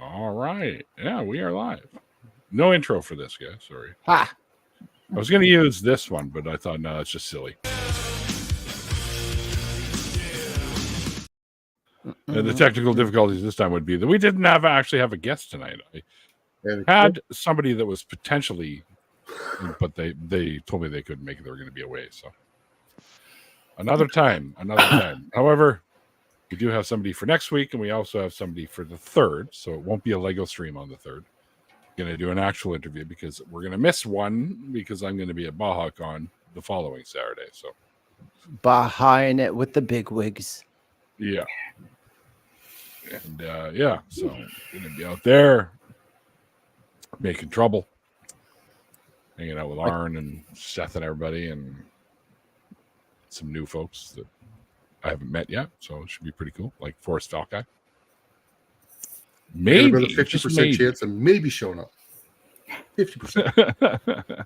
All right. Yeah, we are live. No intro for this, guys. Sorry. Ha! I was going to use this one, but I thought, no, it's just silly. And the technical difficulties this time would be that we didn't actually have a guest tonight. I had somebody that was potentially, but they told me they couldn't make it. They were going to be away. So another time. However, we do have somebody for next week, and we also have somebody for the 3rd. So it won't be a Lego stream on the 3rd. Going to do an actual interview because we're going to miss one because I'm going to be at BajaCon the following Saturday. So behind it with the big wigs. Yeah. And so going to be out there making trouble, hanging out with Arn and Seth and everybody, and some new folks that I haven't met yet. So it should be pretty cool, like Forrest Falcai. Maybe a 50% chance of maybe showing up. 50%.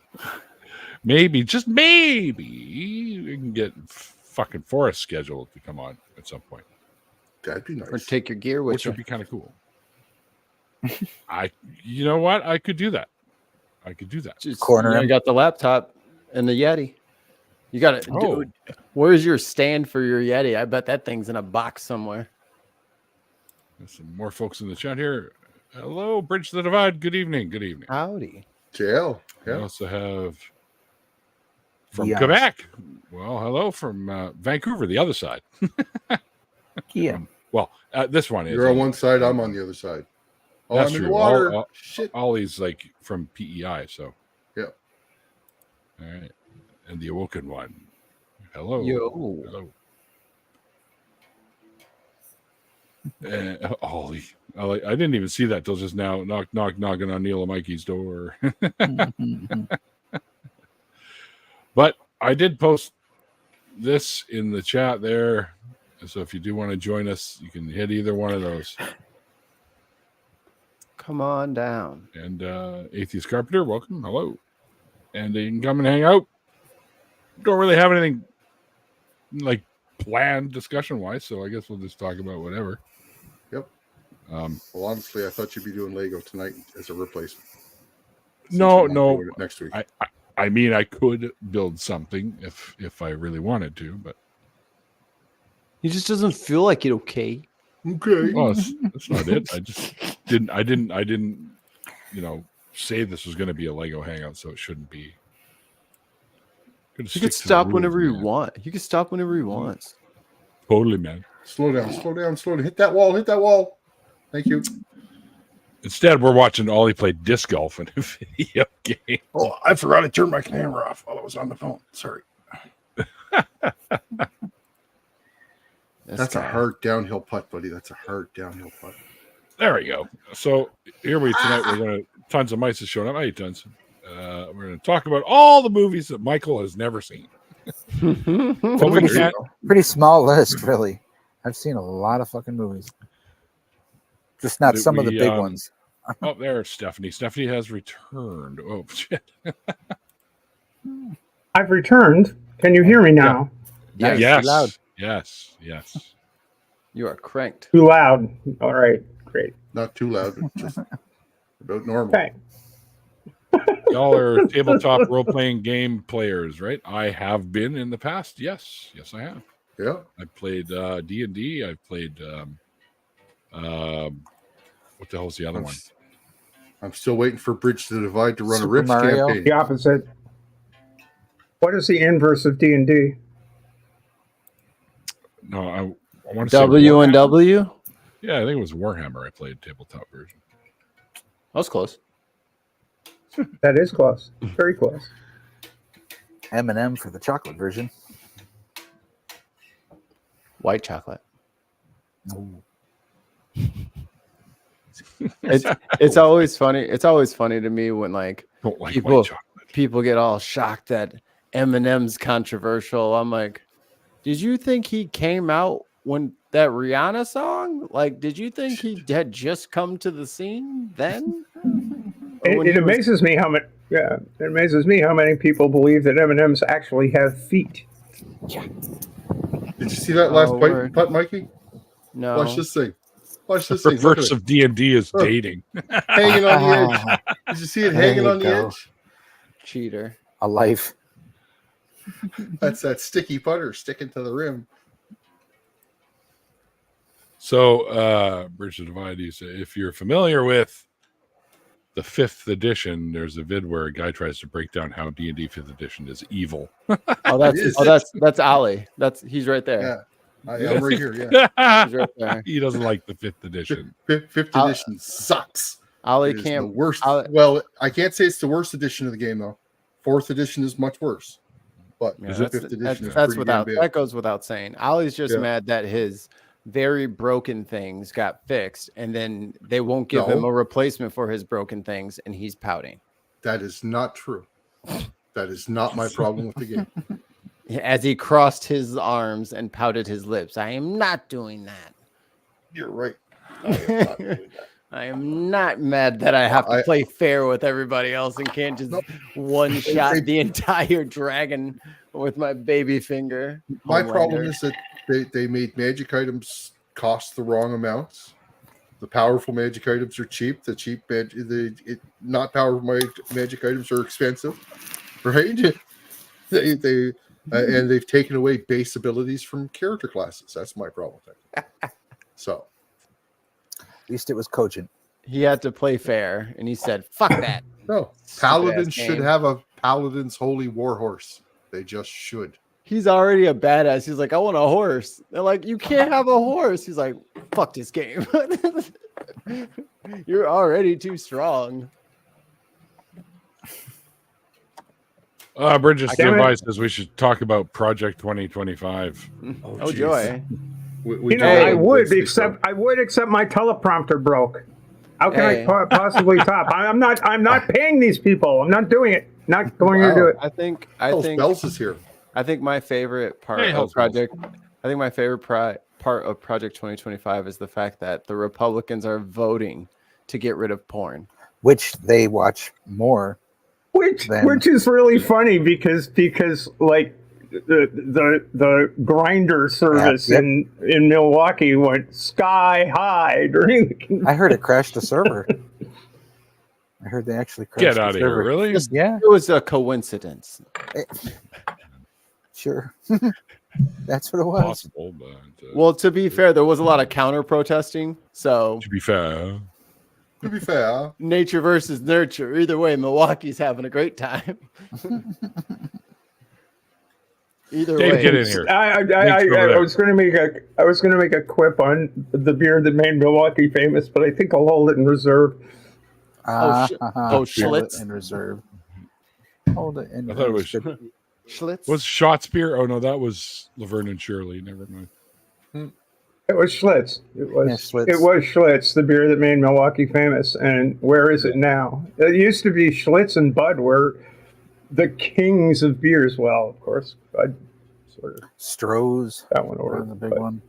Maybe, just maybe, we can get fucking Forrest scheduled to come on at some point. That'd be nice. Or take your gear with Which you. would be kind of cool. You know what? I could do that. Just Corner. You got the laptop and the Yeti. You got it. Oh. Dude, where's your stand for your Yeti? I bet that thing's in a box somewhere. There's some more folks in the chat here. Hello, Bridge the Divide. Good evening. Howdy. JL. We Yeah. also have from Yes. Quebec. Well, hello from Vancouver, the other side. Yeah. Well, this one is. You're on one side, I'm on the other side. Oh, That's I'm in true. the water. All, Shit. Ollie's like from PEI, so. Yeah. All right. And the Awoken one. Hello. Yo. Hello. Ollie. I didn't even see that till just now. Knocking on Neil and Mikey's door. But I did post this in the chat there. So if you do want to join us, you can hit either one of those. Come on down. And Atheist Carpenter, welcome. Hello. And you can come and hang out. Don't really have anything like planned discussion wise, so I guess we'll just talk about whatever. Yep. Well, honestly, I thought you'd be doing Lego tonight as a replacement. No. Next week. I mean, I could build something if I really wanted to, but He just doesn't feel like it. Okay. Okay. well, that's not it. I just didn't, say this was going to be a Lego hangout, so it shouldn't be. You can stop whenever you want. You can stop whenever you want. Totally, man. Slow down. Hit that wall. Thank you. Instead, we're watching Ollie play disc golf in a video game. Oh, I forgot to turn my camera off while I was on the phone. Sorry. That's a hard downhill putt, buddy. That's a hard downhill putt. There we go. So here tonight we're going to tons of mice is showing up. Hey, tons. We're going to talk about all the movies that Michael has never seen. Pretty small list, really. I've seen a lot of fucking movies. Just not some of the big ones. Oh, there's Stephanie. Stephanie has returned. Oh, shit. I've returned. Can you hear me now? Yes. Yes. Loud. Yes. You are cranked. Too loud. All right. Great. Not too loud. Just about normal. Okay. Y'all are tabletop role-playing game players, right? I have been in the past. Yes, I have. Yeah. I played D&D. I've played what the hell's the other one? I'm still waiting for Bridge to the Divide to run Super a Rift Mario? campaign. The opposite. What is the inverse of D&D? No, I want to say W and Warhammer. W. Yeah, I think it was Warhammer. I played tabletop version. That was close. That is close. Very close. M&M for the chocolate version. White chocolate. Ooh. It's always funny. It's always funny to me when Don't like People- white chocolate. people get all shocked that Eminem's controversial. I'm like, did you think he came out when that Rihanna song? Like, did you think he had just come to the scene then? Or when It he was- amazes me how much. Yeah, it amazes me how many people believe that M&Ms actually have feet. Did you see that last Oh, word. putt, Mikey? No. Watch this thing. Watch The this thing. Look at reverse it. of D&D is Look. dating. Hanging on the edge. Did you see it There hanging you on the go. edge? Cheater. A life. That's that sticky putter sticking to the rim. So, Bridge of Divide, if you're familiar with the 5th edition, there's a vid where a guy tries to break down how D&D 5th edition is evil. Oh, that's It is. that's Ollie. He's right there. Yeah. I'm right here. Yeah. He's right there. He doesn't like the 5th edition. Fifth edition sucks. Ollie It is the can't. worst. Ollie- Well, I can't say it's the worst edition of the game though. 4th edition is much worse. But Yeah, the 5th edition is that's pretty without damn bad. that goes without saying. Ollie's just Yeah. mad that his very broken things got fixed, and then they won't give him No. a replacement for his broken things, and he's pouting. That is not true. That is not my problem with the game. As he crossed his arms and pouted his lips, I am not doing that. You're right. I am not doing that. I am not mad that I have to I- play fair with everybody else and can't just one shot the entire dragon with my baby finger. My Homelander. problem is that they made magic items cost the wrong amounts. The powerful magic items are cheap. The cheap not powerful magic items are expensive, right? And they've taken away base abilities from character classes. That's my problem with it. So At least it was cogent. He had to play fair, and he said, "Fuck that." no, Stupid-ass paladins should game. have a paladin's holy warhorse. They just should. He's already a badass. He's like, I want a horse. They're like, you can't have a horse. He's like, fuck this game. You're already too strong. Bridges Damn it. Device says we should talk about Project 2025. Oh, joy. You know, Hey, I would except my teleprompter broke. How can Hey. I possibly top? I'm not paying these people. I'm not doing it. Not going to do it. I think Bells is here. I think my favorite part Hey, of Hells Project I think my favorite part of Project 2025 is the fact that the Republicans are voting to get rid of porn. Which they watch more. Which is really funny because like the grinder service Yep. in Milwaukee went sky high during the I heard it crashed the server. I heard they actually crashed Get the out of here, server. really? Yeah, It was a coincidence. sure. That's what it was. Possible, but Well, to be fair, there was a lot of counter protesting. So to be fair, To be fair, nature versus nurture. Either way, Milwaukee's having a great time. Either Dave, way, get in here. I there. was going to make a quip on the beer that made Milwaukee famous, but I think I'll hold it in reserve. Oh, Hold it Schlitz. in reserve. Hold it in I thought it was reserve. Schlitz. was Shots beer. Oh no, that was Laverne and Shirley. Never mind. It was Schlitz. It was Yeah, Schlitz. It was Schlitz, the beer that made Milwaukee famous. And where is it now? It used to be Schlitz and Bud were the kings of beers. Well, of course, Bud sort of Stroh's, that one over. the big but- one.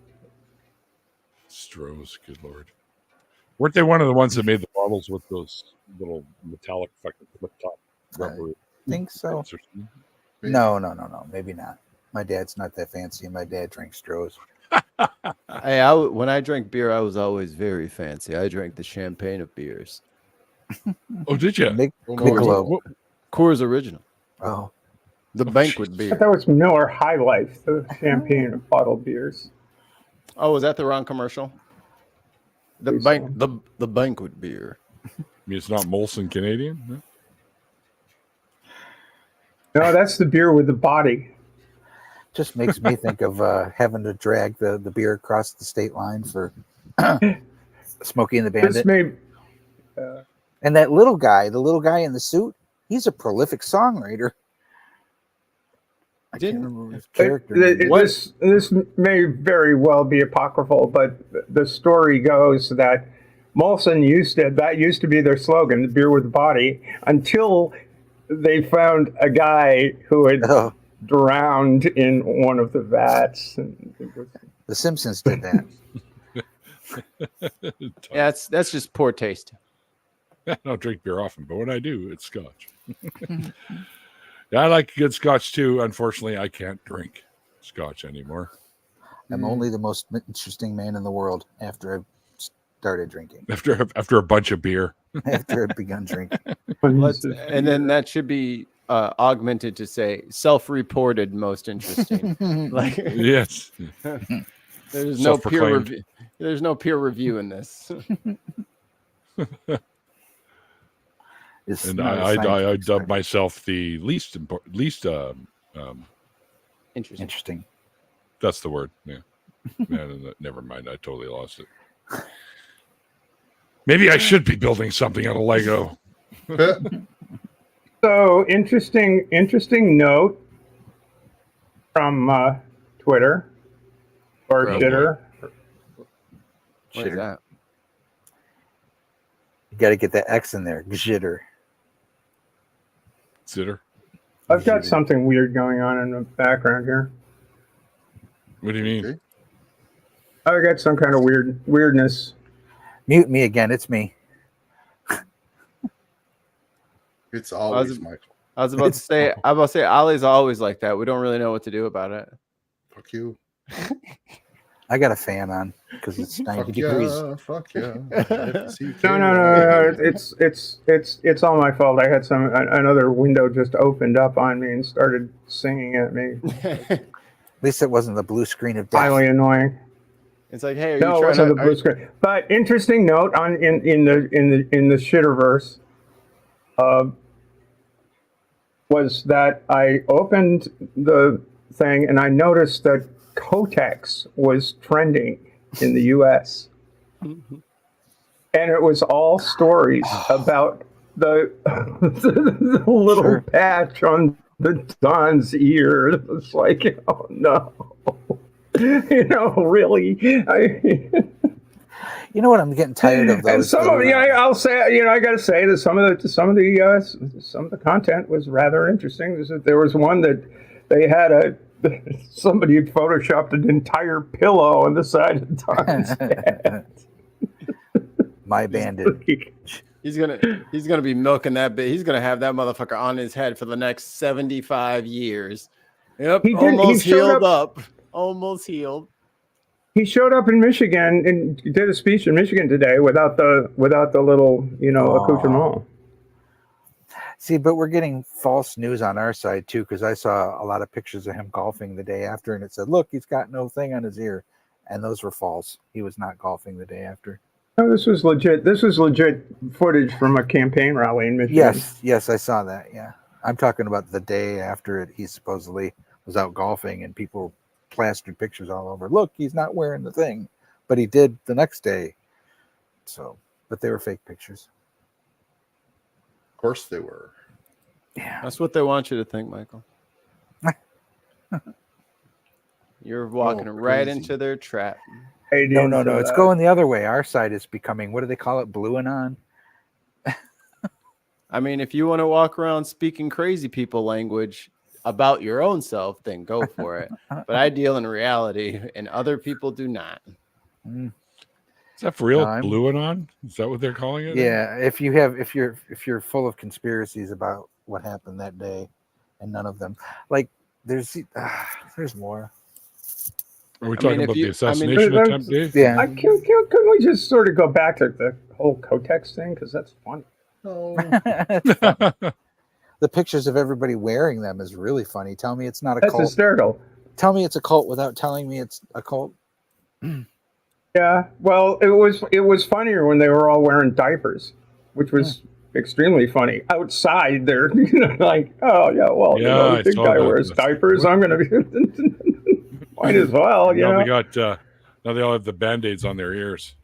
Stroh's, good lord. Weren't they one of the ones that made the bottles with those little metallic fucking flip top rubber? Think so. tips or something? No. Maybe not. My dad's not that fancy, and my dad drinks Stroh's. Hey, when I drank beer, I was always very fancy. I drank the champagne of beers. Oh, did you? Michelob. Coors Original. Oh, The banquet I beer. thought it was Miller High Life, the champagne of bottled beers. Oh, was that the wrong commercial? The Please bank the banquet beer. I mean, it's not Molson Canadian. No? No, that's the beer with the body. just makes me think of having to drag the beer across the state line for Smokey and the This Bandit. may And that little guy, the little guy in the suit, he's a prolific songwriter. I can't remember his character. name. This may very well be apocryphal, but the story goes that Molson used to be their slogan, the beer with the body, until they found a guy who had Oh, drowned in one of the vats. And the Simpsons did that. Yeah, that's just poor taste. I don't drink beer often, but when I do, it's scotch. Yeah, I like good scotch too. Unfortunately, I can't drink scotch anymore. I'm only the most interesting man in the world after I've started drinking. After a bunch of beer. After it begun drinking. And then that should be augmented to say self-reported most interesting. Like Yes. there's no peer Self-proclaimed. review. There's no peer review in this. It's And not a I scientific dub study. myself the least Interesting. Interesting. that's the word. Yeah. Never mind. I totally lost it. Maybe I should be building something out of Lego. So interesting note from Twitter or Oh, Shitter. What is Shitter. that? You got to get that X in there. Jitter. Sitter. I've got something weird going on in the background here. What do you mean? Okay. I got some kind of weirdness. Mute me again. It's me. It's always Michael. I was about to say. I was about to say. Ollie's always like that. We don't really know what to do about it. Fuck you. I got a fan on because it's 90 Fuck degrees. yeah. Fuck yeah. No. It's all my fault. I had another window just opened up on me and started singing at me. At least it wasn't the blue screen of death. Highly annoying. It's like, hey, are No, you it trying wasn't to? the blue screen. But interesting note on in the Shitterverse was that I opened the thing and I noticed that Kotex was trending in the U.S. and it was all stories about the little Sure. patch on the Don's ear. It was like, oh no. Really? You know what? I'm getting tired of those. And some of I'll say, I got to say that some of the content was rather interesting. There was one that they had somebody had photoshopped an entire pillow on the side of Don's head. My bandit. He's gonna be milking that bit. He's gonna have that motherfucker on his head for the next 75 years. Yep, He did- almost he showed healed up. Almost healed. He showed up in Michigan and did a speech in Michigan today without the little accoutrement. See, but we're getting false news on our side too, because I saw a lot of pictures of him golfing the day after, and it said, "Look, he's got no thing on his ear," and those were false. He was not golfing the day after. No, this was legit. This was legit footage from a campaign rally in Michigan. Yes, I saw that. Yeah, I'm talking about the day after it. He supposedly was out golfing, and people plastered pictures all over. Look, he's not wearing the thing, but he did the next day. So, but they were fake pictures. Of course they were. Yeah, That's what they want you to think, Michael. You're walking right crazy. into their trap. Hey, no. dude, It's going the other way. Our side is becoming, what do they call it? Blue and on. I mean, if you want to walk around speaking crazy people language about your own self, then go for it. But I deal in reality, and other people do not. Is that for real? I'm- Blue and on? Is that what they're calling it? Yeah, if you're full of conspiracies about what happened that day, and none of them, like there's more. Are we I talking mean, if about you- the assassination I mean- attempt, Dave? Yeah, Couldn't we just sort of go back to the whole Kotex thing? Because that's funny. No. the pictures of everybody wearing them is really funny. Tell me it's not a That's cult. hysterical. Tell me it's a cult without telling me it's a cult. Yeah. Well, it was funnier when they were all wearing diapers, which was extremely funny. Outside, they're like, oh yeah, well, Yeah, the I big saw guy that. wears diapers. I'm gonna be might as well, Now they got now they all have the band-aids on their ears.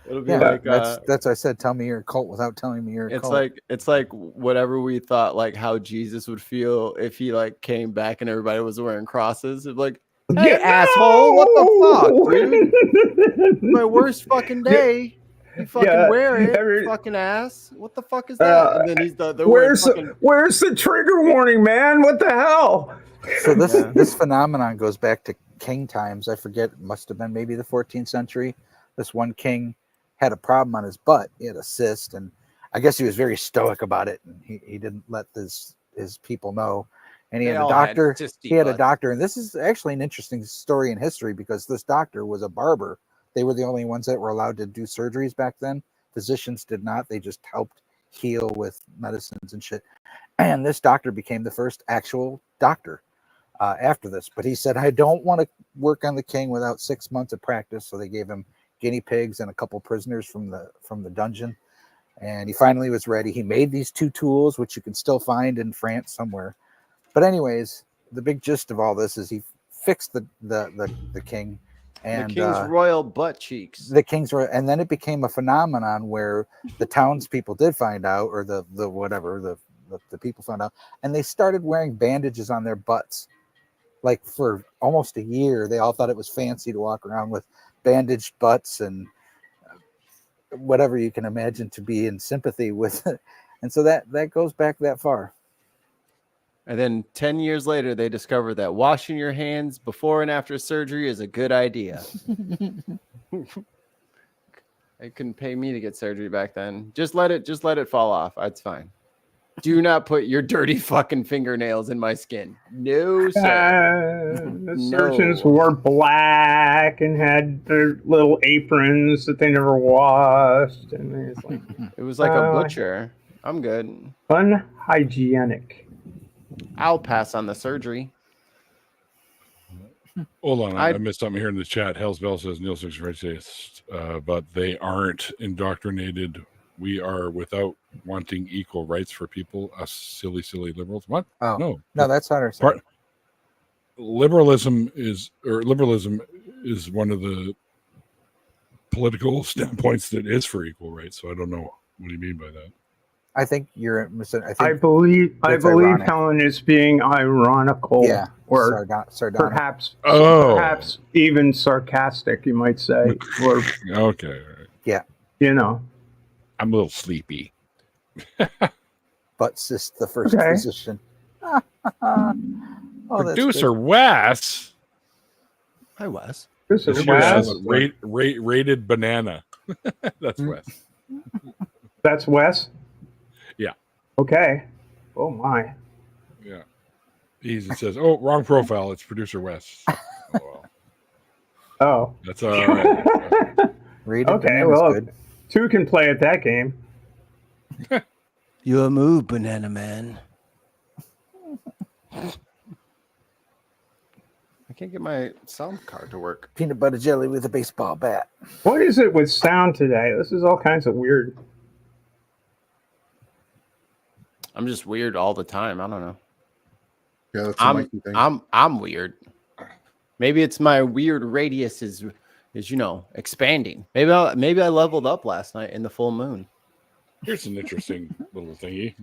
It'll be Yeah, like that's what I said. Tell me you're a cult without telling me you're a cult. it's like whatever we thought like how Jesus would feel if he like came back and everybody was wearing crosses. It'd be like, hey, asshole, what the fuck, dude? My worst fucking day. You fucking wear it, fucking ass. What the fuck is that? And then he's they're wearing fucking... where's the trigger warning, man? What the hell? So this phenomenon goes back to king times. I forget, it must have been maybe the 14th century. This one king had a problem on his butt. He had a cyst, and I guess he was very stoic about it. And he didn't let his people know. And he had a doctor. He had a doctor, and this is actually an interesting story in history because this doctor was a barber They were the only ones that were allowed to do surgeries back then. Physicians did not. They just helped heal with medicines and shit. And this doctor became the first actual doctor after this. But he said, I don't want to work on the king without 6 months of practice. So they gave him guinea pigs and a couple prisoners from the dungeon. And he finally was ready. He made these 2 tools, which you can still find in France somewhere. But anyways, the big gist of all this is he fixed the king. And the king's royal butt cheeks. The king's royal, and then it became a phenomenon where the townspeople did find out, or the people found out, and they started wearing bandages on their butts. Like for almost a year, they all thought it was fancy to walk around with bandaged butts and whatever you can imagine to be in sympathy with it. And so that goes back that far. And then 10 years later, they discovered that washing your hands before and after surgery is a good idea. They couldn't pay me to get surgery back then. Just let it fall off. It's fine. Do not put your dirty fucking fingernails in my skin. No, sir. The surgeons wore black and had their little aprons that they never washed. And it was like a butcher. I'm good. Unhygienic. I'll pass on the surgery. Hold on, I missed something here in the chat. Hell's Bell says Neil Six Atheist, but they aren't indoctrinated. We are without wanting equal rights for people, us silly liberals. What? Oh no, that's not our side. Liberalism is one of the political standpoints that is for equal rights. So I don't know what do you mean by that. I think I believe ironic. Helen is being ironical, or sardonic. perhaps even sarcastic, you might say. Or okay, yeah, you know, I'm a little sleepy. But just the first physician. Producer Wes. Hi, Wes. Rated banana. That's Wes. That's Wes. Yeah. Okay. Oh my. Yeah. It says, "Oh, wrong profile. It's producer Wes." Oh, well. Oh. That's all right. Okay. Well, good. 2 can play at that game. You a move, Banana Man. I can't get my sound card to work. Peanut butter jelly with a baseball bat. What is it with sound today? This is all kinds of weird. I'm just weird all the time. I don't know. Yeah, that's a Mikey thing. I'm weird. Maybe it's my weird radius is expanding. Maybe I leveled up last night in the full moon. Here's an interesting little thingy.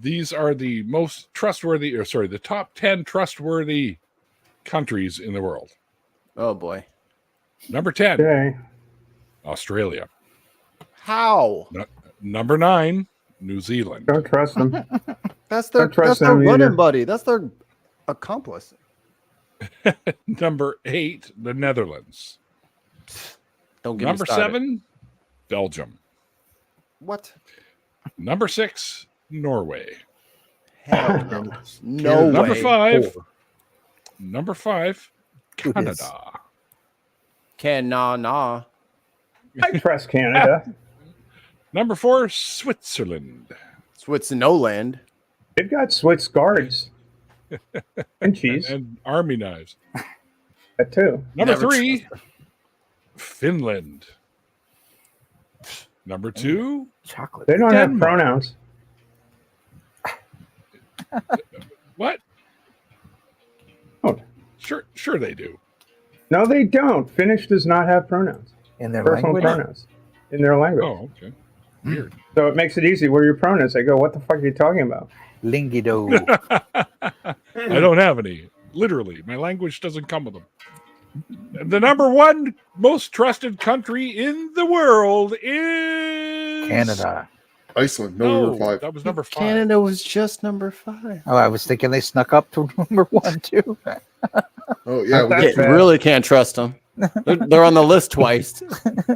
These are the most trustworthy, the top 10 trustworthy countries in the world. Oh boy. Number 10, Okay. Australia. How? Number 9, New Zealand. Don't trust them. That's their running buddy. That's their accomplice. Number 8, the Netherlands. Don't get Number me started. 7, Belgium. What? Number 6, Norway. Hell no. No way. Number 5, Canada. Canada. I trust Canada. Number 4, Switzerland. Switzerland. They've got Swiss guards and cheese. And army knives. That too. Number 3, Finland. Number 2, chocolate. They don't Denmark. have pronouns. What? Oh. Sure they do. No, they don't. Finnish does not have pronouns. In their Personal language? pronouns. In their language. Oh, okay. Weird. So it makes it easy. What are your pronouns? I go, what the fuck are you talking about? Lingido. I don't have any. Literally, my language doesn't come with them. The number 1 most trusted country in the world is Canada. Iceland. No, Number 5. that was number 5. Canada was just number 5. Oh, I was thinking they snuck up to number 1 too. Oh yeah. That's bad. Really can't trust them. They're on the list twice.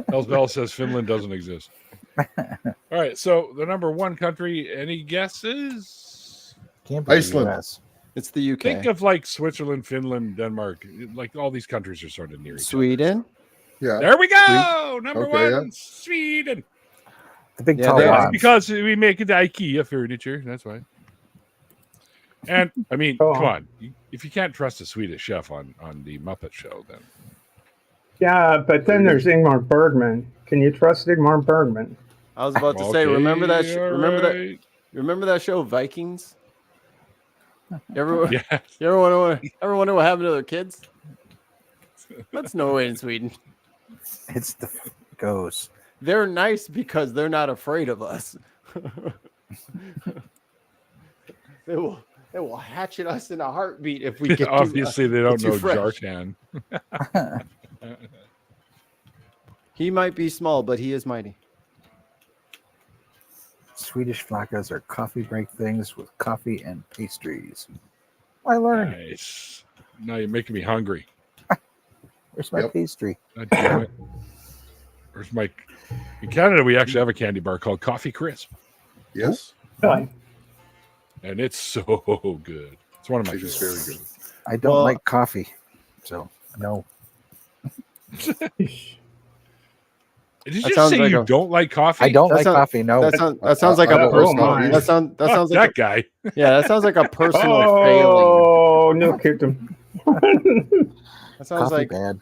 Hell's Bell says Finland doesn't exist. All right, so the number 1 country, any guesses? Can't be Iceland. the US. It's the UK. Think of like Switzerland, Finland, Denmark. Like all these countries are sort of near each other. Sweden. Yeah. There we go. Number Okay, one, yeah. Sweden. The big Yeah, tall they- That's wands. because we make it IKEA furniture. That's why. And I mean, Oh. come on. If you can't trust a Swedish chef on the Muppet Show, then Yeah, but then there's Ingmar Bergman. Can you trust Ingmar Bergman? I was about to say, remember that? Okay, all Remember that show Vikings? You ever, right. Yeah. you ever wonder what happened to their kids? That's Norway and Sweden. It's the goes. They're nice because they're not afraid of us. They will hatchet us in a heartbeat if we get Obviously, they don't too know fresh. Jartan. He might be small, but he is mighty. Swedish flacas are coffee break things with coffee and pastries. I learned. Nice. Now you're making me hungry. Where's my Yep. pastry? God damn it. Where's my? In Canada, we actually have a candy bar called Coffee Crisp, Yes. Really? and it's so good. It's one of my It is favorites. very good. I don't Well- like coffee, so no. Did you That just sounds say like you a- don't like coffee? I don't That like sound- coffee. No. That sounds like a Oh, personal. my. That sounds Fuck like that guy. that sounds like a personal failing. Oh, no, kicked him. That sounds coffee like bad.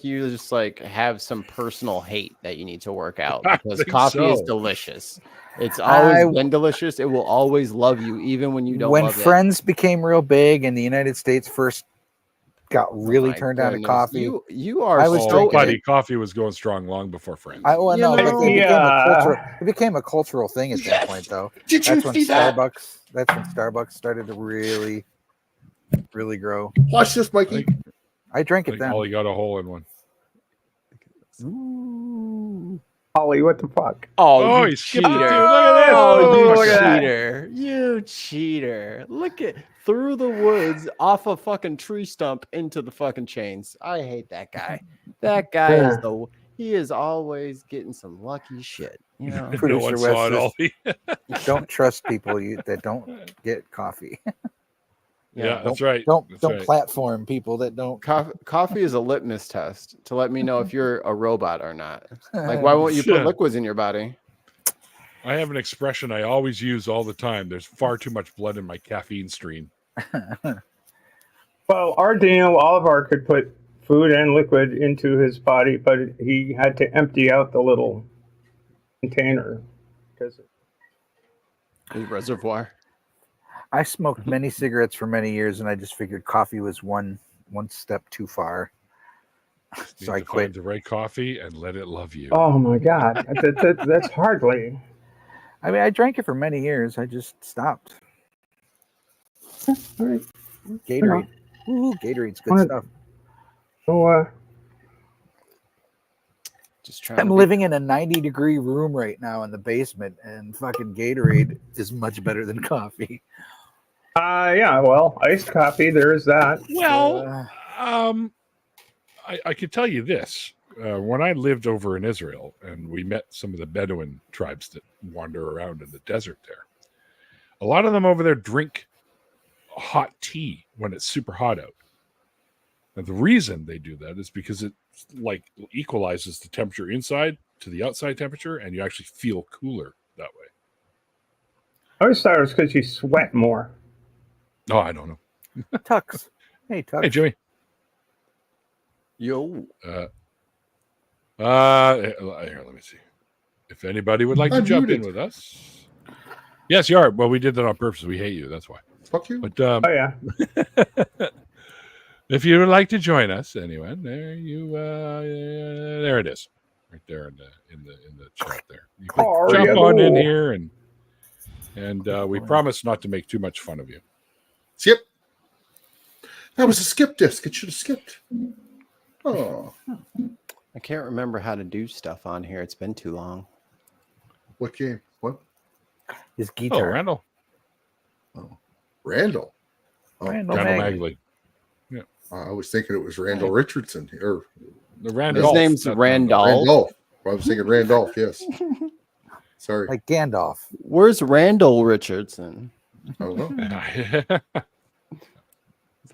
you just like have some personal hate that you need to work out I because think coffee is so. delicious. It's always I- been delicious. It will always love you, even when you don't When love Friends became real big and the United States first got it. really My turned on to goodness. coffee, You are I was Oh, drinking buddy, it. coffee was going strong long before Friends. well, You no, but know- it became a Yeah. cultural. It became a cultural thing at that point, though. Did you That's when see that? Starbucks. That's when Starbucks started to really grow. Watch this, Mikey. I drank it Like, then. Ollie got a hole in one. Ooh. Ollie, what the fuck? Oh, you he skipped it, cheater! dude. Look at this. Oh, you Look at that. cheater! You cheater! Look at through the woods, off a fucking tree stump into the fucking chains. I hate that guy. That guy is he is always getting some lucky shit. You know. No Producer one saw West it, Ollie. Don't trust people that don't get coffee. Yeah, that's right. Don't That's don't right. platform people that don't. Coffee is a litmus test to let me know if you're a robot or not. Like, why won't you put Yeah. liquids in your body? I have an expression I always use all the time. There's far too much blood in my caffeine stream. Well, our Daniel Oliver could put food and liquid into his body, but he had to empty out the little container because His reservoir. I smoked many cigarettes for many years, and I just figured coffee was one step too far. Need So I to find quit. the right coffee and let it love you. oh my god, that's hardly. I mean, I drank it for many years. I just stopped. All right. Gatorade. Ooh, Gatorade's good Wanna- stuff. So Just trying. I'm to be- living in a 90-degree room right now in the basement, and fucking Gatorade is much better than coffee. yeah, well, iced coffee, there is that. Well, I could tell you this. When I lived over in Israel and we met some of the Bedouin tribes that wander around in the desert there, a lot of them over there drink hot tea when it's super hot out. And the reason they do that is because it like equalizes the temperature inside to the outside temperature, and you actually feel cooler that way. I always thought it was because you sweat more. No, I don't know. Tux. Hey, Tux. Hey, Jimmy. Yo. Here, let me see. If anybody would like to I'm jump in muted. with us. Yes, you are. Well, we did that on purpose. We hate you. That's why. Fuck you. But Oh yeah, if you would like to join us, anyone, there it is, right there in the chat there. You can Oh, jump yeah. on in Cool. here, and we promise not to make too much fun of you. Skip. That was a skip disc. It should have skipped. Oh, I can't remember how to do stuff on here. It's been too long. what game? What? His Oh, guitar. Randall, Randall. Oh, Randall Randall Magley. Magley, I was thinking it was Randall Richardson or the Randolph. His name's not Randolph. Randolph. Well, I was thinking Randolph. Yes. Sorry. Like Gandalf. Where's Randall Richardson? I don't know. I It's a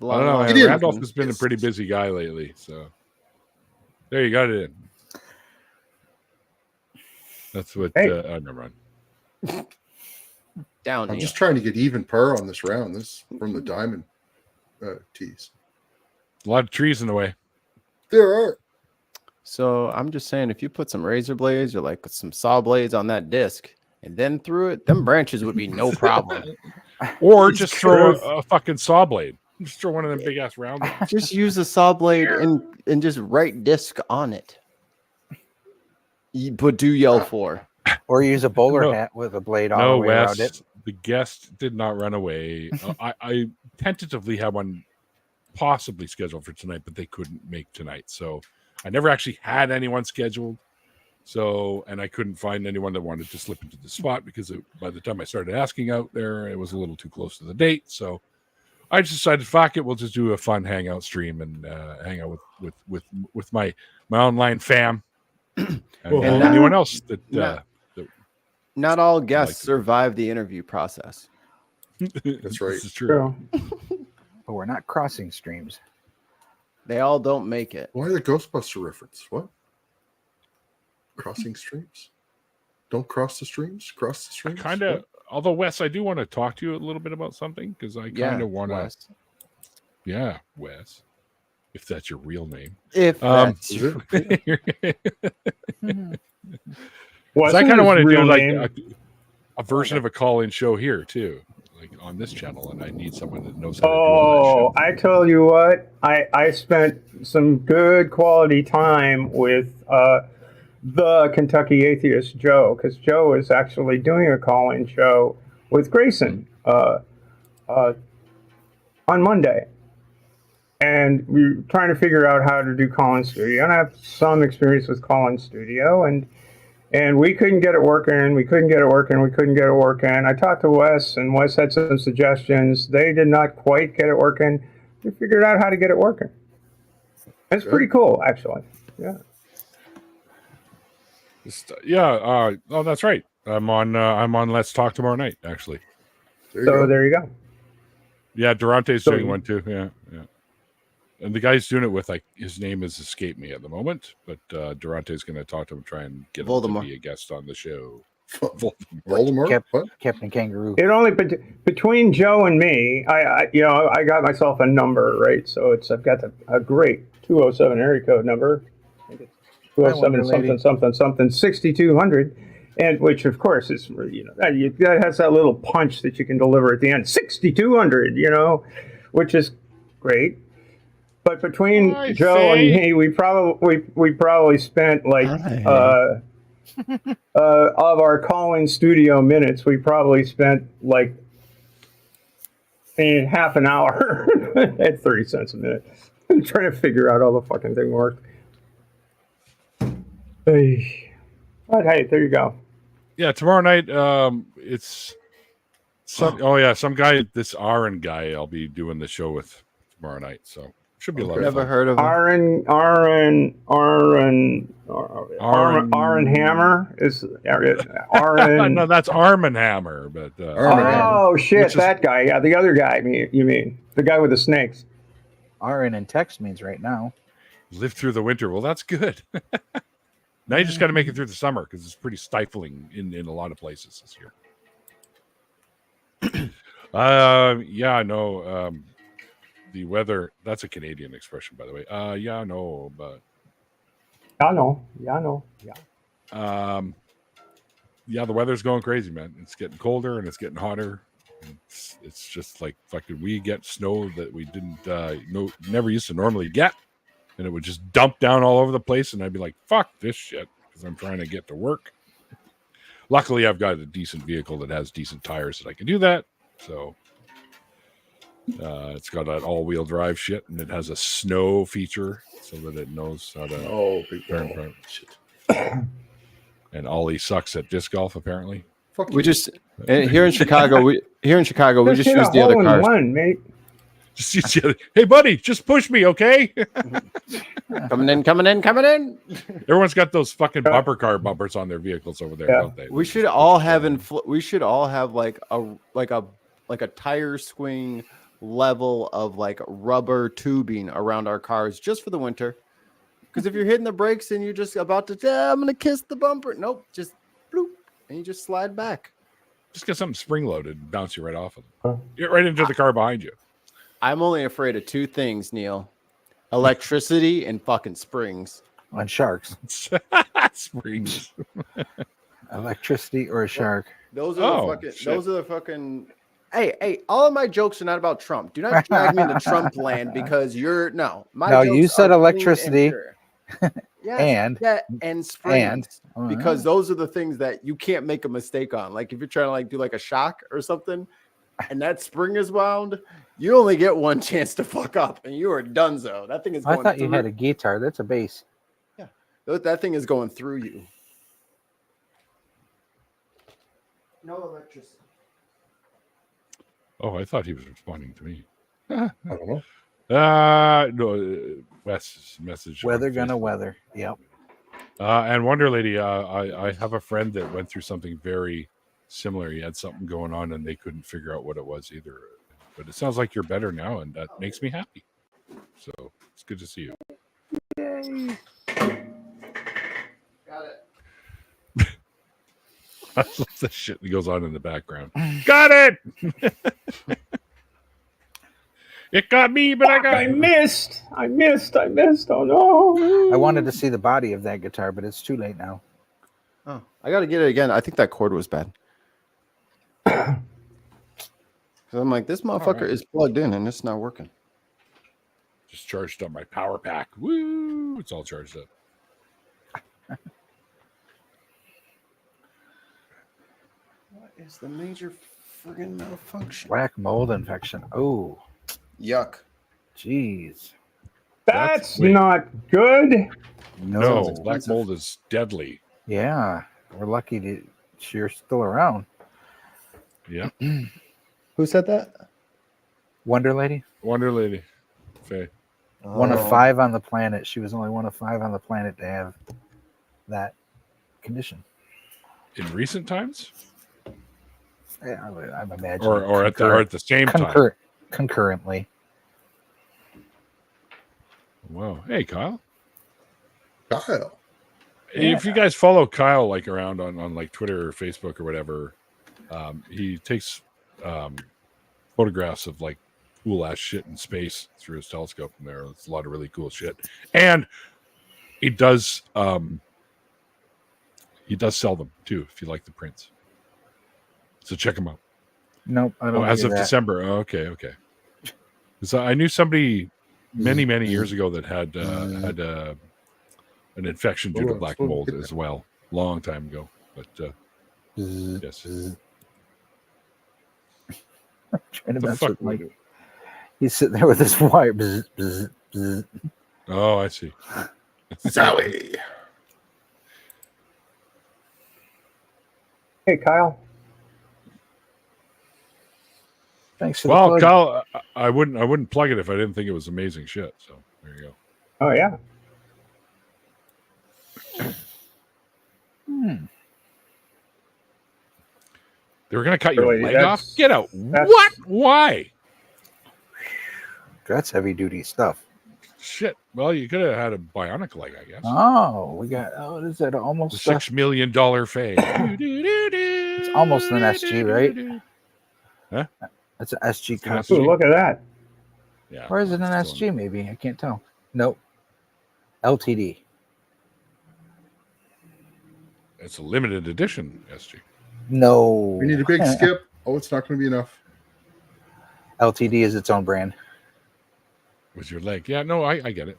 don't know. long Man. He did. Randolph has been a pretty busy guy lately, so There you got it in. That's what. Hey. Never mind. Down. I'm just trying to get even par on this round. This from the diamond tees. A lot of trees in the way. There are. So I'm just saying, if you put some razor blades or like some saw blades on that disc and then through it, them branches would be no problem. Or just throw a fucking saw blade. Just throw one of them big ass round ones. Just use a saw blade and just write disc on it. But do yell for. Or use a bowler No. hat with a blade all No, the way around Wes, it. the guest did not run away. I tentatively had one possibly scheduled for tonight, but they couldn't make tonight. So I never actually had anyone scheduled. So, and I couldn't find anyone that wanted to slip into the spot because by the time I started asking out there, it was a little too close to the date. So I just decided, fuck it, we'll just do a fun hangout stream and hang out with my online fam and anyone else that. Not all guests survive the interview process. That's right. This is true. But we're not crossing streams. They all don't make it. Why the Ghostbuster reference? What? Crossing streams? Don't cross the streams? Cross the streams? Kind of. Although, Wes, I do want to talk to you a little bit about something because I kind of want to. Wes. Yeah, Wes, if that's your real name. If that's Is it? I kind of want to do like a version of a call-in show here too, like on this channel, and I need someone that knows how to do all that shit. I tell you what, I spent some good quality time with the Kentucky Atheist Joe, because Joe is actually doing a call-in show with Grayson on Monday. And we're trying to figure out how to do call-in studio. And I have some experience with call-in studio, and we couldn't get it working. I talked to Wes, and Wes had some suggestions. They did not quite get it working. We figured out how to get it working. It's pretty cool, actually. Yeah. Oh, that's right. I'm on Let's Talk tomorrow night, actually. There you go. Yeah, Durante's doing one too. Yeah. And the guy's doing it with, like, his name has escaped me at the moment, but Durante's going to talk to him, try and get him to be a guest on the show. Voldemort? Captain Kangaroo. It only between Joe and me, I got myself a number, right? So I've got a great 207 area code number. 207 something 6200, and which of course is that has that little punch that you can deliver at the end. 6200, which is great. But between Joe and me, we probably spent like of our call-in studio minutes, we probably spent like half an hour at 30 cents a minute trying to figure out how the fucking thing worked. But hey, there you go. Yeah, tomorrow night, it's some guy, this Aaron guy, I'll be doing the show with tomorrow night. So should be a lot of fun. Never heard of him. Aaron Hammer is Aaron. No, that's Arm & Hammer, but oh shit, that guy. Yeah, the other guy. You mean the guy with the snakes? RN in text means right now. Live through the winter. Well, that's good. Now you just got to make it through the summer because it's pretty stifling in a lot of places this year. The weather, that's a Canadian expression, by the way. But I know. The weather's going crazy, man. It's getting colder and it's getting hotter. It's just like fucking, we get snow that we didn't never used to normally get, and it would just dump down all over the place, and I'd be like, fuck this shit, because I'm trying to get to work. Luckily, I've got a decent vehicle that has decent tires that I can do that. So it's got that all-wheel drive shit, and it has a snow feature so that it knows how to turn. Shit. And Ollie sucks at disc golf, apparently. We just here in Chicago. We just use the other cars. One, mate. Just use the other. Hey, buddy, just push me, okay? Coming in. Everyone's got those fucking bumper car bumpers on their vehicles over there, don't they? We should all have like a tire swing level of like rubber tubing around our cars just for the winter. Because if you're hitting the brakes and you're just about to, I'm gonna kiss the bumper. Nope, just bloop, and you just slide back. Just get something spring loaded and bounce you right off of them. Get right into the car behind you. I'm only afraid of two things, Neil: electricity and fucking springs. On sharks, Springs. electricity or a shark. Those are Oh, the fucking. shit. Those are the fucking. Hey! All of my jokes are not about Trump. Do not drag me into Trump land because you're no. My No, jokes you said are clean and electricity pure. Yes, and springs. Because those are the things that you can't make a mistake on. Like if you're trying to like do like a shock or something, and that spring is wound, you only get one chance to fuck up, and you are donezo. That thing is. I Going thought you through, had a guitar. That's a bass. that thing is going through you. No electricity. Oh, I thought he was responding to me. I don't know. No, Wes's message. on Weather gonna Facebook. weather. Yep. And Wonder Lady, I have a friend that went through something very similar. He had something going on and they couldn't figure out what it was either. But it sounds like you're better now, and that makes me happy. So it's good to see you. Yay. Got it. I love the shit that goes on in the background. Got it! It got me, but I got I missed. Oh no. I wanted to see the body of that guitar, but it's too late now. Oh, I got to get it again. I think that chord was bad. Because I'm like, this motherfucker right. is plugged in and it's not working. just charged up my power pack. Woo! It's all charged up. What is the major friggin' malfunction? Black mold infection. Oh, Yuck. jeez. That's wait. not good. No, Sounds black expensive. mold is deadly. Yeah, we're lucky that you're still around. Yeah. Who said that? Wonder Lady, Wonder Lady. Faye. one of 5 on the planet. She was only one of 5 on the planet to have that condition. In recent times? Yeah, I'm imagining. Or at the same time. Concurrently. Wow. Hey, Kyle. Kyle. If you guys follow Kyle like around on like Twitter or Facebook or whatever, he takes photographs of like cool ass shit in space through his telescope, and there's a lot of really cool shit. And he does sell them too if you like the prints. So check them out. Nope, I don't. As do of that. December. Oh, okay. So I knew somebody many years ago that had an infection due to black mold as well, long time ago. But yes, Trying to the mess fuck with would Mike. it? He's sitting there with his wire. Bzz, bzz, bzz. Oh, I see. Zowie. Hey, Kyle. Thanks for the Well, plug. Kyle, I wouldn't plug it if I didn't think it was amazing shit. So there you go. Oh yeah. They were gonna cut your Really, leg off. that's- Get out! that's- What? Why? That's heavy duty stuff. Shit. Well, you could have had a bionic leg, I guess. Oh, we got. Oh, is that The almost? $6 million fade. It's almost an SG, right? Huh? That's an SG It's an copy. Ooh, look at that. Yeah. Or is it an Still SG? Maybe I can't tell. Nope. LTD. It's a limited edition SG. No. We need a big skip. Oh, it's not going to be enough. LTD is its own brand. With your leg. Yeah, no, I get it.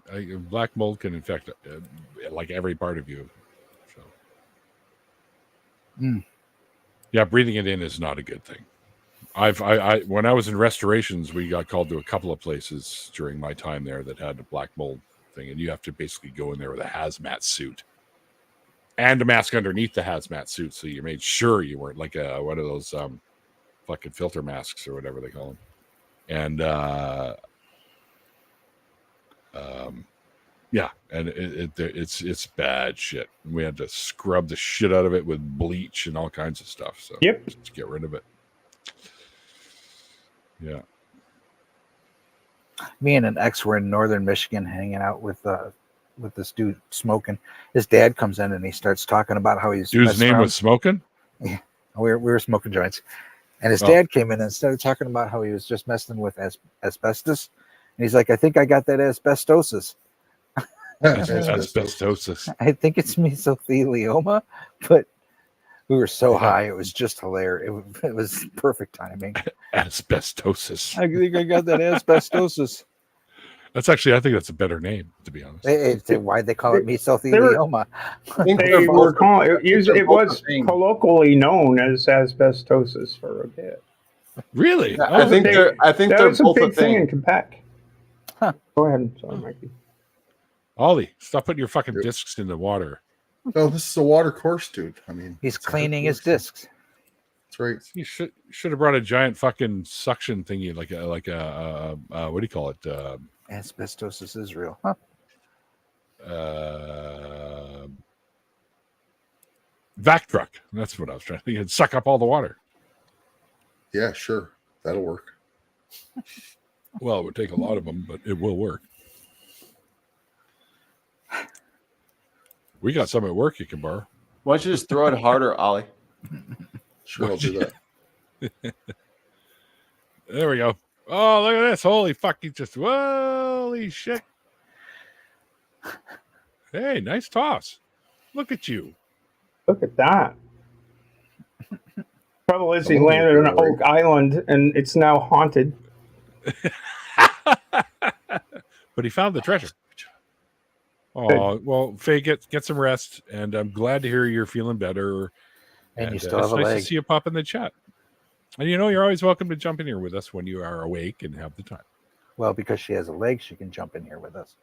Black mold can infect like every part of you. So. Yeah, breathing it in is not a good thing. I when I was in restorations, we got called to a couple of places during my time there that had a black mold thing, and you have to basically go in there with a hazmat suit and a mask underneath the hazmat suit, so you made sure you weren't like one of those fucking filter masks or whatever they call them. And yeah, and it's bad shit. We had to scrub the shit out of it with bleach and all kinds of stuff. So Yep. just to get rid of it. Yeah. Me and an ex were in northern Michigan hanging out with with this dude smoking. His dad comes in and he starts talking about how he's Dude's messing name around. was Smoking. We were smoking joints, and his Oh. dad came in and started talking about how he was just messing with asbestos, and he's like, "I think I got that asbestosis. Asbestosis. I think it's mesothelioma," but we were so high, it was just hilarious. It was perfect timing. Asbestosis. I think I got that asbestosis. That's actually, I think that's a better name, to be honest. Why they call it mesothelioma? I think They they're were both- calling I think they're it both was the same. colloquially known as asbestosis for a bit. Really? I Oh, think They- they're That was a both a big thing in thing. Quebec. Huh. Go ahead. Sorry, Mikey. Ollie, stop putting your fucking Yep. discs in the water. No, this is a water course, dude. I mean, He's it's a cleaning good his course. discs. That's right. You should have brought a giant fucking suction thingy, like a what do you call it? Asbestosis is real. Huh? Vac truck. That's what I was trying to think. It'd suck up all the water. Yeah, sure. That'll work. Well, it would take a lot of them, but it will work. We got some at work you can borrow. Why don't you just throw it harder, Ollie? Sure, I'll do that. There we go. Oh, look at this. Holy fuck. He just, holy shit. Hey, nice toss. Look at you. Look at that. Trouble is, he Oh, landed on boy. Oak Island, and it's now haunted. But he found the treasure. Oh, well, Faye, get some rest. And I'm glad to hear you're feeling better. And you still it's have a nice leg. to see you pop in the chat. And you're always welcome to jump in here with us when you are awake and have the time. Well, because she has a leg, she can jump in here with us.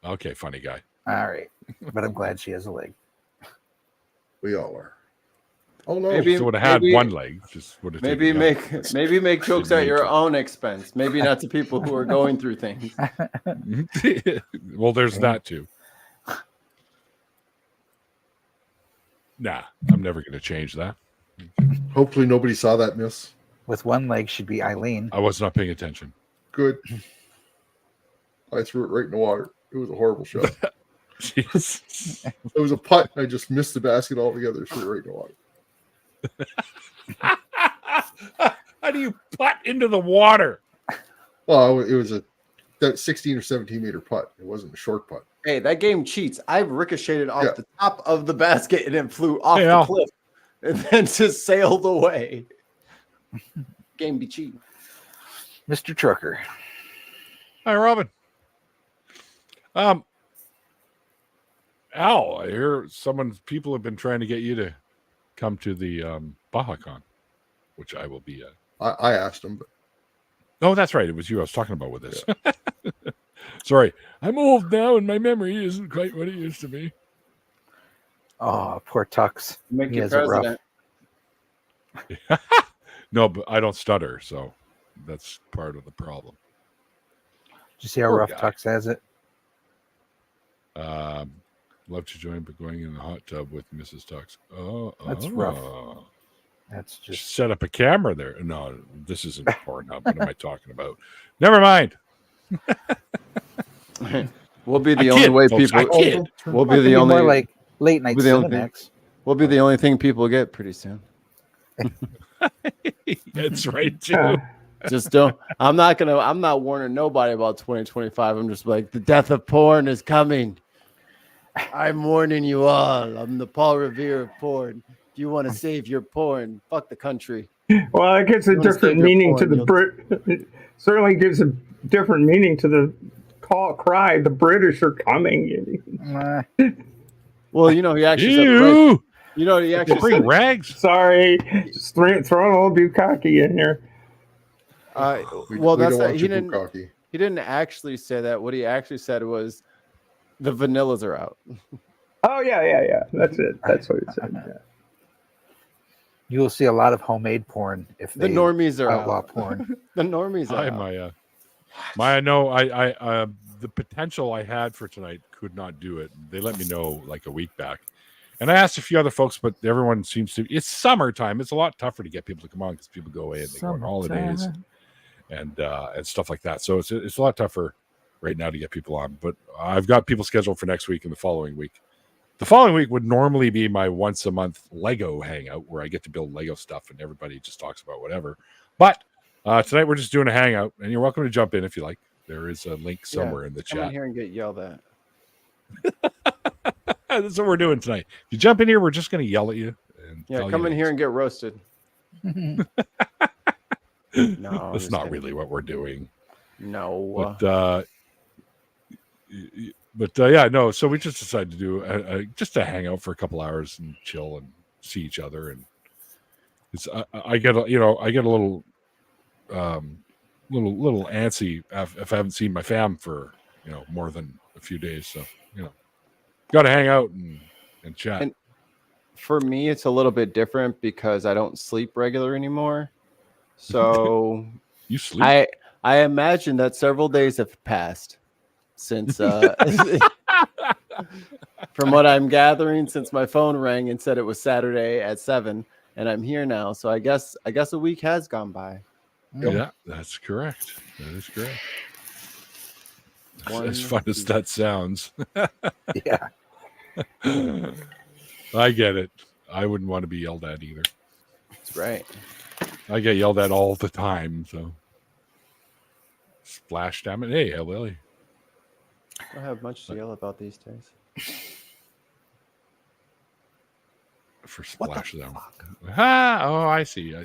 Okay, funny guy. All right. But I'm glad she has a leg. We all are. Oh no. Maybe- Still would have had maybe- one leg. Just would have Maybe make jokes at your own expense. Maybe not to people who are going through things. Well, there's that too. Nah, I'm never going to change that. Hopefully nobody saw that miss. With one leg, she'd be Eileen. I was not paying attention. Good. I threw it right in the water. It was a horrible shot. Jeez. It was a putt. I just missed the basket altogether. Threw it right in the water. How do you putt into the water? Well, it was that 16 or 17 meter putt. It wasn't a short putt. Hey, that game cheats. I ricocheted off Yeah. the top of the basket and it flew off Hey, the Al. cliff and then just sailed away. Game be cheating. Mr. Trucker. Hi, Robin. Al, I hear people have been trying to get you to come to the BajaCon, which I will be at. I asked him, but Oh, that's right. It was you I was talking about with this. Sorry. I'm old now and my memory isn't quite what it used to be. Oh, poor Tux. Make He you has it rough. president. No, but I don't stutter, so that's part of the problem. Did you see how Poor rough guy. Tux has it? Love to join, but going in the hot tub with Mrs. Tux. Oh, That's rough. oh. That's just Just set up a camera there. No, this isn't Pornhub. What am I talking about? Never mind. We'll be I the only kid, way folks, people. I kid. We'll be It'd the only. more like late night We'll be the only Cinemax. We'll be the only thing people get pretty soon. That's right, too. Uh, Just don't. I'm not warning nobody about 2025. I'm just like, the death of porn is coming. I'm warning you all. I'm the Paul Revere of porn. If you want to save your porn, fuck the country. well, it gives a You wanna different save your meaning to porn, the you'll- Brit. It certainly gives a different meaning to the cry. The British are coming. Well, he actually said it right. Ew! He actually Bring said, rags. Sorry, just throwing a little bukkake in here. we well, that's don't not, want he you didn't. cocky. He didn't actually say that. What he actually said was, the vanillas are out. Oh yeah. That's it. That's what it said. Yeah. You will see a lot of homemade porn if The they normies are outlaw out. porn. The normies are Hi, out. Maya, no, I the potential I had for tonight could not do it. They let me know like a week back. And I asked a few other folks, but everyone seems to. It's summertime. It's a lot tougher to get people to come on because people go away and they go on holidays and stuff like that. So it's a lot tougher right now to get people on. But I've got people scheduled for next week and the following week. The following week would normally be my once a month Lego hangout where I get to build Lego stuff and everybody just talks about whatever. But tonight we're just doing a hangout, and you're welcome to jump in if you like. There is a link somewhere in the Come in chat. here and get yelled at. That's what we're doing tonight. If you jump in here, we're just going to yell at you. And Come in here and get roasted. No, that's not really what we're doing. No. But yeah, no. So we just decided to do just a hangout for a couple hours and chill and see each other. And it's I get a little little antsy if I haven't seen my fam for more than a few days. So got to hang out and chat. And for me, it's a little bit different because I don't sleep regular anymore. So you sleep? I imagine that several days have passed since from what I'm gathering, since my phone rang and said it was Saturday at 7, and I'm here now. So I guess a week has gone by. Yeah, that's correct. That is correct. As fun as that sounds. Yeah. I get it. I wouldn't want to be yelled at either. That's right. I get yelled at all the time, so splash damn it. Hey, Lily. I don't have much to yell about these days. For splash them. Oh, I see.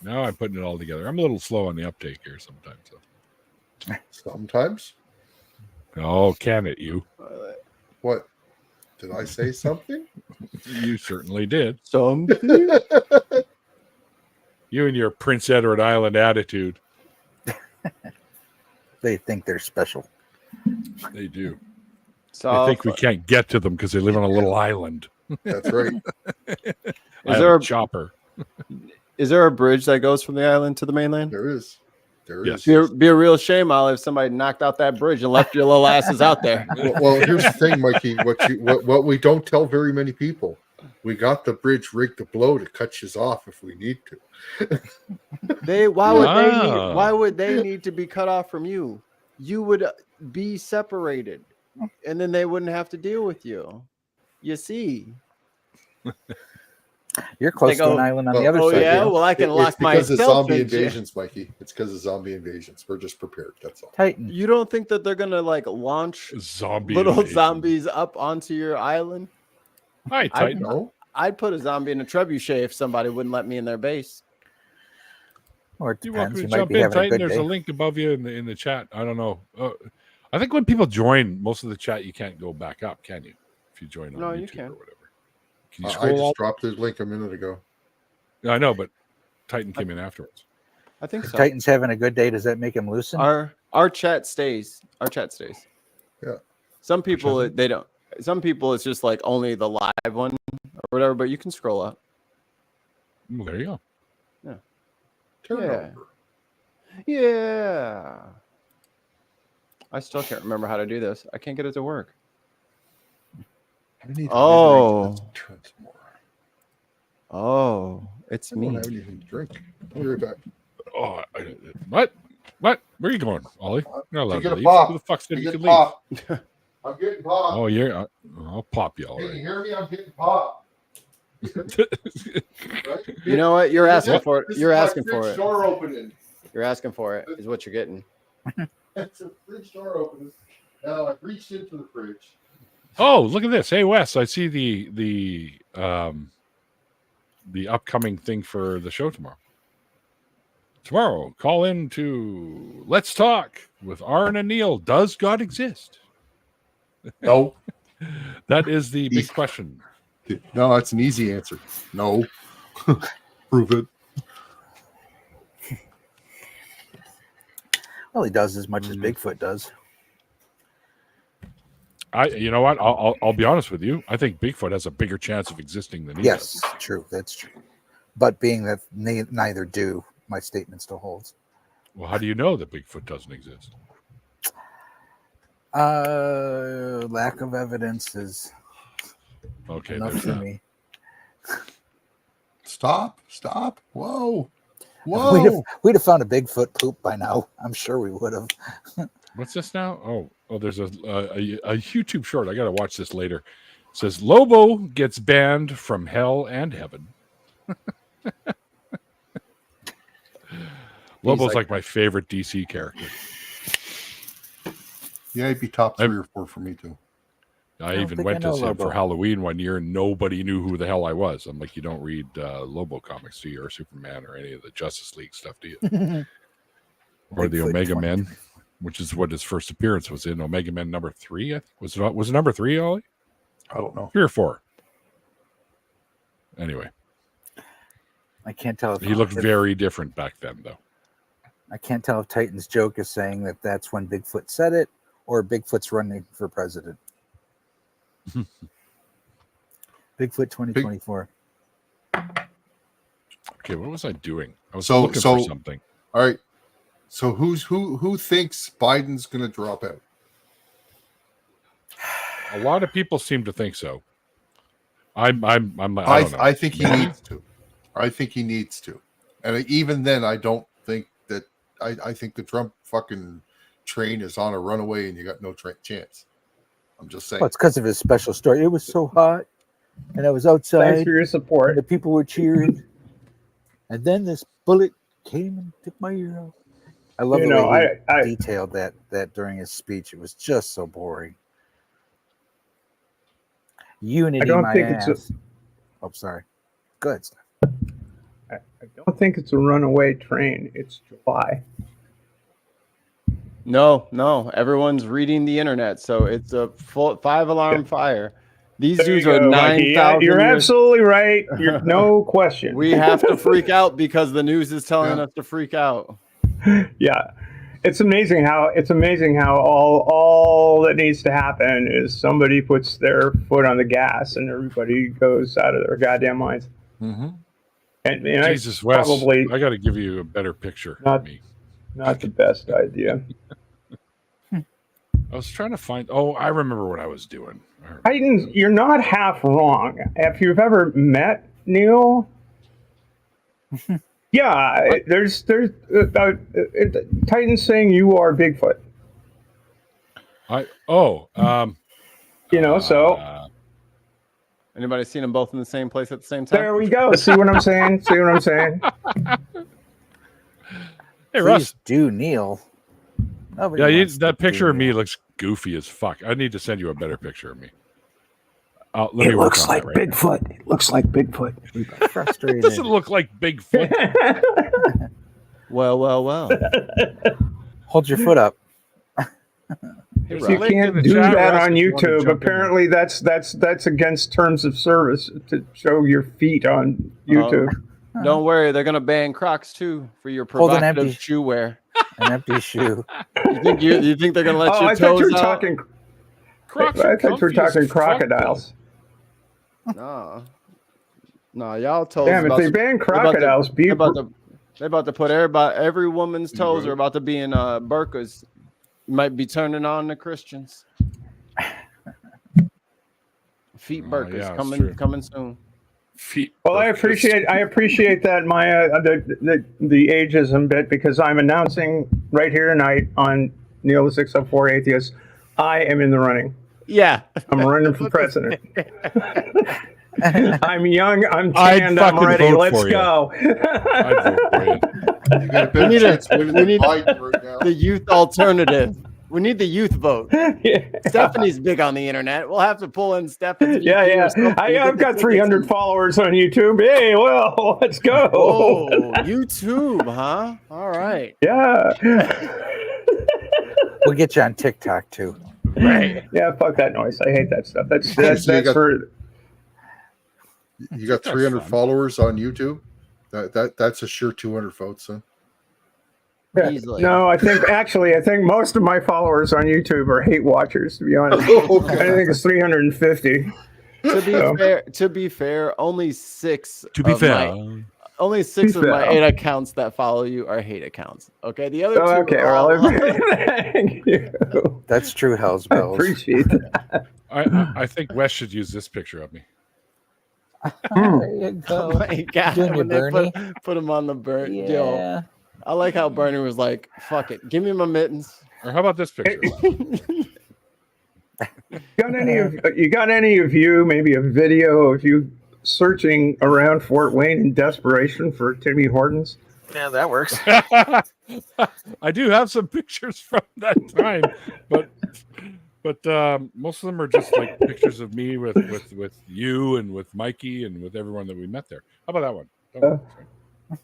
Now I'm putting it all together. I'm a little slow on the uptake here sometimes. So. Sometimes. Oh, can it, you? What? Did I say something? You certainly did. Something? You and your Prince Edward Island attitude. They think they're special. They do. So I think we can't get to them because they live on a little island. That's right. Is there a chopper? Is there a bridge that goes from the island to the mainland? There is. Yes. Be a real shame, Ollie, if somebody knocked out that bridge and left your little asses out there. Well, here's the thing, Mikey. What we don't tell very many people, we got the bridge rigged to blow to cut you off if we need to. Why would they need to be cut off from you? You would be separated, and then they wouldn't have to deal with you. You see. You're close to an island on the other side. Oh yeah, well I can lock myself. It's because of zombie invasions, Mikey. It's because of zombie invasions. We're just prepared. That's all. Titan. You don't think that they're gonna launch zombies up onto your island? Hi, Titan. I'd put a zombie in a trebuchet if somebody wouldn't let me in their base. Or it You want depends. to You might jump be in, having a Titan? good There's day. a link above you in the chat. I don't know. I think when people join, most of the chat you can't go back up, can you? If you join on YouTube you can. or whatever. Can you I scroll just dropped the link a minute ago. I know, but Titan came in afterwards. I think If so. Titan's having a good day, does that make him loosen? Our chat stays. Our chat stays. Yeah. Some people they don't. Some people it's just only the live one or whatever. But you can scroll up. Well, there you go. Yeah. Turnover. Yeah. I still can't remember how to do this. I can't get it to work. Oh, it's I me. don't have anything to drink. I'll be right back. Oh, what? What? Where are you going, Ollie? You're not allowed to get a leave. pop. Who the fuck said you could leave? Pop. I'm getting pop. Oh, I'll pop you, all Can you right. hear me? I'm getting pop. Right? You know what? You're asking for it. This You're is my asking for fridge it. Door opening. You're asking for it. Is what you're getting. It's a fridge door opening. Now I've reached into the fridge. Oh, look at this. Hey, Wes, I see the upcoming thing for the show tomorrow. Tomorrow, call in to Let's Talk with Aaron and Neil. Does God exist? No. That is the big question. No, that's an easy answer. No. Prove it. Well, he does as much as Bigfoot does. You know what? I'll be honest with you. I think Bigfoot has a bigger chance of existing than he Yes, does. true. That's true. But being that neither do, my statement still holds. Well, how do you know that Bigfoot doesn't exist? Lack of evidence is Okay, enough there's for that. me. Stop. Whoa. We'd have found a Bigfoot poop by now. I'm sure we would have. What's this now? Oh, there's a YouTube short. I got to watch this later. It says Lobo gets banned from hell and heaven. Lobo's like my favorite DC character. Yeah, he'd be top 3 or 4 for me too. I even went to him for Halloween one year, and nobody knew who the hell I was. I'm like, you don't read Lobo comics, do you, or Superman, or any of the Justice League stuff, do you? Or the Omega Men, which is what his first appearance was in. Omega Men number 3, I think. Was it number 3, Ollie? I don't know. 3 or 4. Anyway, I can't tell if he looked very different back then, though. I can't tell if Titan's joke is saying that that's when Bigfoot said it, or Bigfoot's running for president. Bigfoot 2024. Okay, what was I doing? I was looking for something. All right. So who thinks Biden's going to drop out? A lot of people seem to think so. I think he needs to. I think he needs to. And even then, I don't think that. I think the Trump fucking train is on a runaway, and you got no chance. I'm just saying. Well, it's because of his special story. It was so hot, and I was outside. Thanks for your support. And the people were cheering, and then this bullet came and took my ear out. I love the way he detailed that during his speech. It was just so boring. Unity, I don't my think ass. Oh, sorry. Go ahead, Steph. I don't think it's a runaway train. It's July. No. Everyone's reading the internet, so it's a full 5-alarm fire. These dudes are 9,000. You're absolutely right. You're no question. We have to freak out because the news is telling us to freak out. Yeah, it's amazing how all that needs to happen is somebody puts their foot on the gas and everybody goes out of their goddamn minds. Mm-hmm. And Jesus, Wes, I got to give you a better picture of me. Not the best idea. I was trying to find. Oh, I remember what I was doing. Titan, you're not half wrong. If you've ever met Neil, yeah, there's Titan saying you are Bigfoot. So. Anybody seen them both in the same place at the same time? There we go. See what I'm saying? Hey, Russ. Do Neil. That picture of me looks goofy as fuck. I need to send you a better picture of me. Let me work looks on like that right Bigfoot. now. It looks like Bigfoot. Frustrated. It doesn't look like Bigfoot. Well. Hold your foot up. You can't do that on YouTube. Apparently, that's against terms of service to show your feet on YouTube. Don't worry, they're gonna ban Crocs too for your provocative shoe wear. An empty shoe. You think they're gonna let you? I thought you were talking. Crocs I thought you were talking crocodiles. No, y'all toes. Damn, if they ban crocodiles, they're about to put every woman's toes are about to be in burqas. Might be turning on the Christians. Feet burqas coming soon. Feet. Well, I appreciate that Maya the ageism bit, because I'm announcing right here tonight on Neil the 604 Atheist, I am in the running. Yeah, I'm running for president. I'm young, I'm tanned, I'm ready. Let's go. We need the youth alternative. We need the youth vote. Yeah. Stephanie's big on the internet. We'll have to pull in Stephanie. Yeah. I've got 300 followers on YouTube. Hey, well, let's go. Oh, YouTube, huh? All right. Yeah. We'll get you on TikTok too. Right. Yeah, fuck that noise. I hate that stuff. That's for. You got 300 followers on YouTube. That's a sure 200 votes, huh? Easily. No, I think most of my followers on YouTube are hate watchers, to be honest. Okay. I think it's 350. To be fair, only 6 of my 8 accounts that follow you are hate accounts. Okay, the other 2 okay, thank you. That's true, Hell's Bells. Appreciate that. I think Wes should use this picture of me. There you go. Oh my God, Junior when they Bernie. put him on the burn. Yeah. Yo, I like how Bernie was like, fuck it, give me my mittens. Or how about this picture? You got any of you, maybe a video of you searching around Fort Wayne in desperation for Timmy Hortons? Yeah, that works. I do have some pictures from that time, but most of them are just like pictures of me with you and with Mikey and with everyone that we met there. How about that one? I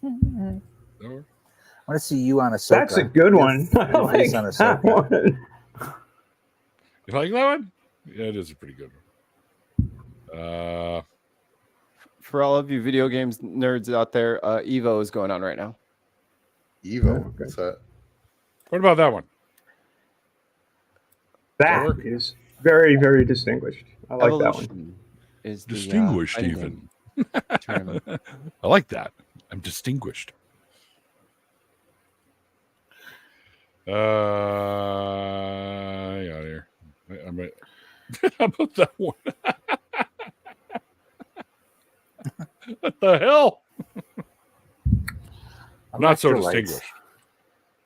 want to see you on Ahsoka. That's a good one. I like on that one. You like that one? Yeah, it is a pretty good one. For all of you video games nerds out there, Evo is going on right now. Evo. What's that? What about that one? That is very, very distinguished. I like that one. Is distinguished, even. I like that. I'm distinguished. Yeah, here. How about that one? What the hell? Not so distinguished.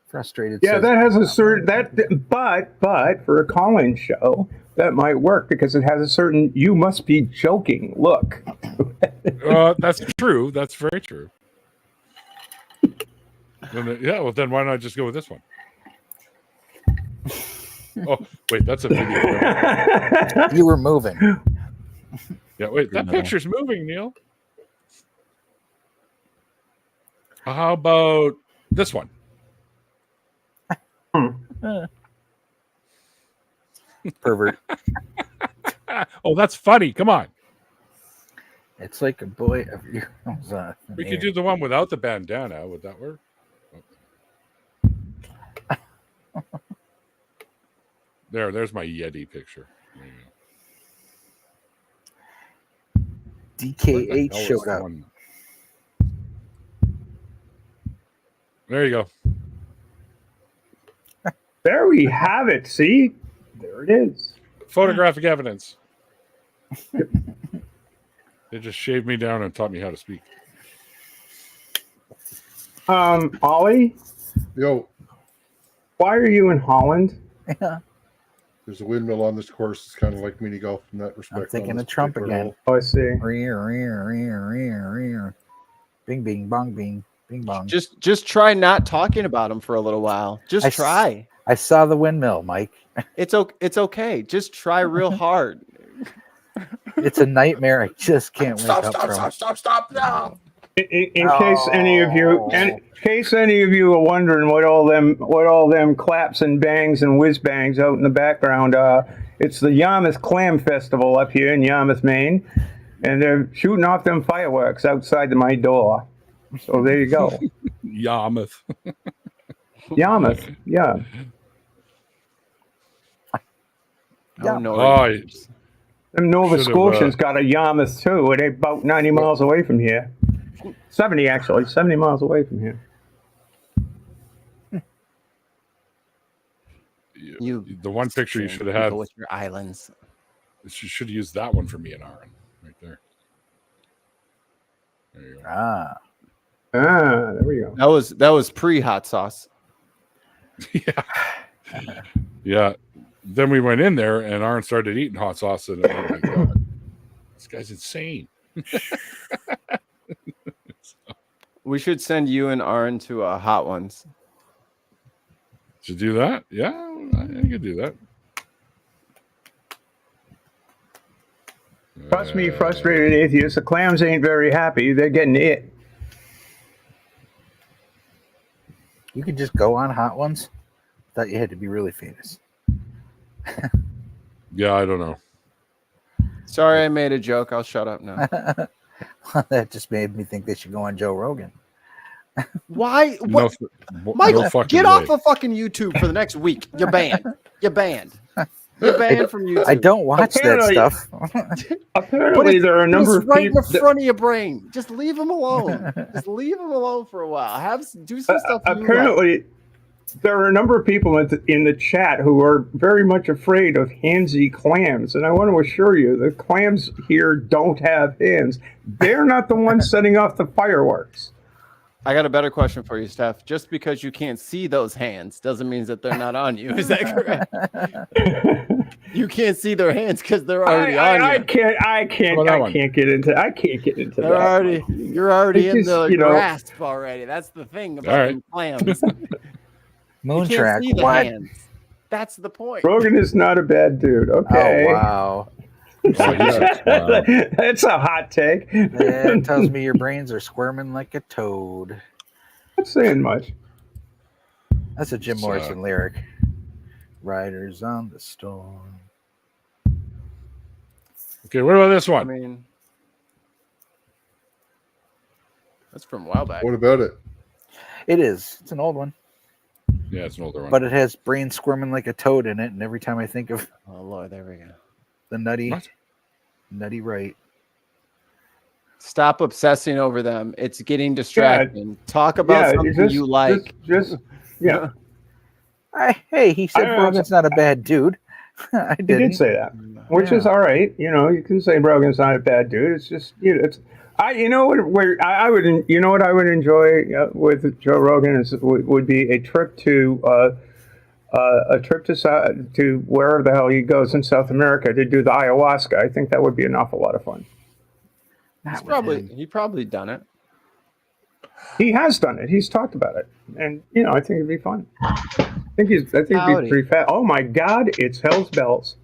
Frustrated. Yeah, that has a certain but for a call-in show that might work because it has a certain "you must be joking" look. That's true. That's very true. Yeah, well then why not just go with this one? Oh wait, that's a video. You were moving. Yeah, wait, that picture's moving, Neil. How about this one? Pervert. Oh, that's funny. Come on. It's like a boy of yours. We could do the one without the bandana. Would that work? Oh. There's my Yeti picture. DK8 showed up. There you go. There we have it. See? There it is. Photographic evidence. They just shaved me down and taught me how to speak. Ollie? Yo. Why are you in Holland? Yeah. There's a windmill on this course. It's kind of like mini golf in that respect. I'm thinking of Trump again. Oh, I see. Bing, bing, bong, bing, bing, bong. Just try not talking about him for a little while. Just try. I saw the windmill, Mike. It's okay. Just try real hard. It's a nightmare. I just can't wake up from. Stop! No. In case any of you are wondering what all them claps and bangs and whiz bangs out in the background are, it's the Yarmouth Clam Festival up here in Yarmouth, Maine, and they're shooting off them fireworks outside my door. So there you go. Yarmouth. Yarmouth, yeah. Oh no. Them Nova Scotians got a Yarmouth too. They're about 90 miles away from here. 70 actually, 70 miles away from here. The one picture you should have had with your islands. You should have used that one for me and Aaron right there. There you go. There we go. That was pre-hot sauce. Yeah. Then we went in there and Aaron started eating hot sauce and oh my God, this guy's insane. We should send you and Aaron to Hot Ones. Should do that? Yeah, I could do that. Trust me, frustrated atheists, the clams ain't very happy. They're getting it. You could just go on Hot Ones. Thought you had to be really famous. Yeah, I don't know. Sorry, I made a joke. I'll shut up now. That just made me think they should go on Joe Rogan. Why? What? Michael, get off of fucking YouTube for the next week. You're banned. You're banned. You're banned from YouTube. I don't watch that stuff. Apparently, there are a number of right people in the front of your brain. Just leave him alone. Just leave him alone for a while. Do some stuff. Apparently, there are a number of people in the chat who are very much afraid of handsy clams, and I want to assure you, the clams here don't have hands. They're not the ones setting off the fireworks. I got a better question for you, Steph. Just because you can't see those hands doesn't mean that they're not on you. Is that correct? You can't see their hands because they're already on you. I can't get into They're that. already, you're already in It's the just, grasp already. That's the thing about right. them clams. You can't Moontrack. see the What? hands. That's the point. Rogan is not a bad dude. Okay. Oh wow. Oh, wow. That's a hot take. That tells me your brains are squirming like a toad. Not saying much. That's a Jim So- Morrison lyric. Riders on the storm. Okay, what about this I one? mean, that's from a while back. What about it? It is. It's an old one, Yeah, it's an older one. but it has brains squirming like a toad in it. And every time I think of Oh Lord, there we go. the nutty What? right. Stop obsessing over them. It's getting distracting. Talk about something just- you like. Just yeah. Hey, he said I- Rogan's not a bad dude. I He didn't. did say that, which is all right. You know, you can say Rogan's not a bad dude. It's just it's. I what I would what I would enjoy with Joe Rogan is would be a trip to to wherever the hell he goes in South America to do the ayahuasca. I think that would be an awful lot of fun. He's probably done it. He has done it. He's talked about it, and I think it'd be fun. I think it'd be Howdy. pretty fat. Oh my God, it's Hell's Bells.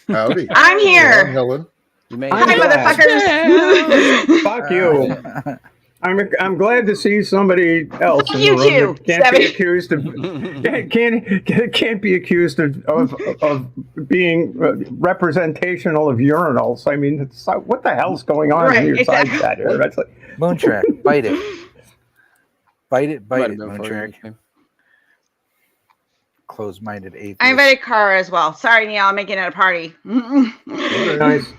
Howdy. I'm Hi, here. Helen. You may I'm Hi, glad. motherfuckers. Fuck you. I'm glad to see somebody else in the You room too, that can't be Stevie. accused of can't be accused of being representational of urinals. I mean, it's like, what the hell's going on Right, in your exactly. side chat here? That's like, Moontrack, bite it. Bite it, Might bite have it, been for you, Moontrack. Nick. Close-minded atheist. I invited Kara as well. Sorry, Neil, I'm making it a party. very nice.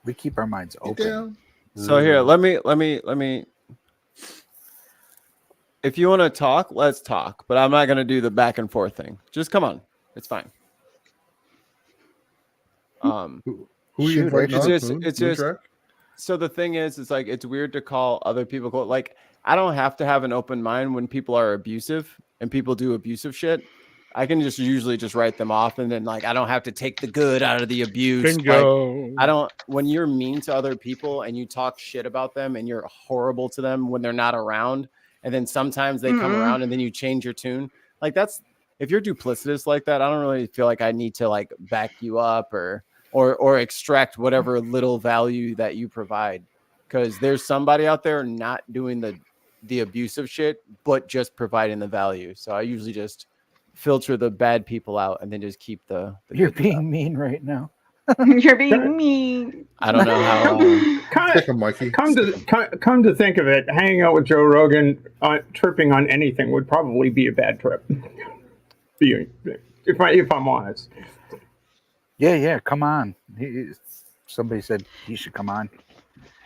We keep our minds Get open. down. So here, let me. If you want to talk, let's talk. But I'm not going to do the back and forth thing. Just come on, it's fine. Who are you Shoot, inviting it's on? just- Moon? it's Moon just- track? So the thing is, it's like it's weird to call other people like I don't have to have an open mind when people are abusive and people do abusive shit. I can just usually just write them off, and then like I don't have to take the good out of the abuse. Like, Bingo. I don't. When you're mean to other people and you talk shit about them and you're horrible to them when they're not around, and then sometimes they come around and then you change your tune. Like that's if you're duplicitous like that, I don't really feel like I need to like back you up or extract whatever little value that you provide, because there's somebody out there not doing the abusive shit but just providing the value. So I usually just filter the bad people out and then just keep the You're good stuff. being mean right now. You're being mean. I don't know how Pick 'em, Mikey. Come to think of it, hanging out with Joe Rogan, tripping on anything would probably be a bad trip. If I'm honest. Yeah, come on. Somebody said he should come on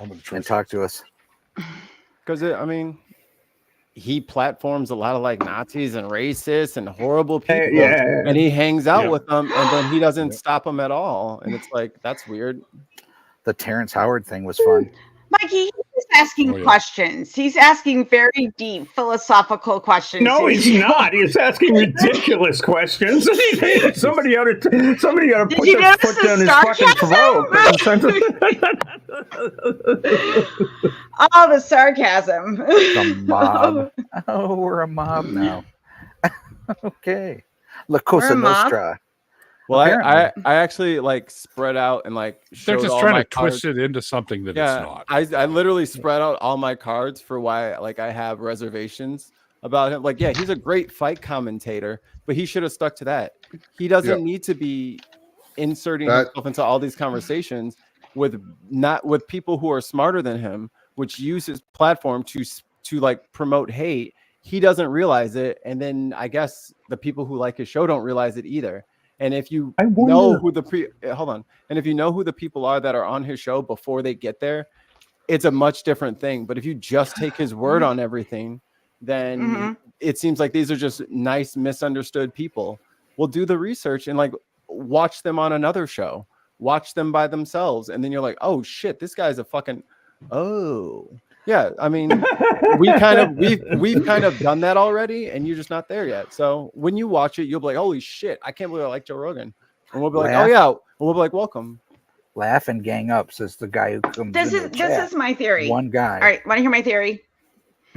I'm gonna try and talk to us. because I mean he platforms a lot of like Nazis and racists and horrible people, Yeah. and he hangs out Yeah. with them, and then he doesn't stop them at all, and it's like that's weird. The Terrence Howard thing was fun. Mikey, he's just asking Oh, yeah. questions. He's asking very deep philosophical questions. No, he's not. He's asking ridiculous questions. Somebody ought to put Did you their notice foot down his the fucking throat. Oh, the sarcasm. The mob. Oh, we're a mob now. Okay. La Cosa We're a mob? Nostra. Well, I Apparently. actually like spread out and like They're showed just all trying my to twist cards. it into something that Yeah, it's not. I literally spread out all my cards for why like I have reservations about him. Like, yeah, he's a great fight commentator, but he should have stuck to that. He doesn't need to be inserting himself into all these conversations with people who are smarter than him, which use his platform to like promote hate. He doesn't realize it, and then I guess the people who like his show don't realize it either. And if you know who and if you know who the people are that are on his show before they get there, it's a much different thing. But if you just take his word on everything, then it seems like these are just nice, misunderstood people. Well, do the research and like watch them on another show, watch them by themselves, and then you're like, oh shit, this guy's a fucking Yeah, I mean, we've kind of done that already, and you're just not there yet. So when you watch it, you'll be like, "Holy shit! I can't believe I like Joe Rogan," and we'll be like, "Oh Laugh. yeah," and we'll be like, "Welcome." Laugh and gang up, says the guy who comes This into is the this chat. is my theory. One guy. All right, want to hear my theory?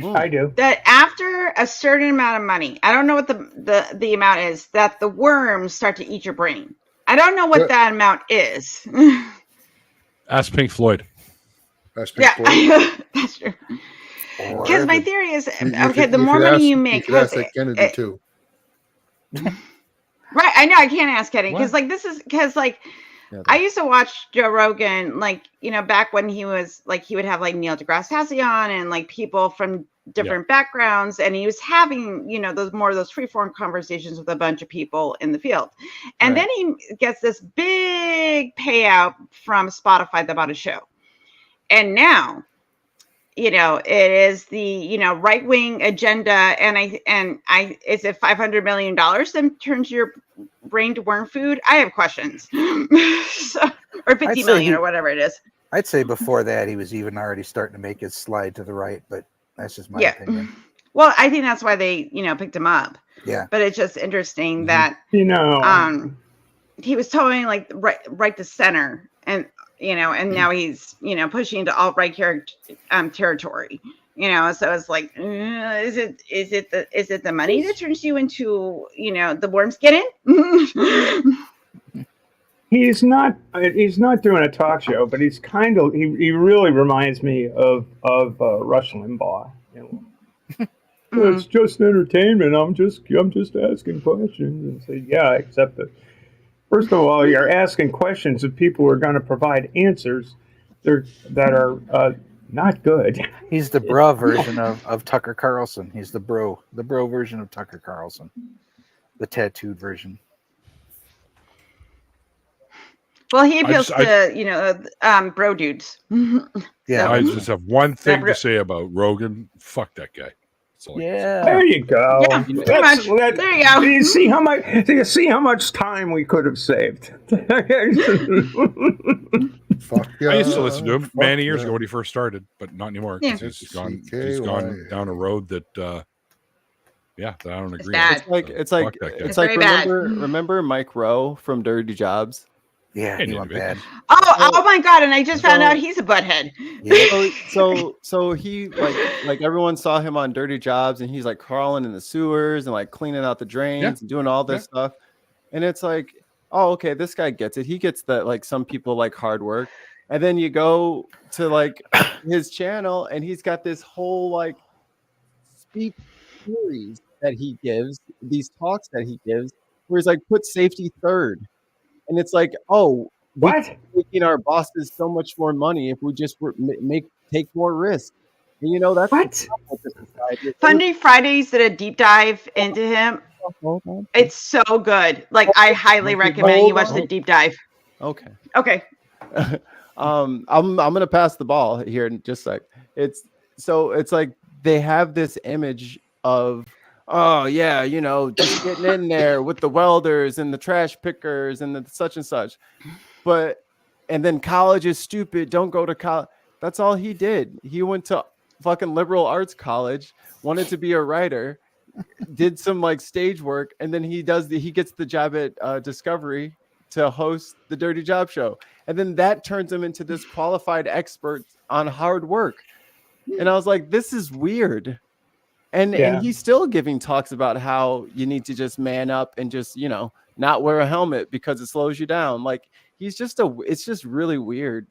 I do. That after a certain amount of money, I don't know what the amount is, that the worms start to eat your brain. I don't know what that amount is. Ask Pink Floyd. That's Pink Floyd. Yeah, that's true. Because my theory is, okay, the more money you make, you could ask that Kennedy too. Right, I know I can't ask Kenny because like this is because like I used to watch Joe Rogan, like, you know, back when he was like, he would have like Neil deGrasse Tyson on and like people from different backgrounds, and he was having, you know, those freeform conversations with a bunch of people in the field, and then he gets this big payout from Spotify that bought a show, and now, you know, it is the, you know, right wing agenda, and I is it $500 million that turns your brain to worm food? I have questions. So, or 50 million or whatever it is. I'd say before that he was even already starting to make his slide to the right, but that's just my opinion. Well, I think that's why they, you know, picked him up. Yeah. But it's just interesting that, you know, he was totally like right to center, and you know, and now he's, you know, pushing into alt-right territory, you know, so it's like, is it the money that turns you into, you know, the worms get in? he's not doing a talk show, but he's kind of, he really reminds me of Rush Limbaugh. You know? It's just entertainment. I'm just asking questions, and say, yeah, except that first of all, you're asking questions of people who are going to provide answers that are not good. He's the bro version of Tucker Carlson. He's the bro version of Tucker Carlson, the tattooed version. Well, he appeals to, you know, bro dudes. Yeah, I just have one thing to say about Rogan. Fuck that guy. Yeah, there you go. Yeah, there you go. You see how much time we could have saved. Fuck yeah. I used to listen to him many years ago when he first started, but not anymore. Yeah. He's gone down a road that, that I don't agree with. It's like remember Mike Rowe from Dirty Jobs? Yeah, he went bad. Oh my god! And I just found out he's a butthead. Yeah. So he like everyone saw him on Dirty Jobs, and he's like crawling in the sewers and like cleaning out the drains and doing all this stuff. And it's like, oh, okay, this guy gets it. He gets that like some people like hard work. And then you go to like his channel, and he's got this whole like speech series that he gives, these talks that he gives, where he's like, put safety third. And it's like, oh, what? Making our bosses so much more money if we just take more risk. And you know, that's what? Funny Fridays did a deep dive into him. It's so good. Like, I highly recommend you watch the deep dive. Okay. I'm gonna pass the ball here in just a sec. It's like they have this image of, oh yeah, you know, just getting in there with the welders and the trash pickers and the such and such. And then college is stupid. Don't go to college. That's all he did. He went to fucking liberal arts college, wanted to be a writer, did some like stage work, and then he gets the job at Discovery to host the Dirty Job Show. And then that turns him into this qualified expert on hard work. And I was like, this is weird. And he's still giving talks about how you need to just man up and just, you know, not wear a helmet because it slows you down. Like, it's just really weird.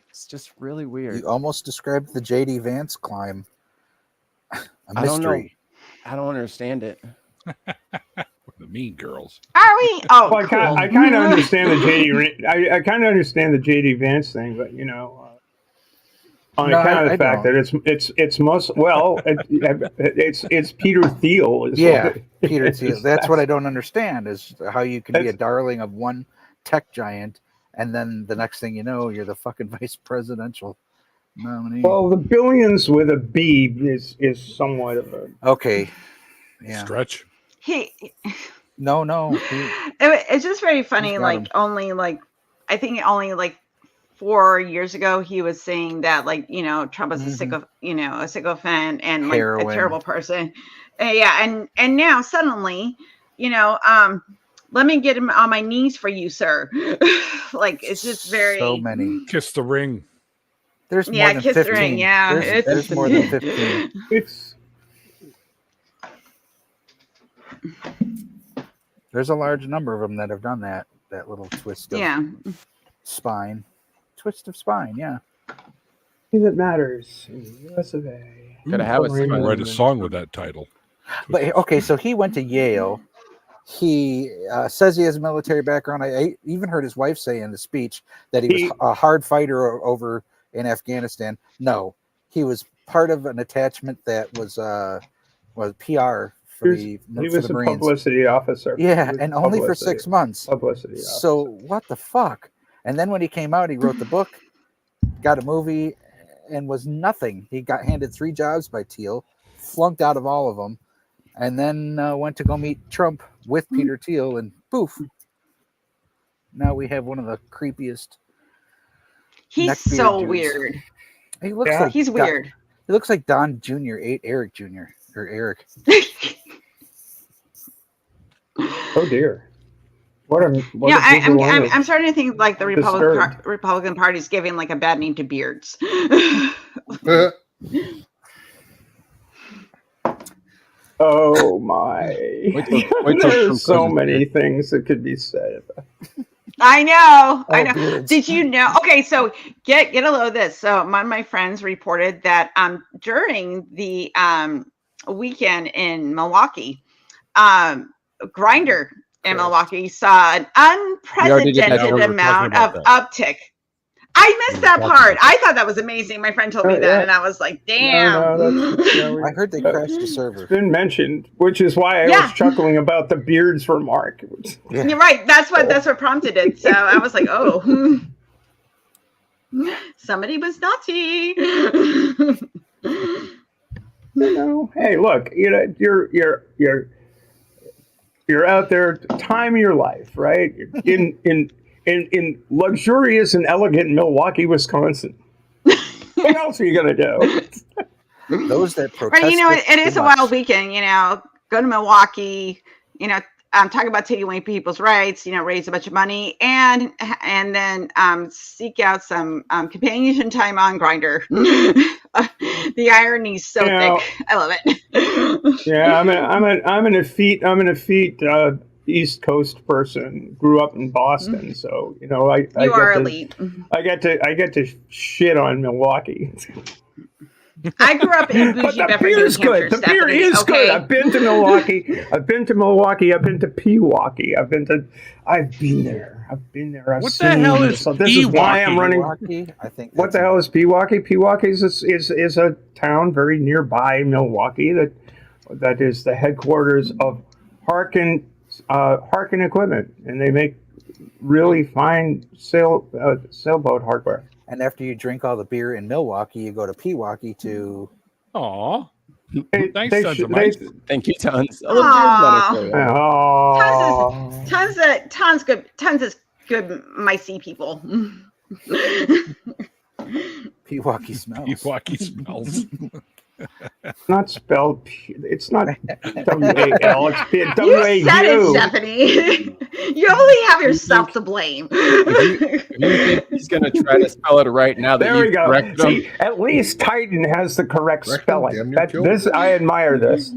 It's just really weird. You almost described the JD Vance climb. A mystery. I don't know. I don't understand it. The Mean Girls. Are we? Oh, well, cool. I kind of understand the JD. I kind of understand the JD Vance thing, but you know, on account of the fact that it's most it's Peter Thiel. Peter Thiel. That's what I don't understand is how you can be a darling of one tech giant, and then the next thing you know, you're the fucking vice presidential nominee. Well, the billions with a B is somewhat of a stretch. No. It's just very funny. Like only like I think only like 4 years ago, he was saying that, like, you know, Trump was a sycophant and like Heroin. a terrible person. And now suddenly, you know, let me get him on my knees for you, sir. Like, it's just very so many. Kiss the ring. There's more than kiss 15. the ring. Yeah, There's more than 15. It's There's a large number of them that have done that little twist of spine. Twist of spine, yeah. that matters in the US of A. Gotta have a Write a song with that title. But okay, so he went to Yale. He says he has a military background. I even heard his wife say in the speech that he was a hard fighter over in Afghanistan. No, he was part of an attachment that was PR for He the was a Marines. publicity officer. Yeah, and only for 6 months. Publicity officer. So what the fuck? And then when he came out, he wrote the book, got a movie, and was nothing. He got handed 3 jobs by Thiel, flunked out of all of them, and then went to go meet Trump with Peter Thiel, and poof. Now we have one of the creepiest. he's so weird. He looks like He's weird. He looks like Don Jr., Eric Jr., or Eric. Oh dear. I'm starting to think like the Republican Party's giving like a bad name to beards. Oh my! Wait till There's so many things that could be said. I know. Beards. Did you know? Okay, so get a load of this. So one of my friends reported that during the weekend in Milwaukee, Grindr in Milwaukee saw an unprecedented amount of uptick. I missed that part. I thought that was amazing. My friend told me that, and I was like, damn. I heard they crashed the server. It's been mentioned, which is why I was chuckling about the beards remark. Yeah. You're right. That's what prompted it. So I was like, oh, somebody was naughty. Hey, look, you're out there, time of your life, right? In luxurious and elegant Milwaukee, Wisconsin. What else are you gonna do? Those that protest. Right, it is a wild weekend. Go to Milwaukee. Talk about taking away people's rights. Raise a bunch of money, and then seek out some companionship time on Grindr. The irony's so thick. I love it. Yeah, I'm an effete East Coast person. Grew up in Boston, so I are elite. I get to shit on Milwaukee. I grew up in bougie But the Bedford, beer New is good. Hampshire, The beer Stephanie, is okay? good. I've been to Milwaukee. I've been to Pewaukee. I've been there. I've What the hell is so this is why I'm running. Milwaukee, I think. What the hell is Pewaukee? Pewaukee is a town very nearby Milwaukee that is the headquarters of Harkin Equipment, and they make really fine sailboat hardware. And after you drink all the beer in Milwaukee, you go to Pewaukee to. Aw. Thanks, They Sons should- of Mike. Thank you, Tons. Oh, Tons of good micey people. Pewaukee smells. Pewaukee smells. not spelled. It's not W-A-L. It's W-A-U. You said it, Stephanie. You only have yourself to blame. If you think he's going to try to spell it right now, that There we go. corrected him. See, at least Titan has the correct Correct him, spelling. damn near killed This him. I admire this.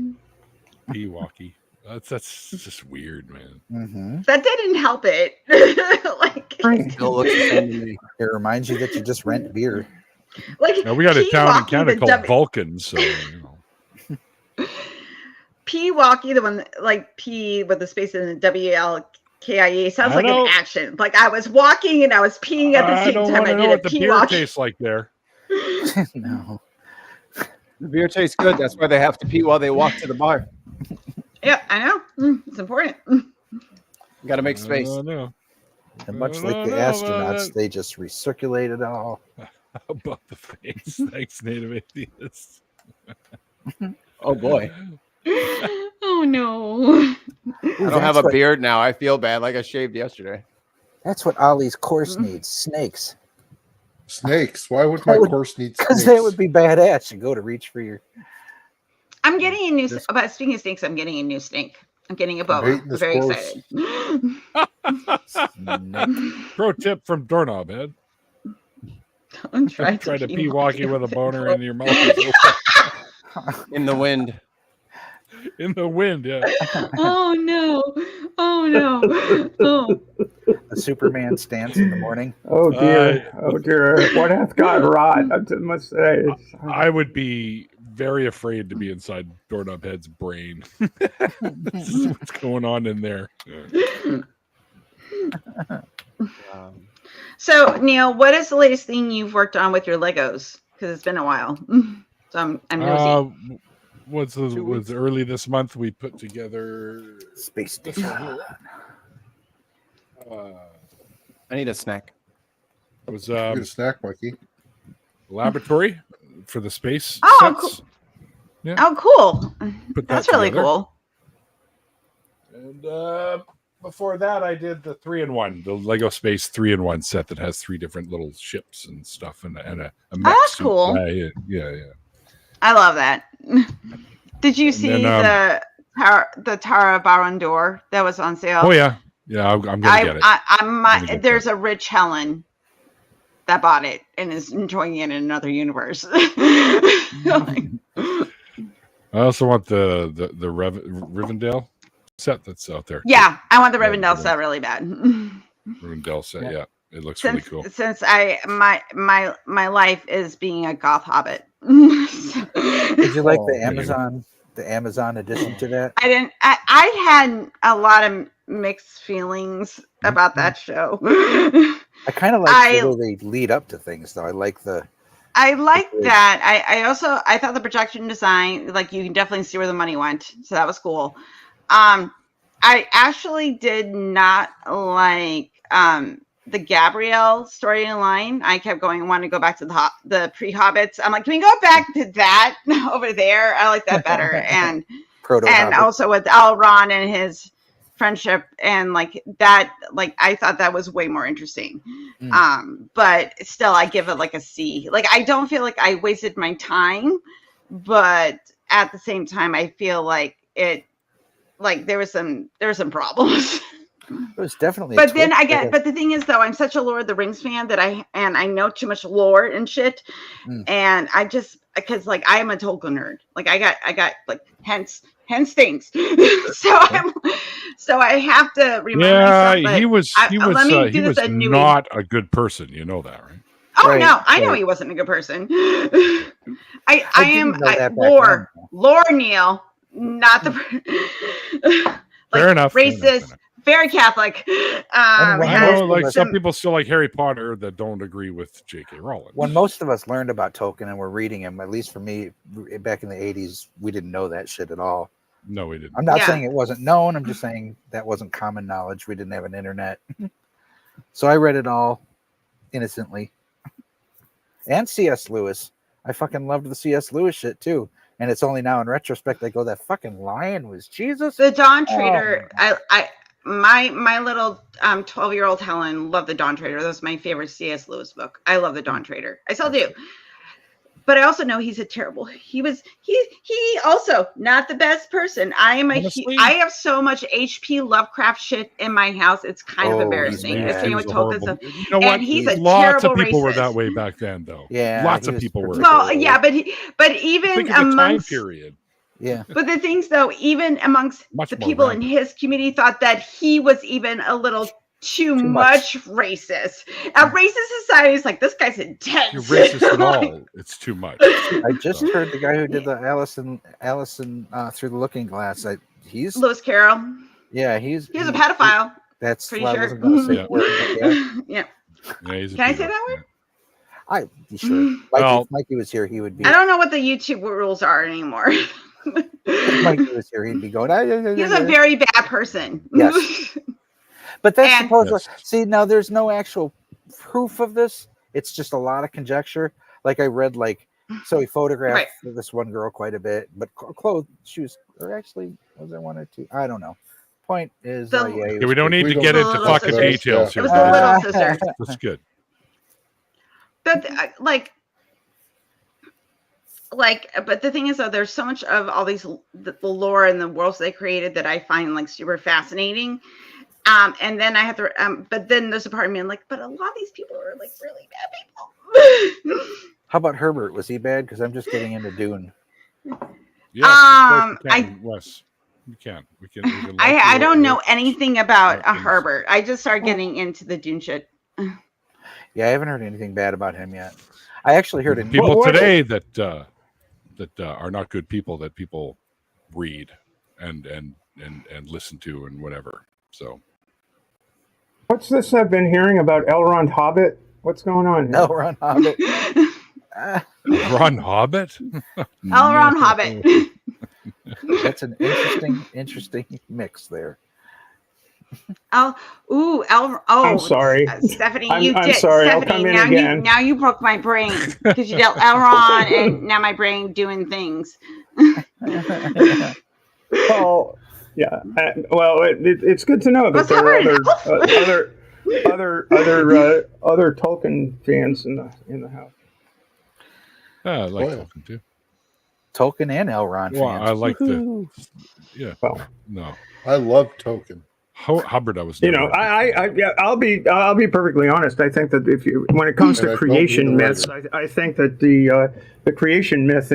Pewaukee. That's just weird, man. Mm-hmm. That didn't help it. Still looks the same to me. It reminds you that you just rent beer. Now, we got a town in Pewaukee, Canada the called Vulcan, so Pewaukee, the one like P with the space in the W-L-K-I-E, sounds I like don't- an action. Like I was walking and I was peeing at the I same don't time. want I to know did a what the beer Pewaukee. tastes like there. No. The beer tastes good. That's why they have to pee while they walk to the bar. Yeah, I know. It's important. Got to make space. No. And much No, like the no, astronauts, no. they just recirculate it all. Above the face. Thanks, Native Atheists. Oh boy. Oh no. I don't have a beard now. I feel bad. Like I shaved yesterday. That's what Ollie's course needs. Snakes. Snakes. Why would my course need snakes? Because that would be badass. You go to reach for your. I'm getting a new. But speaking of snakes, I'm getting a new snake. I'm getting a boa. hating I'm this very course. excited. Pro tip from Doorknob Head. Don't try to pee walking with a boner in your mouth. In the wind. In the wind, yeah. Oh no! Oh no! Oh. The Superman stance in the morning. Oh dear! Oh dear! What hath God wrought? I must say, I would be very afraid to be inside Doorknob Head's brain. This is what's going on in there. So, Neil, what is the latest thing you've worked on with your Legos? Because it's been a while. So I'm nosy. Was early this month we put together Space Station. I need a snack. It was Get a snack, Mikey. laboratory for the space Oh, sets. cool. Yeah. Oh, cool. Put that That's really together. cool. And before that, I did the 3-in-1, the Lego Space 3-in-1 set that has 3 different little ships and stuff, and a mech that's suit. cool. Yeah. I love that. Did you see then, the Tara Barondor that was on sale? Oh yeah. I'm gonna get it. There's a rich Helen that bought it and is enjoying it in another universe. I also want the Rivendell set that's out there. Yeah, I want the Rivendell set really bad. Rivendell set, yeah. It looks really cool. Since my life is being a goth hobbit. Did you like the Amazon addition to that? I didn't. I had a lot of mixed feelings about that show. I kind of like the way they lead up to things, though. I like that. I thought the projection design, like, you can definitely see where the money went, so that was cool. I actually did not like the Gabrielle storyline. I kept going, I want to go back to the pre-Hobbits. I'm like, can we go back to that over there? I like that better. And also with Elrond and his friendship and like that, like I thought that was way more interesting. But still, I give it like a C. Like, I don't feel like I wasted my time, but at the same time, I feel like there was some problems. It was definitely. But then but the thing is, though, I'm such a Lord of the Rings fan that I know too much lore and shit, and I just, because like I am a Tolkien nerd. Like I got like hence things. so I have to remind myself. Yeah, he was not a good person. You know that, right? Oh right, no, I know he wasn't a good person. I am lore Neil, not the fair enough. Racist. Very Catholic. I know, like some people still like Harry Potter that don't agree with J.K. Rowling. When most of us learned about Tolkien and were reading him, at least for me, back in the 80s, we didn't know that shit at all. No, we didn't. I'm not saying it wasn't known. I'm just saying that wasn't common knowledge. We didn't have an internet. So I read it all innocently. And C.S. Lewis. I fucking loved the C.S. Lewis shit too. And it's only now in retrospect I go, that fucking lion was Jesus. The Dawn Trader. My little 12-year-old Helen loved the Dawn Trader. That was my favorite C.S. Lewis book. I love the Dawn Trader. I still do. But I also know he's a terrible. He also not the best person. I have so much H.P. Lovecraft shit in my house. It's kind of embarrassing. You know what? And he's a lots terrible of people racist. were that way back then, though. Yeah, lots of people were. Well, yeah, but even amongst time period. Yeah. But the things, though, even amongst the people in his community thought that he was even a little too much racist. A racist society is like, this guy's intense. You're racist at all. It's too much. I just heard the guy who did the Allison Through the Looking Glass. He's Lewis Carroll. Yeah, he's a pedophile. That's pretty why sure. I wasn't going to say word. Yeah. Can I say that word? I'd be sure. If Mikey was here, he would be. I don't know what the YouTube rules are anymore. If Mikey was here, he'd be going. He's a very bad person. Yes. But that's supposedly. See, now there's no actual proof of this. It's just a lot of conjecture. Like I read, so he photographed this one girl quite a bit, but clothes, shoes, or actually, was there one or two? I don't know. Point is, we don't need to get into fucking details here. It was the little sister. That's good. but the thing is, though, there's so much of all these the lore and the worlds they created that I find like super fascinating. And then I have to, but then there's a part of me I'm like, but a lot of these people are like really bad people. How about Herbert? Was he bad? Because I'm just getting into Dune. Yes, of course you can, Wes. We can. I don't know anything about Herbert. I just started getting into the Dune shit. Yeah, I haven't heard anything bad about him yet. I actually heard people today that are not good people that people read and listen to and whatever. So, what's this I've been hearing about Elrond Hobbit? What's going on here? Elrond Hobbit. Ron Hobbit? Elrond Hobbit. That's an interesting mix there. I'm sorry, Stephanie. I'm sorry. I'll come in again. Now you broke my brain because you dealt Elrond, and now my brain doing things. Well, yeah. Well, it's good to know that there are other Tolkien fans in the house. I like Tolkien too. Tolkien and Elrond fans. Well, I like Well, no. I love Tolkien. Hubbard, I was. I'll be perfectly honest. I think that when it comes to creation myths, I think that the creation myth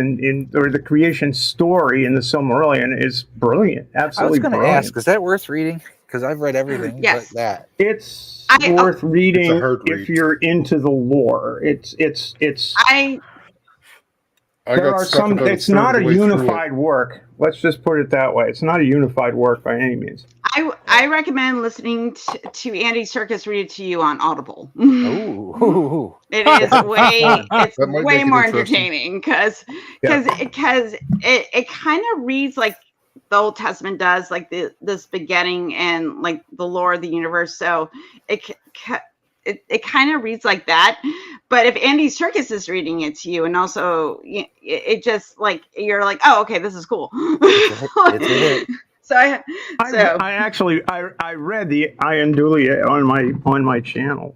or the creation story in the Silmarillion is brilliant. Absolutely. I was going to ask, is that worth reading? Because I've read everything but that. It's worth reading if you're into the lore. It's not a unified work. Let's just put it that way. It's not a unified work by any means. I recommend listening to Andy Serkis read it to you on Audible. Ooh. It is way more entertaining because it kind of reads like the Old Testament does, like this beginning and like the lore of the universe. So it kind of reads like that. But if Andy Serkis is reading it to you, and also it just like you're like, oh, okay, this is cool. I actually read the Ian Dooley on my channel.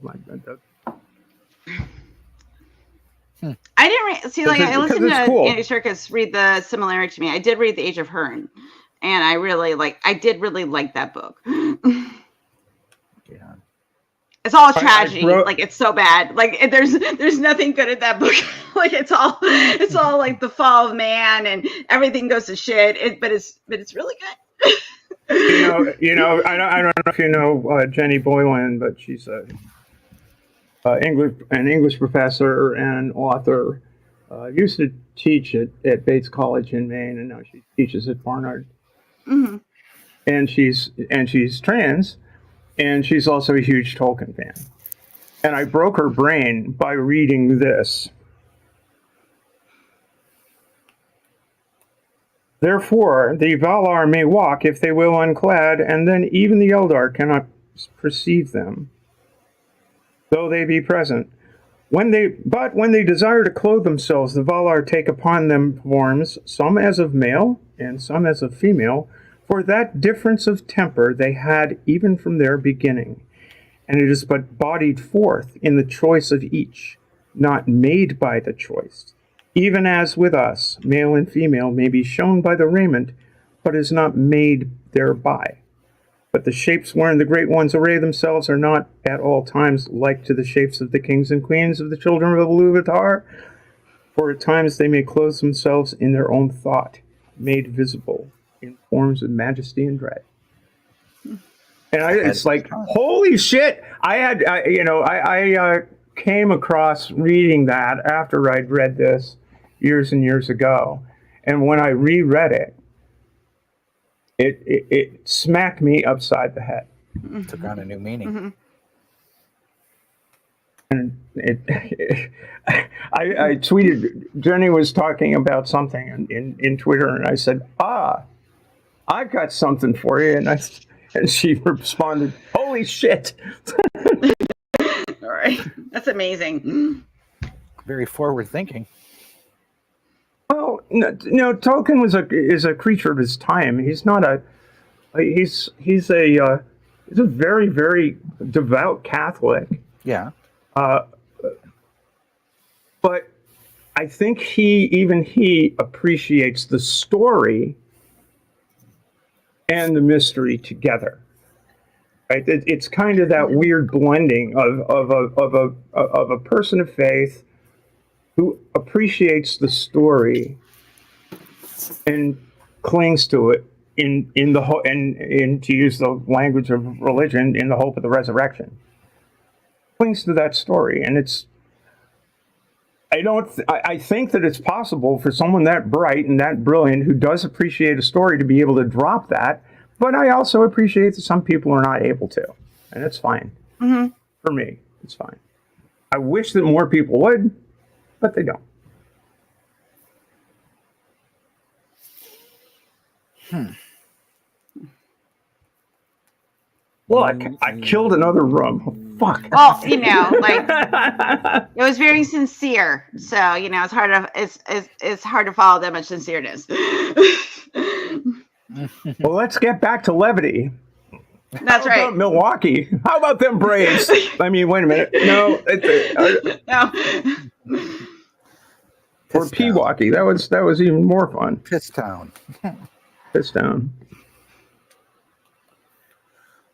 I didn't see like I listened to Andy Serkis read the Similarity to Me. I did read The Age of Hearn, and I did really like that book. Yeah. It's all tragedy. Like it's so bad. Like there's nothing good at that book. Like it's all like the fall of man and everything goes to shit. But it's really good. I don't know if you know Jenny Boylan, but she's an English professor and author. Used to teach at Bates College in Maine, and now she teaches at Barnard. Mm-hmm. And she's trans. And she's also a huge Tolkien fan. And I broke her brain by reading this. Therefore, the Valar may walk if they will unclad, and then even the Eldar cannot perceive them, though they be present. But when they desire to clothe themselves, the Valar take upon them forms, some as of male, and some as of female, for that difference of temper they had even from their beginning. And it is but bodied forth in the choice of each, not made by the choice. Even as with us, male and female may be shown by the raiment, but is not made thereby. But the shapes wherein the great ones array themselves are not at all times like to the shapes of the kings and queens of the children of Iluvatar, for at times they may clothe themselves in their own thought, made visible in forms of majesty and dread. And it's like, holy shit! I came across reading that after I'd read this years and years ago, and when I reread it, it smacked me upside the head. It took on a new meaning. And I tweeted, Jenny was talking about something in Twitter, and I said, I've got something for you, and she responded, holy shit. All right, that's amazing. Very forward thinking. Well, no, Tolkien is a creature of his time. He's not he's a very, very devout Catholic. Yeah. But I think he appreciates the story and the mystery together. Right? It's kind of that weird blending of a person of faith who appreciates the story and clings to it in the and to use the language of religion, in the hope of the resurrection. Clings to that story, and it's. I think that it's possible for someone that bright and that brilliant who does appreciate a story to be able to drop that. But I also appreciate that some people are not able to, and it's fine. Mm-hmm. For me, it's fine. I wish that more people would, but they don't. Well, I killed another room. Oh, fuck. Well, you know, like it was very sincere, so you know it's hard to follow that much sincereness. Well, let's get back to levity. That's How right. about Milwaukee? How about them Braves? I mean, wait a minute. No, No. or Pewaukee. That was even more fun. Piss Town. Piss down.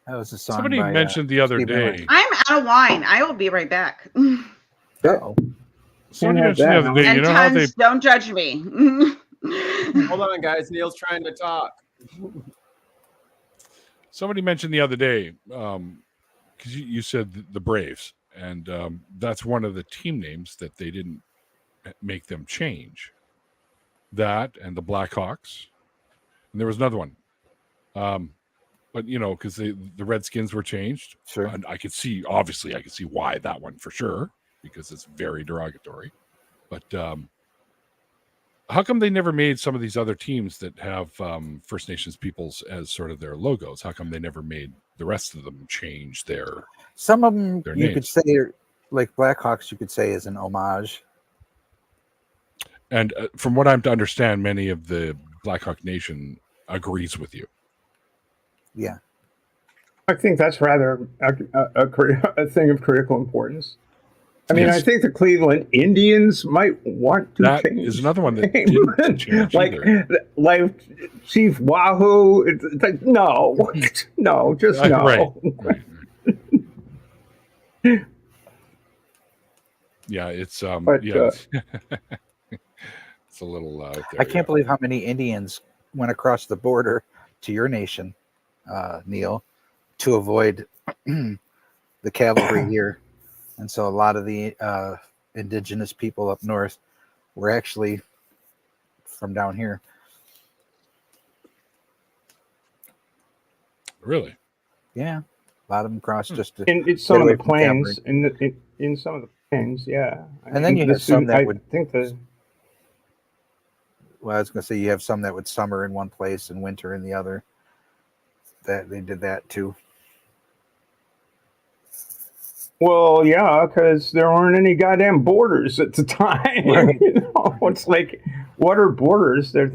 That was a song. Somebody by, mentioned the other Steve Miller. day. I'm out of wine. I will be right back. Uh-oh. Somebody have mentioned the that. other day. And You know how they tons, don't judge me. Hold on, guys. Neil's trying to talk. Somebody mentioned the other day, because you said the Braves, and that's one of the team names that they didn't make them change. That and the Blackhawks, and there was another one, but you know, because the Redskins were changed. Sure. And I could see why that one for sure, because it's very derogatory. But how come they never made some of these other teams that have First Nations peoples as sort of their logos? How come they never made the rest of them change their? Some of them their you names? could say, like Blackhawks, you could say is an homage. And from what I'm to understand, many of the Blackhawk Nation agrees with you. Yeah. I think that's rather a thing of critical importance. I mean, Yes. I think the Cleveland Indians might want to That change. is another one that the name. didn't change like, either. like Chief Wahoo. It's like, no, no, just no. Right. Yeah, it's But, it's a little out there. I can't believe how many Indians went across the border to your nation, Neil, to avoid the cavalry here. And so a lot of the indigenous people up north were actually from down here. Really? Yeah. A lot of them crossed just to In some of away the from plains, in some of the plains, yeah. And then you have some that would- think the well, I was going to say you have some that would summer in one place and winter in the other. That they did that too. well, yeah, because there weren't any goddamn borders at the time. Right. You know, it's like, what are borders? They're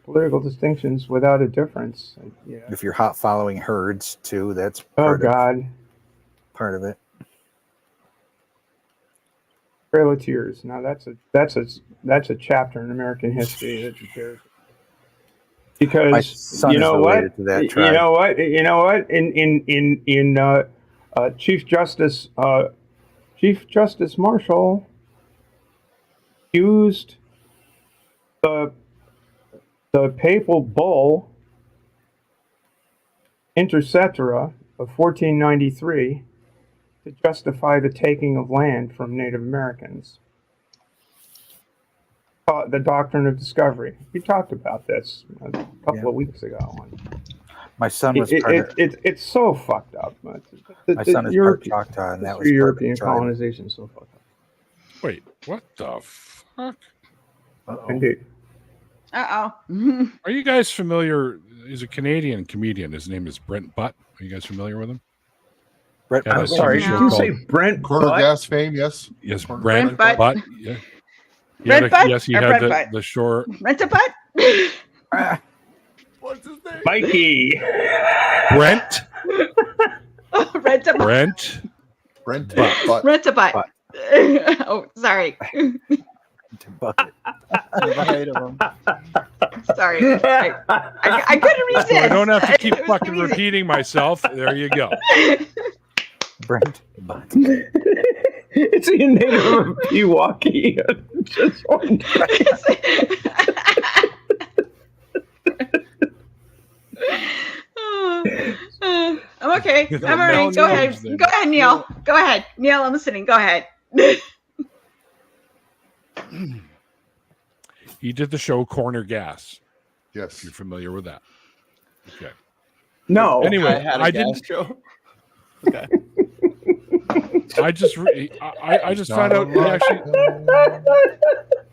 political distinctions without a difference. Yeah. If you're hot following herds too, that's Oh part God, part of it. Trail of Tears. Now that's a chapter in American history that you care. My Because son you is know related what, to that you tribe. know what, in Chief Justice Marshall used the papal bull Intercetera of 1493 to justify the taking of land from Native Americans. The doctrine of discovery. We talked about this a couple of weeks ago. My son was part of It's so fucked up. my son is part Choctaw, and that was part of the European tribe. colonization. So fucked up. Wait, what the fuck? Uh-oh. Indeed. Uh-oh. Are you guys familiar? He's a Canadian comedian. His name is Brent Butt. Are you guys familiar with him? Brett, Yeah, I'm that's sorry. a show Did you called- say Brent Quarter Butt? gas fame, yes. Yes, Brent Brent Butt? Butt. Yeah. Brent Butt Yes, he or had Brent Butt? the short. Rent a butt? What's his name? Mikey. Brent. Rent a butt. Brent. Brent Butt. Butt. Rent a butt. Oh, sorry. Bucket. Sorry. I couldn't resist. So I don't have to keep It was fucking amazing. repeating myself. There you go. Brent Bucket. It's a name of a Pewaukee. Just one. I'm okay. No, I'm all right. no Go ahead. names then. Go ahead, Neil. Go ahead. Neil, I'm listening. Go ahead. He did the show Corner Gas. Yes. If you're familiar with that. Okay. No. Anyway, had a I gas didn't. show. Okay. I just found out he actually.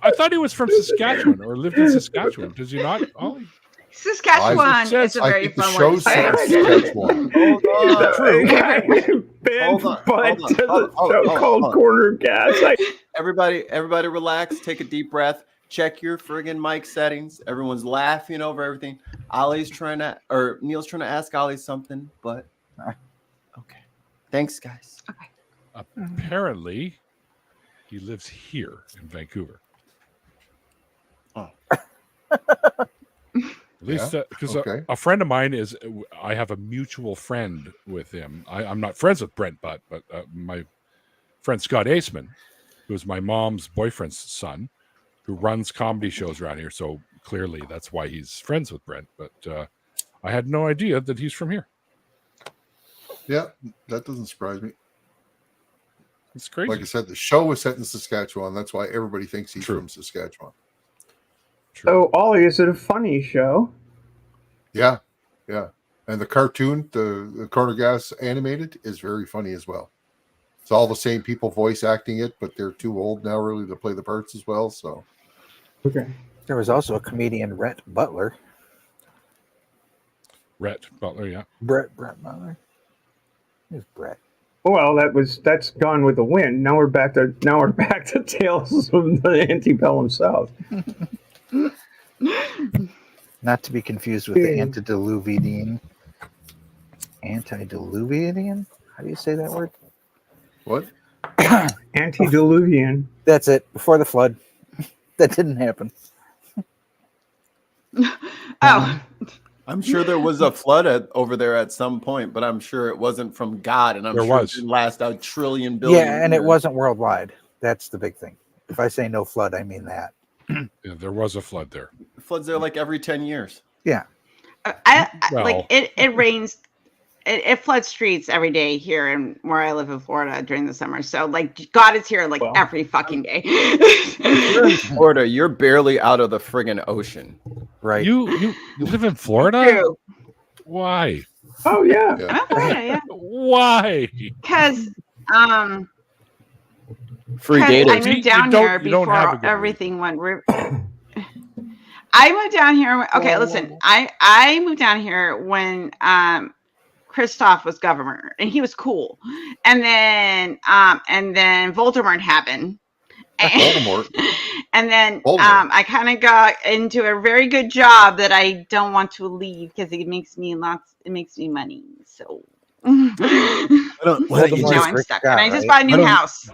I thought he was from Saskatchewan or lived in Saskatchewan. Does he not? Ollie? Saskatchewan is a I very think the fun show's one. set in Saskatchewan. Hold on. Banned Hold on, butt hold on, to hold the on, hold on, so-called hold on. corner gas. Everybody relax, take a deep breath, check your friggin' mic settings. Everyone's laughing over everything. Neil's trying to ask Ollie something, but okay. Thanks, guys. Apparently, he lives here in Vancouver. Oh. At least because okay. a friend of mine is. I have a mutual friend with him. I'm not friends with Brent Butt, but my friend Scott Aceman, who's my mom's boyfriend's son, who runs comedy shows around here. So clearly, that's why he's friends with Brent. But I had no idea that he's from here. Yeah, that doesn't surprise me. It's crazy. Like I said, the show was set in Saskatchewan. That's why everybody thinks he's True. from Saskatchewan. True. So, Ollie, is it a funny show? Yeah, yeah. And the cartoon, the Corner Gas animated, is very funny as well. It's all the same people voice acting it, but they're too old now really to play the parts as well. So Okay. There was also a comedian, Rhett Butler. Rhett Butler, yeah. Brett Butler. Who's Brett? Well, that's Gone with the Wind. Now we're back to Tales of the Antebellum South. Not to be confused with the antediluvian. Antediluvian? How do you say that word? what? Antediluvian. That's it. Before the flood. That didn't happen. Oh, I'm sure there was a flood over there at some point, but I'm sure it wasn't from God, and I'm There sure was. it didn't last a trillion billion. Yeah, and it years. wasn't worldwide. That's the big thing. If I say no flood, I mean that. Yeah, there was a flood there. Floods there like every 10 years. Yeah. Well- like it rains. It floods streets every day here in where I live in Florida during the summer. So like God is here like Well, every fucking day. You're in Florida. You're barely out of the friggin' ocean. Right. You live in Florida? True. Why? Oh yeah. Yeah. I'm in Florida, yeah. Why? Because Free I gators. moved You down don't- here you don't have a before good everything went. I moved down here. Okay, listen. I moved down here when Christoph was governor, and he was cool. And then Voldemort happened. Voldemort. And then Voldemort. I kind of got into a very good job that I don't want to leave because it makes me money. So Why don't Voldemort you now just- I'm Rick stuck, Scott, and I just right? bought a new house.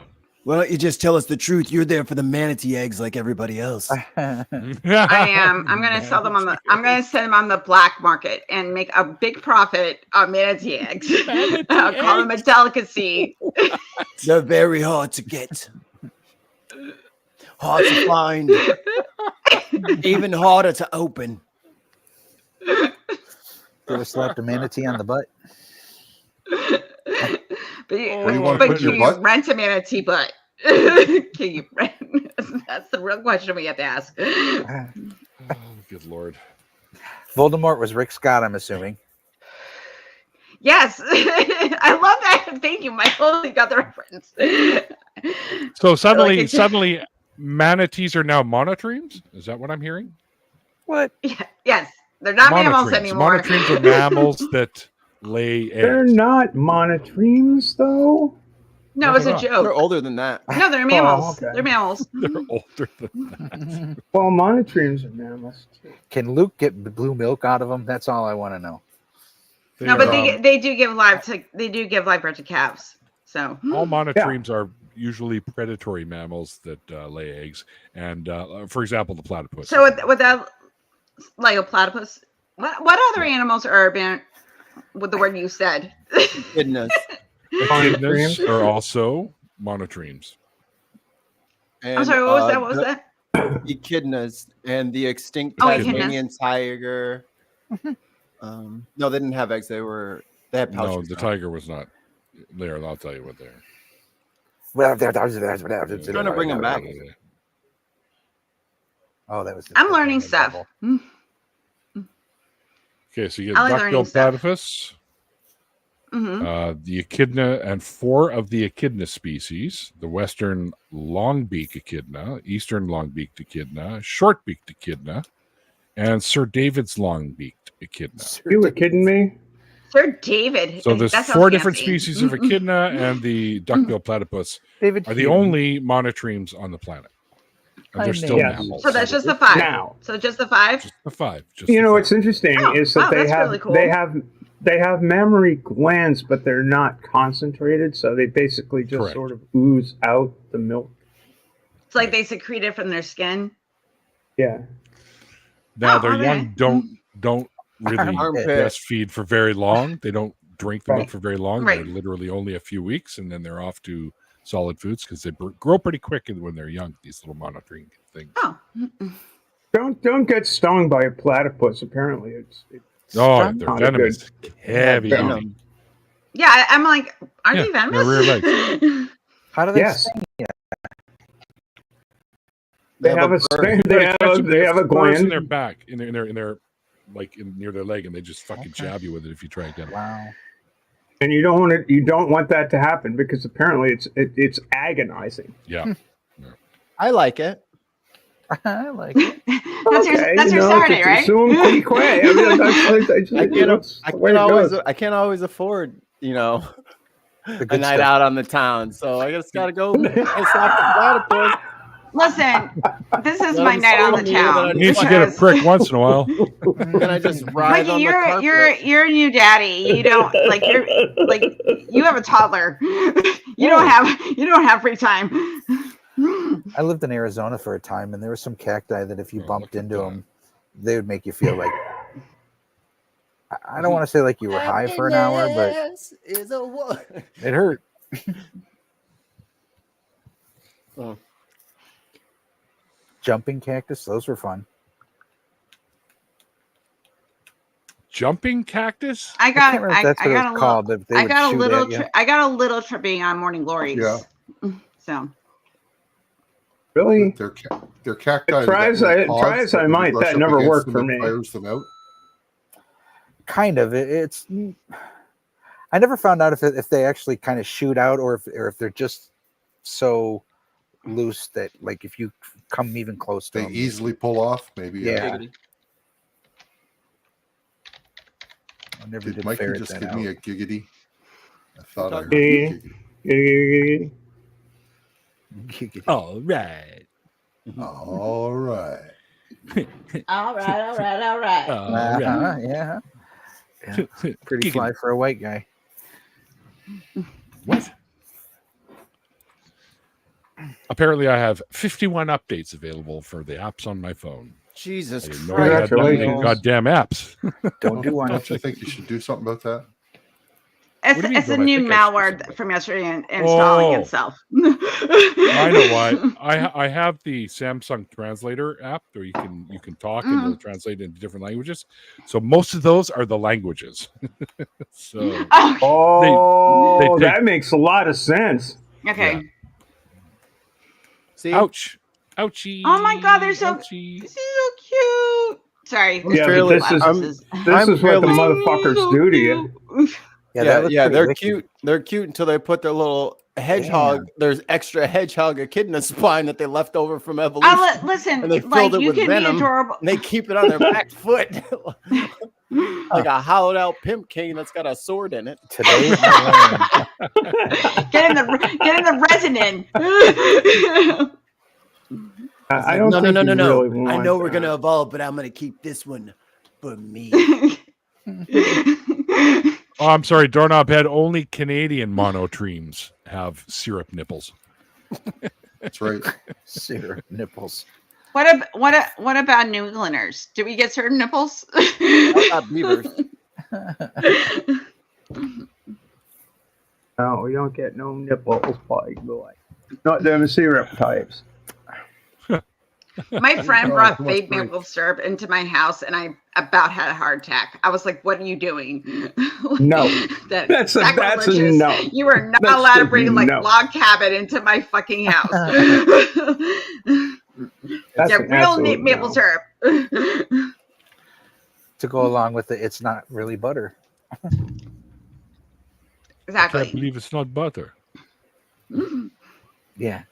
why don't you just tell us the truth? You're there for the manatee eggs like everybody else. I am. I'm gonna sell them I'm gonna send them on the black market and make a big profit on manatee eggs. I'll call them a delicacy. They're very hard to get. Hard to find. Even harder to open. You ever slapped a manatee on the butt? But What do you want to put in can your you butt? rent a manatee butt? Can you rent? That's the real question we have to ask. Oh, good Lord. Voldemort was Rick Scott, I'm assuming. Yes, I love that. Thank you, Michael. You got the reference. So suddenly, it's- suddenly, manatees are now monotremes? Is that what I'm hearing? What? Yes, they're not mammals Monotremes. anymore. Monotremes are mammals that lay They're eggs. not monotremes though. No, No, it's they're a not. They're joke. older than that. No, they're mammals. okay. They're mammals. They're older than that. Well, monotremes are mammals too. Can Luke get the blue milk out of him? That's all I want to know. No, but are, they do give live birth to calves. So all monotremes are usually predatory mammals that lay eggs, and for example, the platypus. So with that, like a platypus, what other animals are being with the word you said? Goodness. Echidnas are also monotremes. And, I'm sorry, what was that? Echidnas and the extinct Oh, Tasmanian tiger. No, they didn't have eggs. They had pouch. No, the tiger was not there. I'll tell you what they are. I'm trying to bring them back. Oh, that was. I'm learning stuff. Okay, so you get I like duck-billed learning stuff. platypus, Mm-hmm. the echidna, and 4 of the echidna species: the western long-beaked echidna, eastern long-beaked echidna, short-beaked echidna, and Sir David's long-beaked echidna. You were kidding me? Sir David. So there's That sounds 4 different fancy. species of echidna, and the duck-billed platypus David are the Hume. only monotremes on the planet. And they're still Yes. mammals. So that's just the 5. Now, So just the 5. Just the 5. Just you the know 5. what's interesting Oh, is that wow, they that's have really cool. they have mammary glands, but they're not concentrated, so they basically just Correct. sort of ooze out the milk. It's like they secrete it from their skin. Yeah. Now Oh, they're okay. young. Don't really Armpit. breastfeed for very long. They don't drink the milk Right. for very long. Right. They're literally only a few weeks, and then they're off to solid foods because they grow pretty quick when they're young. These little monotreme things. Oh. Don't get stung by a platypus. Apparently, it's Oh, they're not venomous. Heavy duty. Venom. Yeah, I'm like, aren't Yeah, they their rear venomous? How do they? yes. sting you? They have a bird. they have a Spurs in gland. their back, in their like near their leg, and they just fucking jab you with it if you try and get it. Wow. And you don't want that to happen because apparently it's agonizing. Yeah. I like it. I like it. That's your Saturday, right? I can't always afford, The a good night stuff. out on the town. So I just gotta go and slap the platypus. Listen, this is Let my him night on the follow me, town. and You need to get a because- prick once in a while. Then I just ride Mikey, on the carpet. you're a new daddy. You don't you have a toddler. You don't have free time. I lived in Arizona for a time, and there were some cacti that if you bumped into them, they would make you feel like I don't want to say like you were high for an hour, but is a what? it hurt. Oh. Jumping cactus, those were fun. Jumping cactus? I I can't got remember if that's what it got was called. But they I would got a shoot little at you. I got a little tripping on Morning Glories. Yeah. So Really? They're cacti. Try as I might, that never worked for me. Fires them out. Kind of. It's. I never found out if they actually kind of shoot out or if they're just so loose that like if you come even close to They them. easily pull off. Maybe. Yeah. I never Did did Mikey ferret just that give out. me a giggity? I thought I heard Giggity. a giggity. All right. All right. all right. Yeah. Pretty fly for a white guy. What? Apparently, I have 51 updates available for the apps on my phone. Jesus I didn't know I had that many Congratulations. goddamn apps. Don't do one. Don't you think you should do something about that? It's, What do you mean, it's a don't I new think I should do malware something? from yesterday installing Oh. itself. I know why. I have the Samsung Translator app where you can talk and it'll translate into different languages. So most of those are the languages. So Oh, They take- that makes a lot of sense. okay. yeah. See, Ouch. Ouchie. Oh my God, they're so- ouchie. This is so cute. Sorry. Yeah, but this is- Lapses. This is what the really- motherfuckers do to you. that yeah, looks yeah, pretty they're wicked. cute. They're cute until they put their little hedgehog. There's extra hedgehog echidna spine that they left over from evolution, Listen, and they like filled it you with can venom. be adorable. and they keep it on their back foot like a hollowed out pimp cane that's got a sword in it. Today, I learned. Get in the resin in. I don't No. think you really want I know we're that. gonna evolve, but I'm gonna keep this one for me. Oh, I'm sorry, Doorknob Head. Only Canadian monotremes have syrup nipples. That's right. Sear nipples. What about New Englanders? Do we get certain nipples? Not beavers. No, we don't get no nipples, boy. Not them syrup types. My friend brought too much fake maple syrup into my house, and I about had a heart attack. I was like, "What are you doing?" No. That's a sacrilegious. no. You are not That's allowed to a bring like no. log cabin into my fucking house. That's Yeah, an real absolute maple no. syrup. To go along with it, it's not really butter. I can't Exactly. believe it's not butter. Yeah.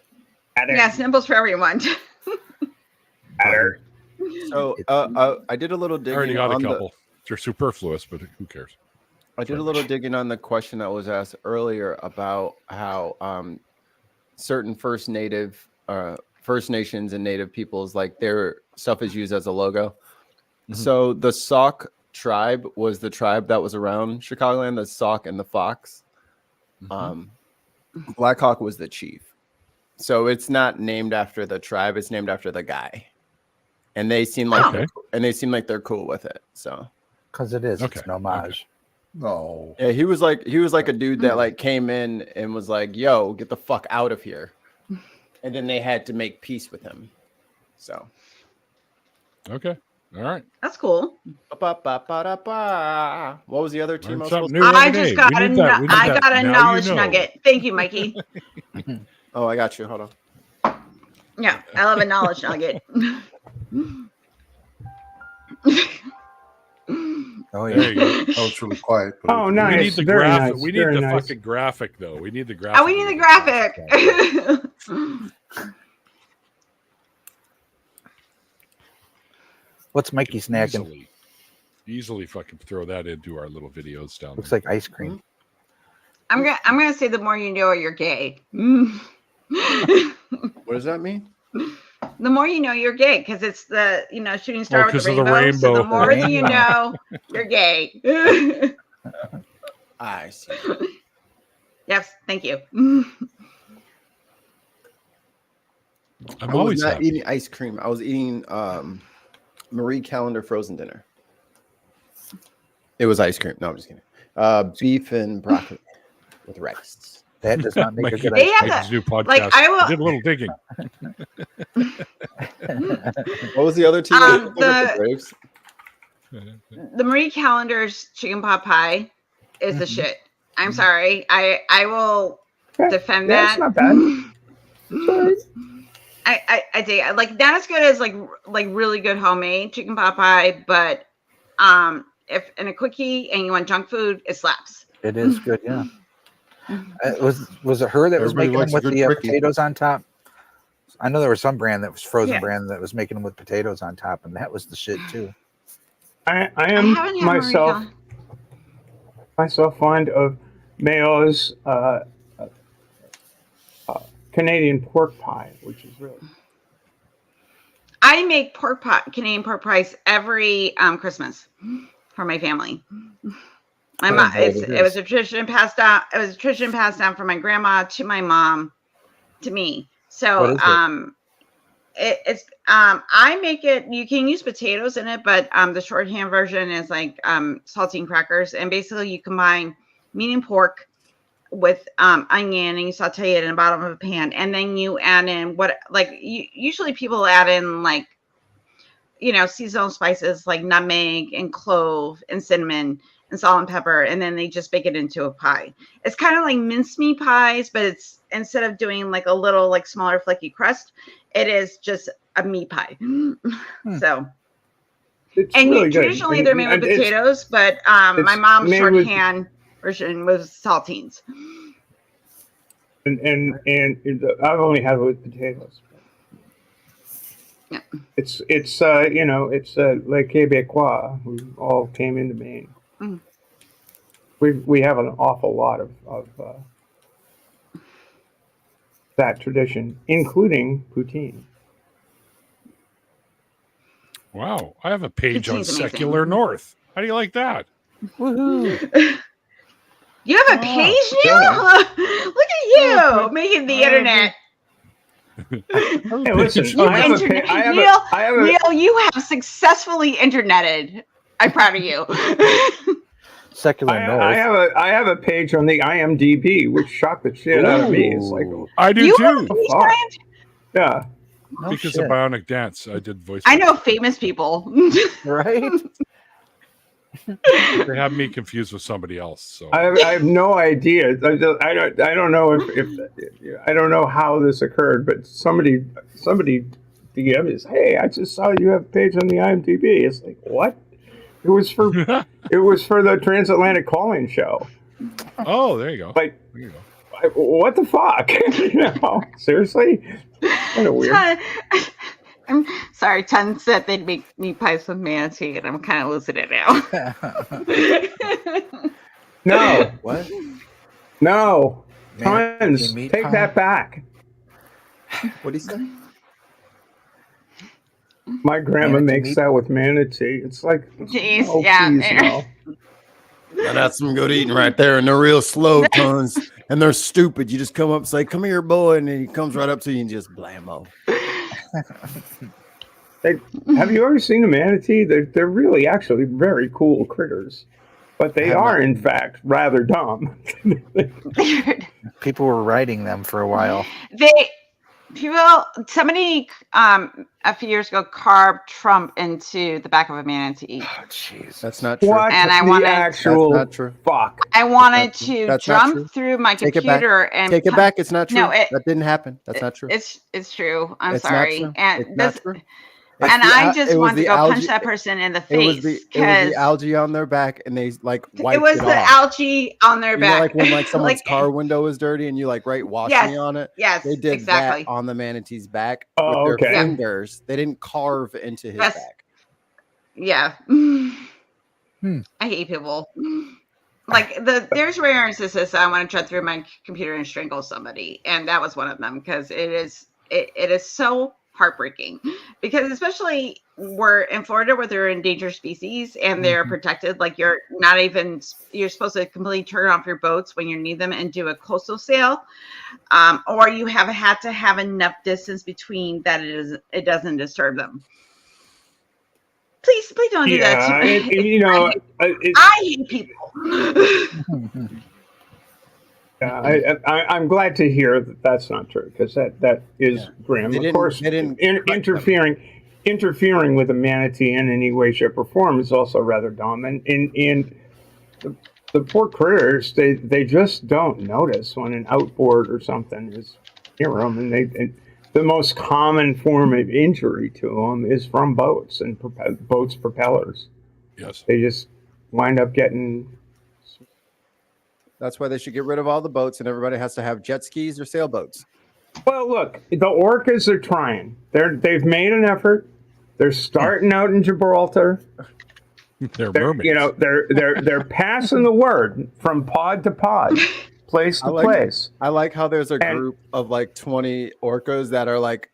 Yes, nipples for everyone. Butter. So I did a little I already digging got a on couple. They're superfluous, but who cares? I did a little digging on the question that was asked earlier about how certain First Nations and Native peoples, like their stuff is used as a logo. Mhm. So the Sauk tribe was the tribe that was around Chicagoland, the Sauk and the Fox. Black Hawk was the chief. So it's not named after the tribe, it's named after the guy. And they seem like they're cool with it. So Because it is. Okay, It's an homage. No. yeah, he was like a dude that like came in and was like, "Yo, get the fuck out of here," and then they had to make peace with him. So, Okay. All right. That's cool. ba-ba-ba-da-ba. What was the other team? Learn I was something supposed new I every just day. got We need that. We need I that. got a Now you knowledge know. nugget. Thank you, Mikey. Oh, I got you. Hold on. Yeah, I love a knowledge nugget. Oh, There yeah. you go. Oh, it's really quiet. But Oh, We nice. need the Very graphic. nice. We need Very the nice. fucking graphic, though. We need the graphic. Oh, we need the graphic. What's Mikey snacking? Easily fucking throw that into our little videos down Looks there. like ice cream. I'm gonna say the more you know, you're gay. What does that mean? The more you know, you're gay because it's the shooting star with 'cause the of the rainbow. So the rainbow. more that you know, you're gay. I see. Yes, thank you. I'm I was always not happy. eating ice cream. I was eating Marie Callender frozen dinner. It was ice cream. No, I'm just kidding. Beef and broccoli with rice. That does not make a good They ice have cream. Mikey's new podcast. like, I will- did a little digging. What was the other team? The Braves. the Marie Callender's chicken pot pie is the shit. I'm sorry. I will defend That's that. not bad. Sorry. I dig it. Like not as good as like really good homemade chicken pot pie, but if in a quickie and you want junk food, it slaps. It is good, yeah. Was it her that was Everybody making them likes a with good the quickie. potatoes on top? I know there was some brand that was frozen Yeah. brand that was making them with potatoes on top, and that was the shit too. I I am haven't had Marie myself fond of Mayo's Canadian pork pie, which is really I make Canadian pork pies every Christmas for my family. My mom, it was a tradition passed down. It was a tradition passed down from my grandma to my mom to me. So What is it? I make it. You can use potatoes in it, but the shorthand version is like saltine crackers, and basically you combine meat and pork with onion, and you saute it in the bottom of a pan, and then you add in usually people add in like seasonal spices like nutmeg and clove and cinnamon and salt and pepper, and then they just bake it into a pie. It's kind of like mincemeat pies, but it's instead of doing like a little like smaller flaky crust, it is just a meat pie. So it's and really good. traditionally they're made with And it's- potatoes, but my mom's made with- shorthand version was saltines. and I've only had it with potatoes. Yeah. It's Le Québécois who all came into Maine. Mm. We have an awful lot of that tradition, including poutine. Wow. I have a page on Poutine's amazing. Secular North. How do you like that? Woohoo! You have a page now? Look at you making the internet. Hey, listen, You Neil, you have successfully interneted. I'm proud of you. Secular North. I have a page on the IMDb, which shocked the shit out of me. It's like, I do You too. have a page on it? yeah. No Because shit. of Bionic Dance, I did voice. I know famous people. Right? They have me confused with somebody else. So I have no idea. I don't know if I don't know how this occurred, but somebody DM is, hey, I just saw you have a page on the IMDb. It's like, what? It was for the Transatlantic Calling Show. oh, there you go. Like, There you go. what the fuck? Seriously, kind of weird. I'm sorry, Ton said they'd make meat pies with manatee, and I'm kind of losing it now. No, What? no, Manatee Tons, meat take pie? that back. What do you say? My grandma Manatee makes meat? that with manatee. It's like, Jeez, oh, yeah. please, no. Now, that's some good eating right there, and they're real slow Tons, and they're stupid. You just come up and say, "Come here, boy," and then he comes right up to you and just blammo. Have you ever seen a manatee? They're really actually very cool critters, but they have are not. in fact rather dumb. People were riding them for a while. Somebody a few years ago carved Trump into the back of a manatee. Oh, jeez. That's not true. What And I the wanted- actual That's not true. fuck? I wanted That's not true. to That's not true. jump through my Take it back. computer and Take it back. It's not true. No, that didn't happen. That's not true. It's true. I'm It's not sorry. true. And It's not this, true. and It's the I al- just it was wanted to the go punch algae- that person in the It was face the because algae on their back, and they like wiped it was it the off. algae on their You know, back. like when like someone's Like, car window is dirty, and you like wash Yes. me on it. Yes, They did exactly. that on the manatee's back Oh, with their okay. fingers. They didn't carve into his Yes. back. Yeah. I hate people. Like there's rare instances I want to jump through my computer and strangle somebody, and that was one of them because it is so heartbreaking because especially we're in Florida where they're endangered species and they're protected. Like you're supposed to completely turn off your boats when you need them and do a coastal sail, or you had to have enough distance between that it doesn't disturb them. Please don't do that to me. I hate people. I'm glad to hear that that's not true because that is grim. They Of didn't- course, they didn't interfering with a manatee in any way, shape, or form is also rather dumb. And the poor critters, they just don't notice when an outboard or something is near them, and the most common form of injury to them is from boats and boats' propellers. Yes. They just wind up getting. That's why they should get rid of all the boats, and everybody has to have jet skis or sailboats. Well, look, the orcas are trying. They've made an effort. They're starting out in Gibraltar. They're mermaids. You know, they're passing the word from pod to pod, place to place. I like how there's a And- group of like 20 orcas that are like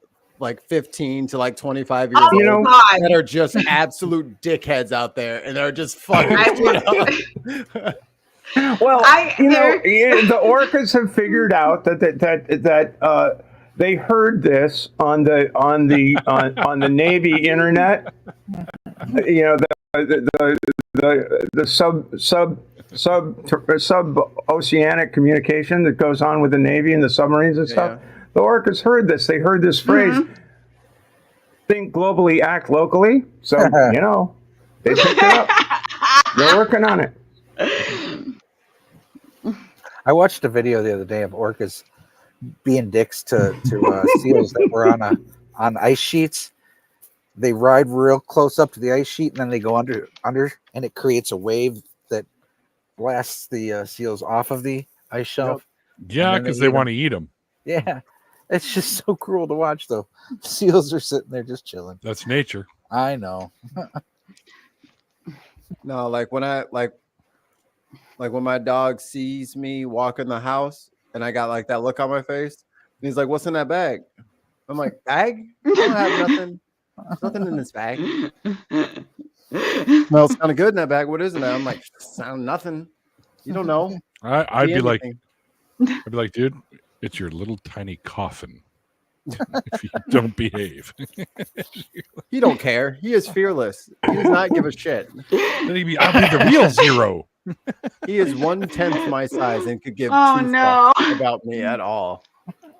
15 to like 25 years Oh, You know- old God. that are just absolute dickheads out there, and they're just fucking I shit up. Well, they're- the orcas have figured out that they heard this on the Navy internet. You know, the sub oceanic communication that goes on with the Navy and the submarines and stuff. Yeah. The orcas heard this. They heard this phrase. Think globally, act locally. So you know, they picked it up. They're working on it. I watched a video the other day of orcas being dicks to seals that were on ice sheets. They ride real close up to the ice sheet and then they go under, and it creates a wave that blasts the seals off of the ice shelf. Yeah, And then because they they eat want to eat them. Yeah, it's just so cruel to watch. Though seals are sitting there just chilling. That's nature. I know. No, like when when my dog sees me walk in the house and I got like that look on my face, and he's like, "What's in that bag?" I'm like, "Bag? I don't have nothing. There's nothing in this bag. Smells kind of good in that bag. What is in that?" I'm like, "Sound nothing. You don't know." I'd be like, anything. dude, it's your little tiny coffin. if you don't behave. He don't care. He is fearless. He does not give a shit. Then I'll be the real zero. He is 1/10 my size and could give Oh, two no. fucks about me at all.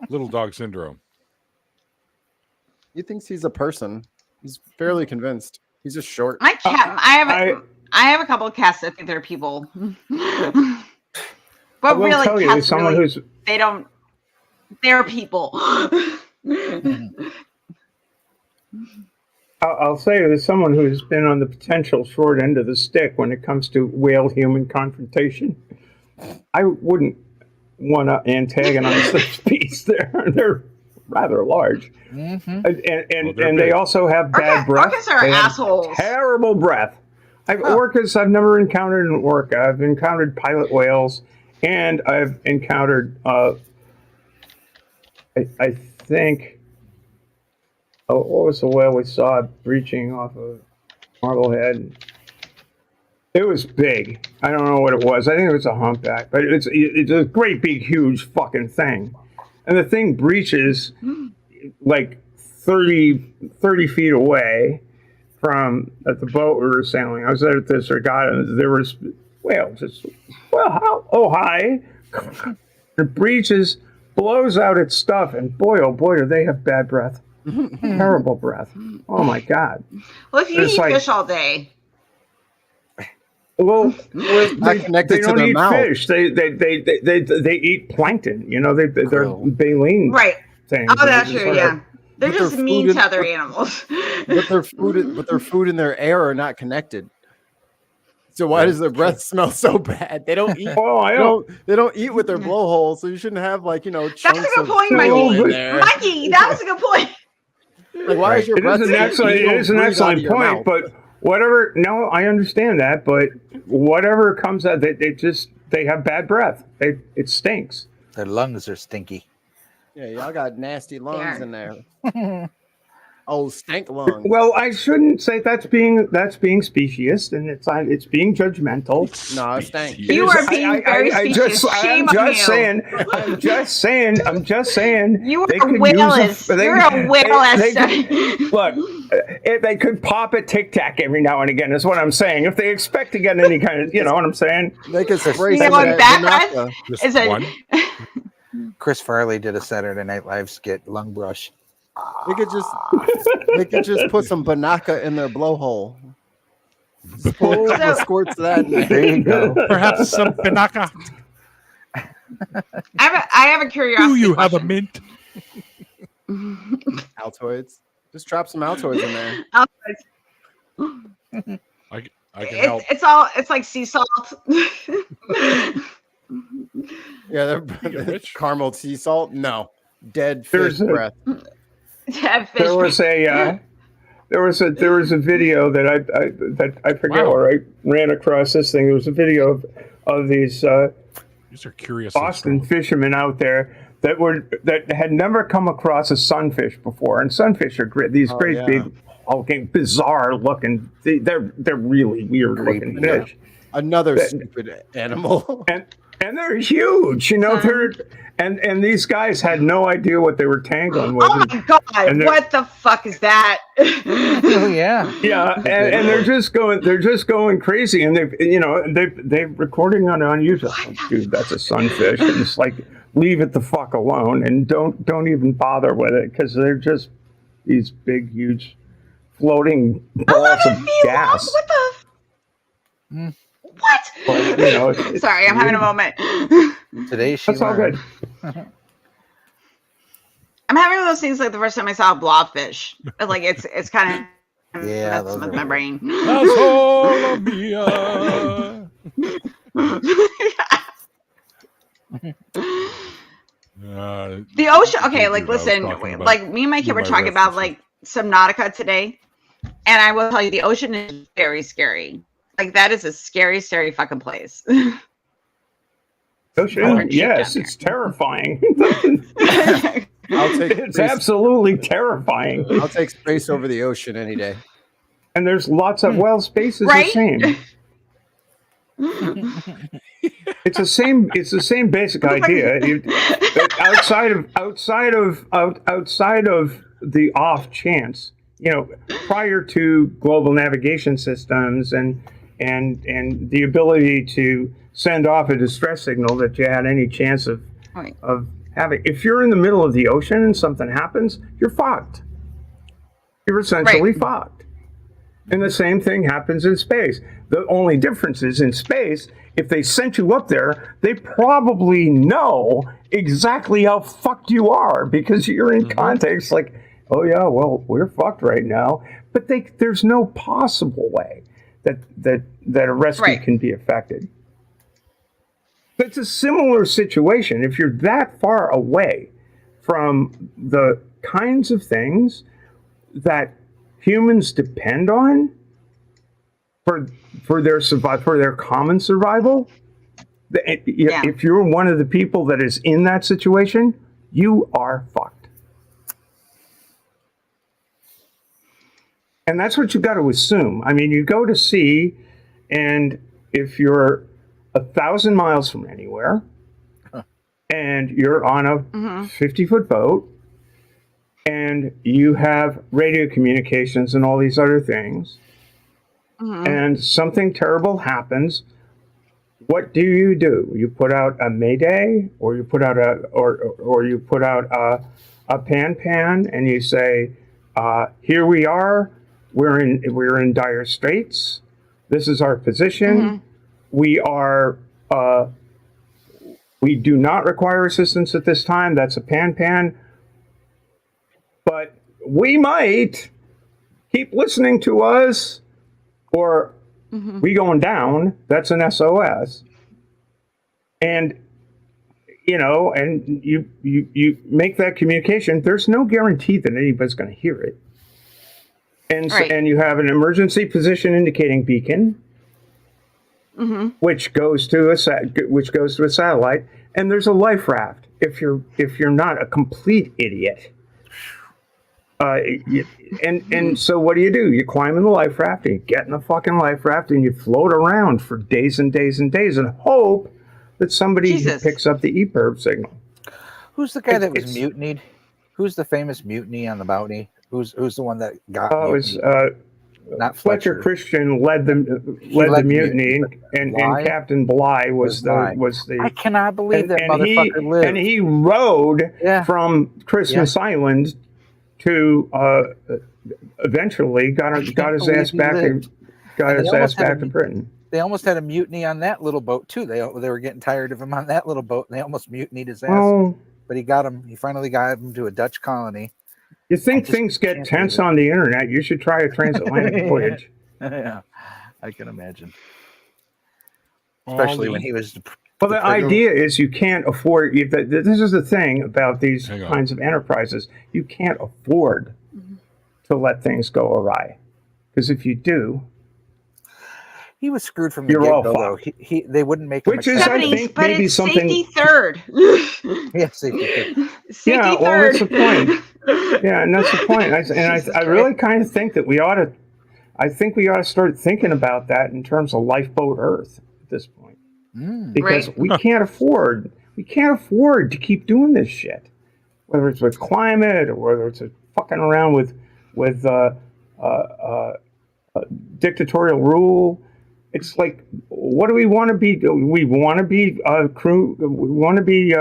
Little dog syndrome. He thinks he's a person. He's fairly convinced. He's just short. My cat. I have a couple of cats that think they're people. But will really, tell you, cats someone really, who's they don't. They're people. I'll say there's someone who's been on the potential short end of the stick when it comes to whale-human confrontation. I wouldn't want to antagonize those beasts. They're rather large, and they also have bad breath. Orcas are They have assholes. terrible breath. Orcas I've never encountered an orca. I've encountered pilot whales, and I've encountered I think. Oh, what was the whale we saw breaching off of Marblehead? It was big. I don't know what it was. I think it was a humpback, but it's a great big huge fucking thing, and the thing breaches like 30 feet away from at the boat we were sailing. I was at this regatta, and there was whales. Hi. It breaches, blows out its stuff, and boy, oh boy, do they have bad breath. Terrible breath. Oh my God. Well, if you eat fish all day. Well, not connected they to don't their eat mouth. fish. They eat plankton. You know, they're baleen Right. things. Oh, that's true. Yeah. They're But just their mean food to other animals. But their food and their air are not connected. So why does their breath smell so bad? They don't eat. They don't eat with their blowhole, so you shouldn't have chunks That's a good of point, fuel Mikey. in there. Mikey, that was a good point. Like, why is your It breath? is an excellent point, but whatever. No, I understand that, but whatever comes out, they have bad breath. It stinks. Their lungs are stinky. Yeah, y'all got nasty lungs in there. Oh, stank lungs. Well, I shouldn't say that's being specious, and it's being judgmental. No, it stank. You are being very specious. Shame on you. I'm just saying. You they are could whaleless. You're a whaleless. Look, if they could pop a Tic Tac every now and again, is what I'm saying. If they expect to get any kind of, you know what I'm saying? They could spray. You know what bad breath is one. Chris Farley did a Saturday Night Live skit, Lung Brush. They could just put some Banaka in their blowhole. Squirts that. There you go. Perhaps some Pinaka. I have a curiosity. Do you have a question. mint? Altoids. Just drop some Altoids in there. I can help. It's like sea salt. Yeah, they're caramel sea salt. No, dead fish breath. There was a video that I forget where I ran across this thing. There was a video of these are curious Boston fishermen out there that had never come across a sunfish before, and sunfish are great. These big, bizarre looking. They're really weird looking fish. Another stupid animal. And they're huge, you know. And these guys had no idea what they were tangling with. Oh my God! What the fuck is that? Oh yeah, yeah. And they're just going crazy. And they're recording on YouTube. Oh, dude, that's a sunfish. And it's like, leave it the fuck alone and don't even bother with it, because they're just these big, huge, floating balls of gas. What the? What? Well, Sorry, I'm having a moment. Today she That's all good. I'm having one of those things like the first time I saw a blobfish. Like it's kind of messing with my brain. The ocean. Okay, like listen, like me and my kid were talking about like Subnautica today, and I will tell you, the ocean is very scary. Like that is a scary fucking place. Ocean, yes, it's terrifying. It's absolutely terrifying. I'll take space over the ocean any day. And there's lots of space is right? the same. It's the same basic idea. Outside of the off chance, prior to global navigation systems and the ability to send off a distress signal that you had any chance of having. If you're in the middle of the ocean and something happens, you're fucked. You're essentially fucked. And the same thing happens in space. The only difference is in space, if they sent you up there, they probably know exactly how fucked you are because you're in context like, oh yeah, well, we're fucked right now. But there's no possible way that a rescue can be effected. But it's a similar situation. If you're that far away from the kinds of things that humans depend on for their common survival, if you're one of the people that is in that situation, you are fucked. And that's what you got to assume. I mean, you go to sea, and if you're 1,000 miles from anywhere, and you're on a 50-foot boat, and you have radio communications and all these other things, and something terrible happens, what do? You put out a mayday, or you put out a pan, and you say, "Here we are. We're in dire straits. This is our position. We do not require assistance at this time." That's a pan. But we might keep listening to us, or we going down. That's an SOS. And and you make that communication. There's no guarantee that anybody's going to hear it. And and you have an emergency position indicating beacon, which goes to a satellite, and there's a life raft. If you're not a complete idiot. And so what do? You climb in the life raft, and you get in the fucking life raft, and you float around for days and days and days and hope that somebody picks up the EPIRB signal. Who's the guy that was mutinied? Who's the famous mutiny on the Bounty? Who's the one that got? It was not Fletcher Christian led the mutiny, and Captain Bligh was the. I cannot believe that motherfucker lived. And he rode from Christmas Island to eventually got his ass back to Britain. They almost had a mutiny on that little boat too. They were getting tired of him on that little boat, and they almost mutinied his ass. Oh. But he got him. He finally got him to a Dutch colony. You think things get tense on the internet? You should try a transatlantic voyage. Yeah, I can imagine. Especially when he was. Well, the idea is you can't afford. This is the thing about these kinds of enterprises. You can't afford to let things go awry, because if you do, he was screwed from the get-go. Though they wouldn't make him. Which is, I think, but maybe it's something. Safety third. Yeah, safety third. Safety well, third. that's the point. Yeah, and that's the point. I really kind of think that we ought to. I think we ought to start thinking about that in terms of lifeboat Earth at this point. Because we can't afford to keep doing this shit, whether it's with climate or whether it's fucking around with dictatorial rule. It's like, what do we want to be? We want to be crew. We want to be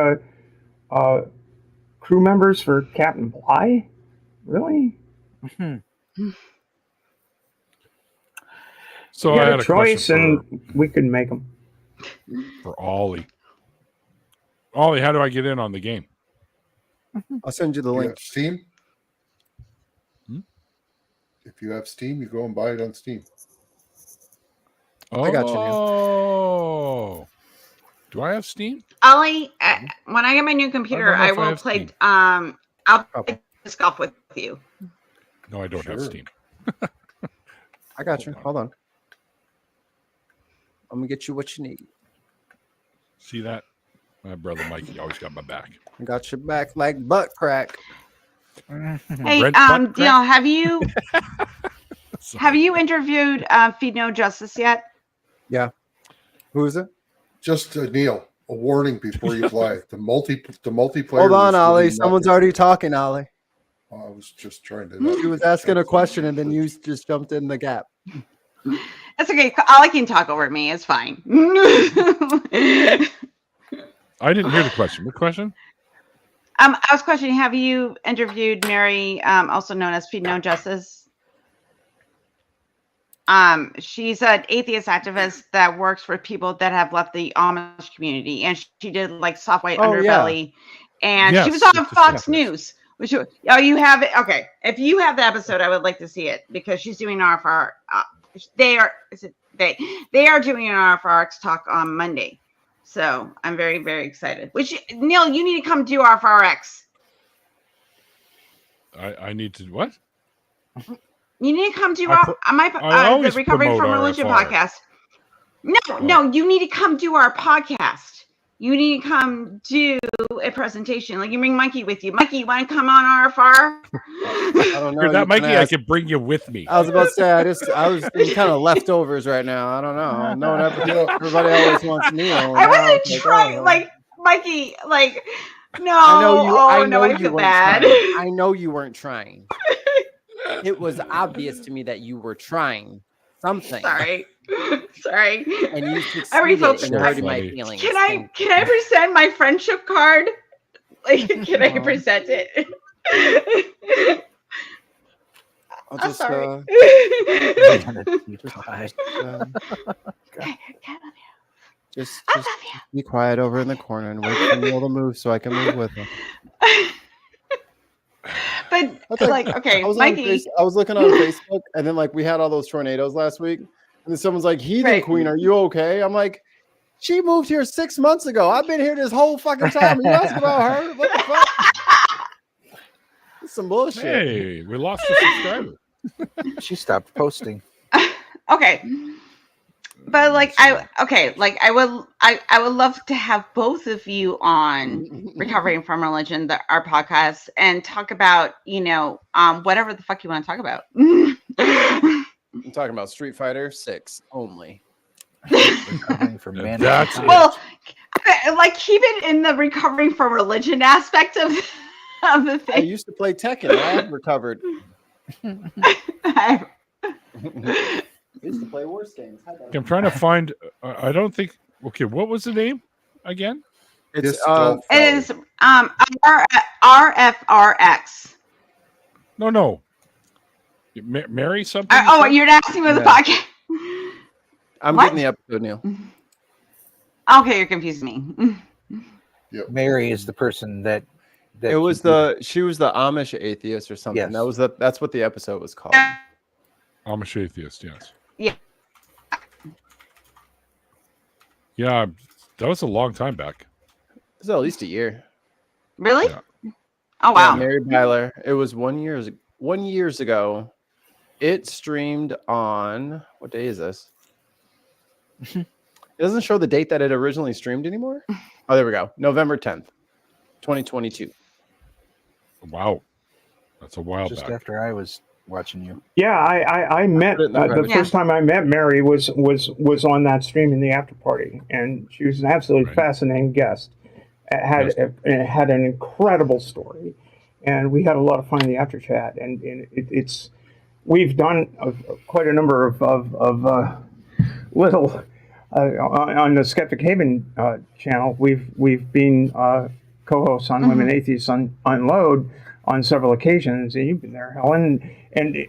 crew members for Captain Bligh. Really? So we I had had a choice, and we could make them. For Ollie. Ollie, how do I get in on the game? I'll send you the link. Steam. If you have Steam, you go and buy it on Steam. I got you, man. Oh, do I have Steam? Ollie, when I get my new computer, I will play. Steam. I'll play disc golf with you. No, I don't have Steam. I got you. Hold on. I'm gonna get you what you need. See that? My brother Mikey always got my back. I got your back like butt crack. Hey, Brent butt Deal, have you interviewed Feed No Justice yet? Yeah. Who is it? Just Neil, a warning before you fly. The multiplayer. Hold on, is Ollie. really not Someone's your already thing. talking, Ollie. I was just trying to. She was asking a question, and then you just jumped in the gap. That's okay. Ollie can talk over me. It's fine. I didn't hear the question. What question? I was questioning, have you interviewed Mary, also known as Feed No Justice? She's an atheist activist that works for people that have left the Amish community, and she did like Soft White Underbelly, and she was on Fox News. Which you have it? Okay, if you have the episode, I would like to see it because she's doing RFR. They are doing an RFRX talk on Monday. So I'm very, very excited. Which, Neil, you need to come do RFRX. I need to what? You need to come do the Recovering from Religion podcast. No, you need to come do our podcast. You need to come do a presentation. Like, you bring Mikey with you. Mikey, you want to come on RFR? I don't know. You're that Mikey, I could bring you with me. I was about to say, I was kind of leftovers right now. I don't know. No one everybody always wants Neil. I wasn't trying, like, Mikey, like, no. I know I feel bad. I know you weren't trying. It was obvious to me that you were trying something. Sorry. And you succeeded in hurting my feelings. Can I present my friendship card? Like, can I present it? I'll just sorry. Just be quiet over in the corner and wait for Neil to move so I can move with him. But like, okay, Mikey. I was looking on Facebook, and then like we had all those tornadoes last week, and then someone's like, "Heathen Queen, are you okay?" I'm like, "She moved here 6 months ago. I've been here this whole fucking time. You asked about her? What the fuck?" It's some bullshit. Hey, we lost a subscriber. She stopped posting. Okay. But like I would love to have both of you on Recovering from Religion, our podcast, and talk about, whatever the fuck you want to talk about. I'm talking about Street Fighter 6 only. That's it. Well, like keep it in the Recovering from Religion aspect of the thing. I used to play Tekken. I have recovered. I used to play worse games. I'm trying to find. I don't think. Okay, what was the name again? It is RFRX. No. Mary something. You're asking me the podcast. I'm getting the episode, Neil. Okay, you're confusing me. Yep. Mary is the person that she was the Amish atheist or something. Yes. That's what the episode was called. Amish atheist, yes. Yeah. Yeah, that was a long time back. It was at least a year. Really? Yeah. Oh wow. Yeah, Mary Byler. It was 1 year ago. It streamed on what day is this? It doesn't show the date that it originally streamed anymore. Oh, there we go. November 10th, 2022. Wow. That's a while just back. after I was watching you. Yeah, I met the first time I met Mary was on that stream in the after party, and she was an absolutely fascinating guest. Had an incredible story, and we had a lot of fun in the after chat. And we've done quite a number of little on the Skeptic Haven channel. We've been co-hosts on Women Atheists Unload on several occasions, and you've been there, Helen. And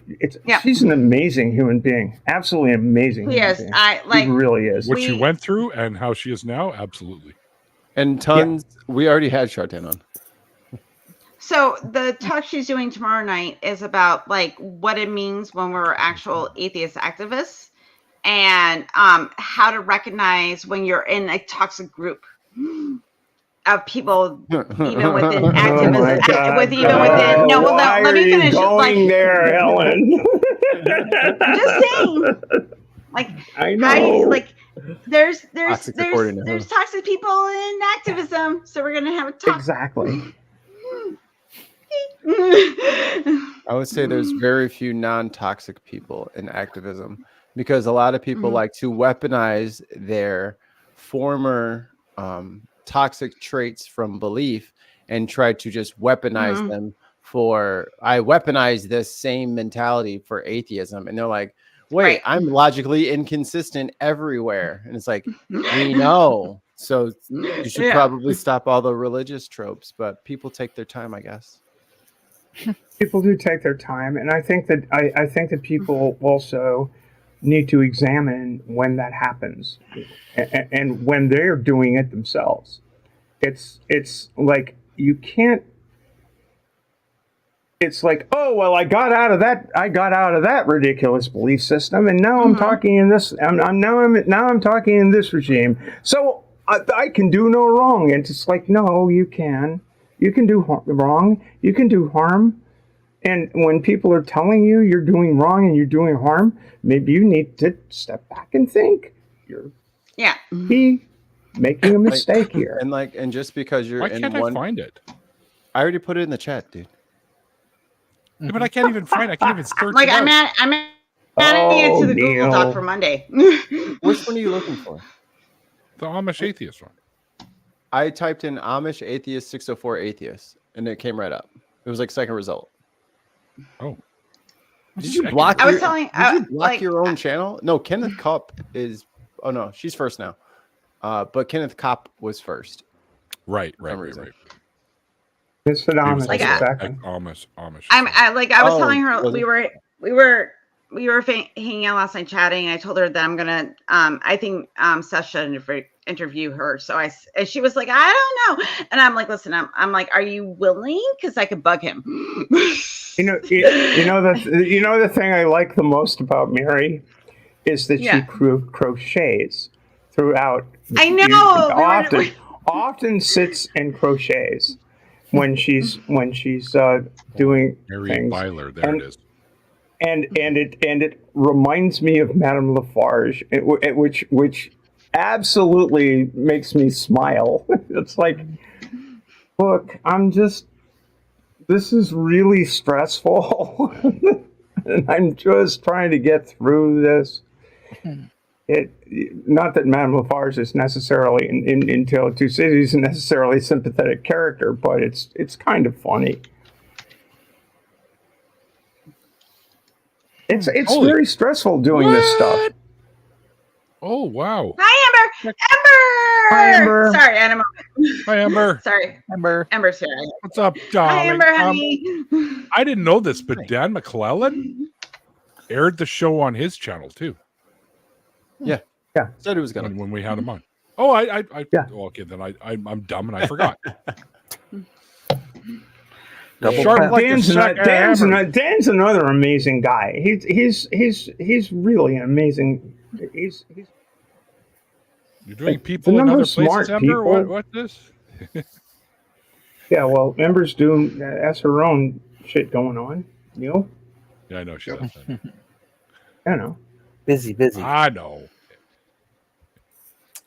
she's an amazing human being, absolutely amazing. Yes, being. He really is. What she went through and how she is now, absolutely. And tons. Yeah. We already had Shartan on. So the talk she's doing tomorrow night is about like what it means when we're actual atheist activists, and how to recognize when you're in a toxic group of people, even within activism. Let me finish. Going there, Ellen. I'm just saying. Like I know. There's toxic people in activism, so we're gonna have a talk. Exactly. I would say there's very few non-toxic people in activism, because a lot of people like to weaponize their former toxic traits from belief and tried to just weaponize them I weaponize this same mentality for atheism. And they're like, wait, I'm logically inconsistent everywhere. And it's like, we know. So you should probably stop all the religious tropes, but people take their time, I guess. People do take their time, and I think that people also need to examine when that happens, and when they're doing it themselves. It's like you can't. It's like, oh well, I got out of that ridiculous belief system, and now I'm talking in this. I'm talking in this regime, so I can do no wrong. And it's like, no, you can. You can do wrong. You can do harm. And when people are telling you you're doing wrong and you're doing harm, maybe you need to step back and think you're making a mistake here. And just because you're Why can't I find it? I already put it in the chat, dude. Yeah, but I can't even find it. I can't even search Like it I'm out. adding it to the Google Doc for Monday. Which one are you looking for? The Amish atheist one. I typed in Amish atheist 604 atheist, and it came right up. It was like second result. Oh. Did you block? I was telling. Did you block your own channel? No, Kenneth Kopp is. Oh no, she's first now. But Kenneth Kopp was first. Right. It's phenomenal. Like, exactly. Amish. I was telling her we were hanging out last night chatting, and I told her that I'm gonna I think Seth should interview her. So and she was like, I don't know, and I'm like, listen, I'm like, are you willing? Because I could bug him. You know the thing I like the most about Mary is that she crochets throughout. I know. Often sits and crochets when she's doing Mary things. Byler, there it is. And it reminds me of Madame Lafarge, which absolutely makes me smile. It's like, look, this is really stressful, and I'm just trying to get through this. Not that Madame Lafarge is necessarily in Tale of Two Cities a necessarily sympathetic character, but it's kind of funny. It's very stressful doing this stuff. Oh wow! Hi, Amber. Hi, Amber. Sorry, Anima. Hi, Amber. Sorry, Amber. Amber's here. What's up, darling? Hi, Amber, honey. I didn't know this, but Dan McClellan aired the show on his channel too. Yeah. Said he was gonna when we had him on. Oh, I Yeah. oh, okay, then I'm dumb and I forgot. Double Dan's another amazing guy. He's really an amazing. He's You're doing Like, people the in number other of smart places, Amber? people- What's this? yeah. Well, Ember's doing that's her own shit going on. You know. Yeah, I know she does. I know. Busy. I know.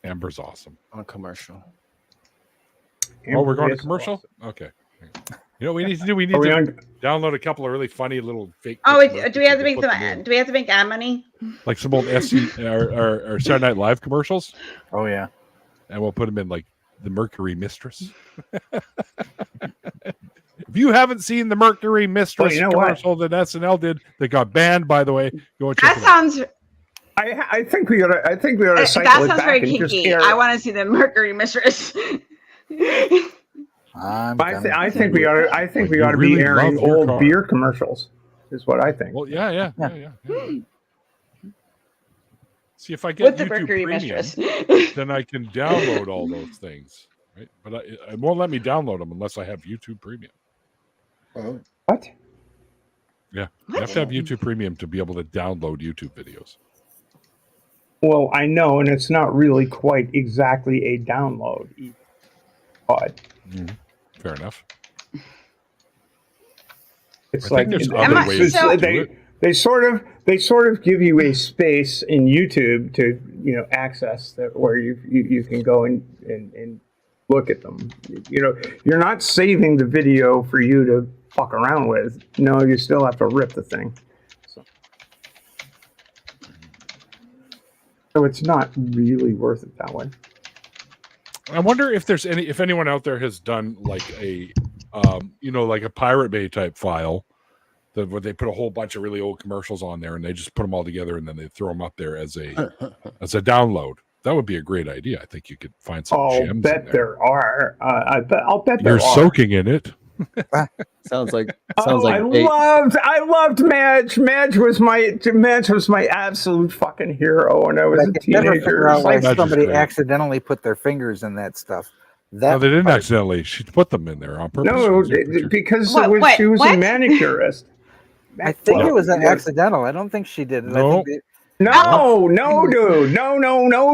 Amber's awesome. on commercial. Oh, we're going to Amber is commercial? awesome. Okay. You know what we need to do? We need Are we to on- download a couple of really funny little fake. Oh, commercials do we have to and make put them in. do we have to make ad money? Like some old SC or Saturday Night Live commercials, Oh yeah. and we'll put them in like the Mercury Mistress. If you haven't seen the Mercury Mistress you know what? commercial that SNL did, that got banned, by the way, go and check That it out. sounds. I think we ought to cycle That it sounds back very and just kinky. air. I want to see the Mercury Mistress. I think we ought to really be airing love your old car. beer commercials. Is what I think. Well, yeah. See if I get With the YouTube Mercury Premium, Mistress. then I can download all those things, right? But it won't let me download them unless I have YouTube Premium. Oh, What? Yeah, you have to have YouTube Premium to be able to download YouTube videos. Well, I know, and it's not really quite exactly a download. But Fair enough. it's I like think there's Am I- other ways so- to do it. they sort of give you a space in YouTube to access that where you can go and look at them. You're not saving the video for you to fuck around with. No, you still have to rip the thing. So it's not really worth it that way. I wonder if there's if anyone out there has done like a, like a Pirate Bay type file, where they put a whole bunch of really old commercials on there and they just put them all together and then they throw them up there as a download. That would be a great idea. I think you could find some gems. I'll bet there are. I'll bet you're soaking in it. Sounds like I loved Madge. Madge was my absolute fucking hero when I was a teenager. Why somebody accidentally put their fingers in that stuff. No, they didn't accidentally. She put them in there on purpose. No, because she was a manicurist. I think it was an accidental. I don't think she did it. No, dude. No,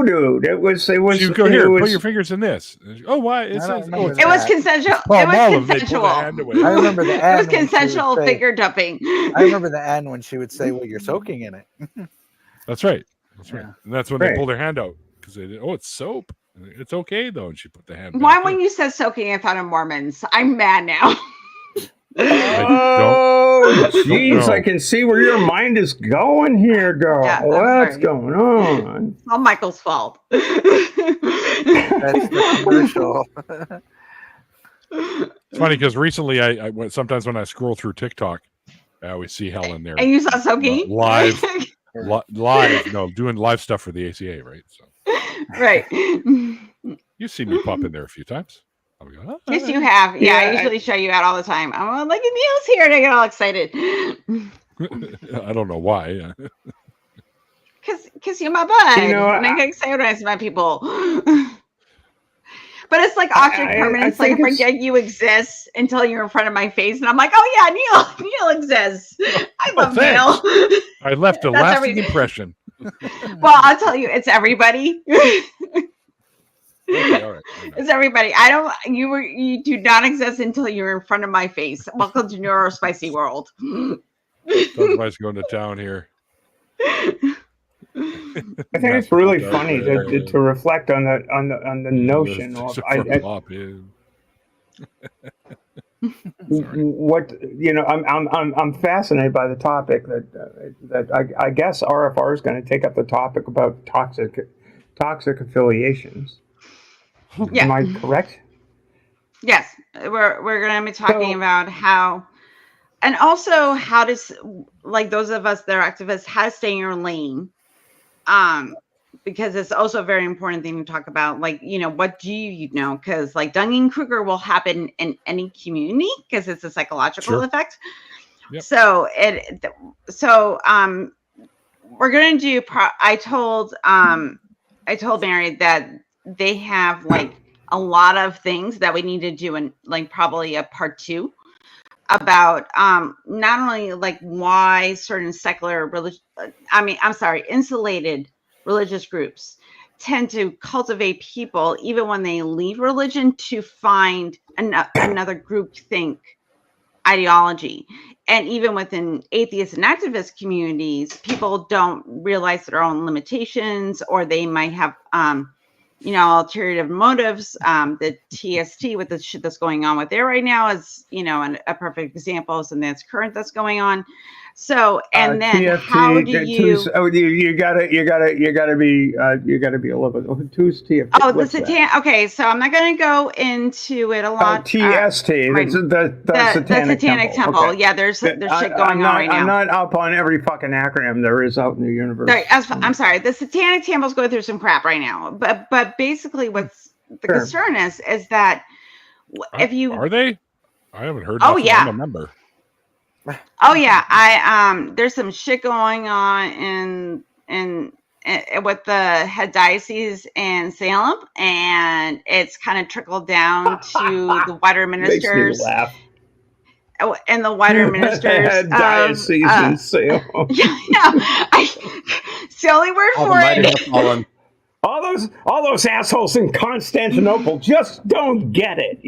dude. It was. You go here. Put your fingers in this. Oh, why? It was consensual. It was consensual. I remember the ad. It was consensual finger dumping. I remember the ad when she would say, "Well, you're soaking in it." That's right. That's right. And that's when they pulled their hand out because they did. Oh, it's soap. It's okay though. And she put the hand. Why, when you said soaking, I thought of Mormons. I'm mad now. Oh, jeez! I can see where your mind is going here, girl. Yeah, what's going on? It's all Michael's fault. That's the commercial. It's funny because recently, I sometimes when I scroll through TikTok, I always see Helen there. And you saw soaking live. No, doing live stuff for the ACA, right? So, right. You've seen me pop in there a few times. Go, yes, you have. Yeah, I usually show you out all the time. I'm like, Neil's here, and I get all excited. I don't know why. Because you're my bud. And I get excited when I see my people. But it's like off your permanence. Like, forget you exist until you're in front of my face. And I'm like, oh, yeah, Neil exists. I love Neil. I left a lasting impression. Well, I'll tell you, it's everybody. Okay, all right. It's everybody. You do not exist until you're in front of my face. Welcome to Neurospicy World. Somebody's going to town here. I think it's really funny to reflect on the notion of what I'm fascinated by the topic that I guess RFR is going to take up the topic about toxic affiliations. Yeah. Am I correct? Yes, we're going to be talking about how, and also how does, like those of us that are activists, how to stay in your lane, because it's also a very important thing to talk about. Like, what do you know? Because like Dunning-Kruger will happen in any community because it's a psychological effect. Yep. So we're going to do. I told Mary that they have like a lot of things that we need to do, and like probably a part 2 about not only like why certain insulated religious groups tend to cultivate people even when they leave religion to find another groupthink ideology. And even within atheist and activist communities, people don't realize their own limitations, or they might have alternative motives. The TST with the shit that's going on with there right now is, a perfect example of something that's current that's going on. So, and then TFT, how do you? You gotta be a little bit. Who's TFT? Oh, the satanic. Okay, so I'm not going to go into it a lot. TST, the Satanic Temple. Okay. Yeah, there's shit going on right now. I'm not up on every fucking acronym there is out in the universe. I'm sorry. The Satanic Temple's going through some crap right now, but basically, what's the concern is that if you are they? I haven't heard. Oh yeah, I'm a member. Oh yeah, there's some shit going on in with the head diocese in Salem, and it's kind of trickled down to the wider ministers. Makes me laugh. And the wider ministers diocese in Salem. It's the only word for it. All those assholes in Constantinople just don't get it,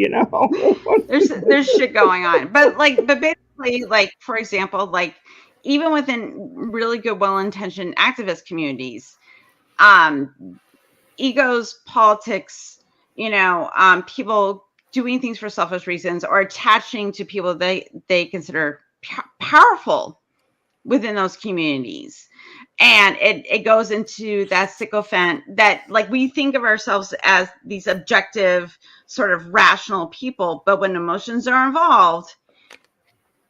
There's shit going on, but basically, like for example, like even within really good, well-intentioned activist communities, egos, politics, people doing things for selfish reasons or attaching to people they consider powerful within those communities. And it goes into that sycophant that, like, we think of ourselves as these objective, sort of rational people, but when emotions are involved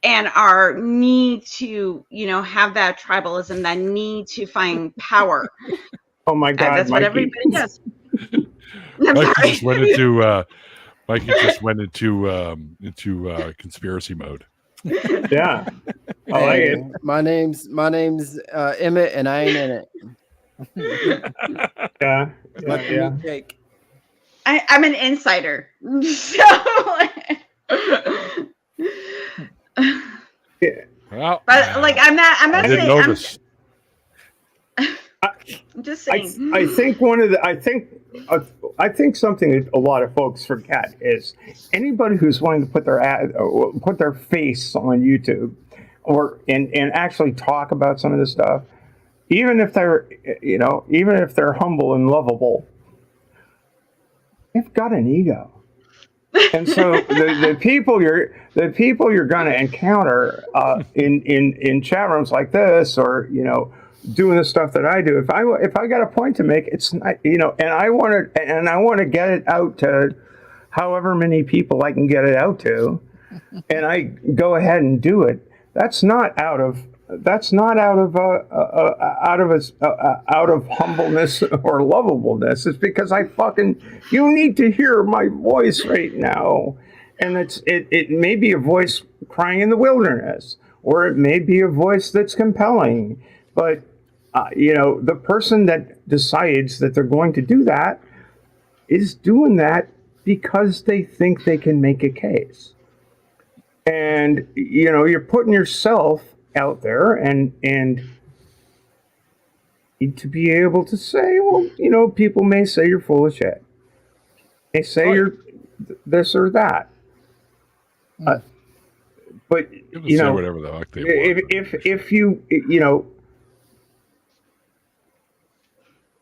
and our need to, have that tribalism, that need to find power. Oh my God, that's Mikey. what everybody does. Mikey just went into conspiracy mode. Yeah. I like Hey, it. my name's Emmett, and I ain't in it. Yeah. Let the meat cake. I'm an insider. So Yeah. Well, but like I'm not I didn't saying notice. I'm just saying. I think I think something that a lot of folks forget is anybody who's willing to put their face on YouTube and actually talk about some of this stuff, even if they're humble and lovable, they've got an ego. And so the people you're going to encounter in chat rooms like this, or doing the stuff that I do, if I got a point to make, it's not, and I want to get it out to however many people I can get it out to, and I go ahead and do it. That's not out of humbleness or lovableness. It's because you need to hear my voice right now, and it may be a voice crying in the wilderness, or it may be a voice that's compelling, but the person that decides that they're going to do that is doing that because they think they can make a case. And, you're putting yourself out there and to be able to say, well, people may say you're full of shit. They say you're this or that. But, Say whatever the fuck they want. if you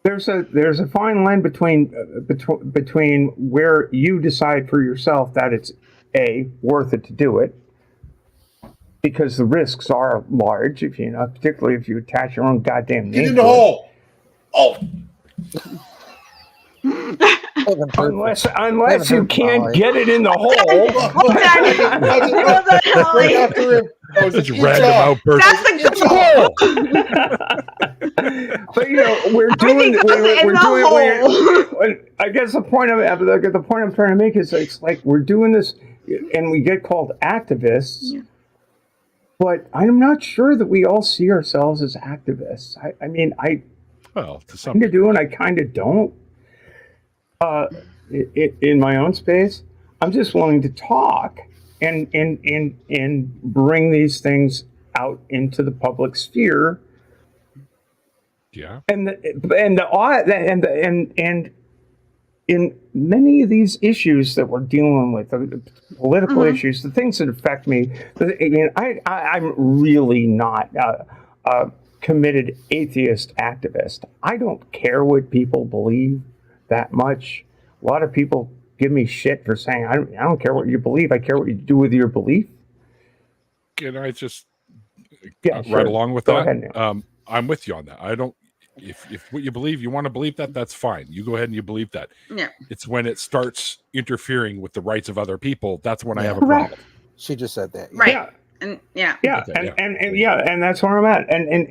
there's a fine line between where you decide for yourself that it's worth it to do it, because the risks are large, particularly if you attach your own goddamn name. Get in the hole. Oh. Unless you can't get it in the hole. Such a random outburst. That's But we're doing. I guess the point I'm trying to make is it's like we're doing this, and we get called activists. Yeah. But I'm not sure that we all see ourselves as activists. I mean, to some kind of do, and I kind of don't. In my own space, I'm just willing to talk and bring these things out into the public sphere. Yeah. And in many of these issues that we're dealing with, the political issues, the things that affect me, I'm really not a committed atheist activist. I don't care what people believe that much. A lot of people give me shit for saying, I don't care what you believe. I care what you do with your belief. Can I just sure. right along with Go that? ahead, I'm with you on that. I don't. If what you believe, you want to believe that, that's fine. You go ahead and you believe that. Yeah. It's when it starts interfering with the rights of other people, that's when I have a problem. She just said that. Right. Yeah. And And that's where I'm at. And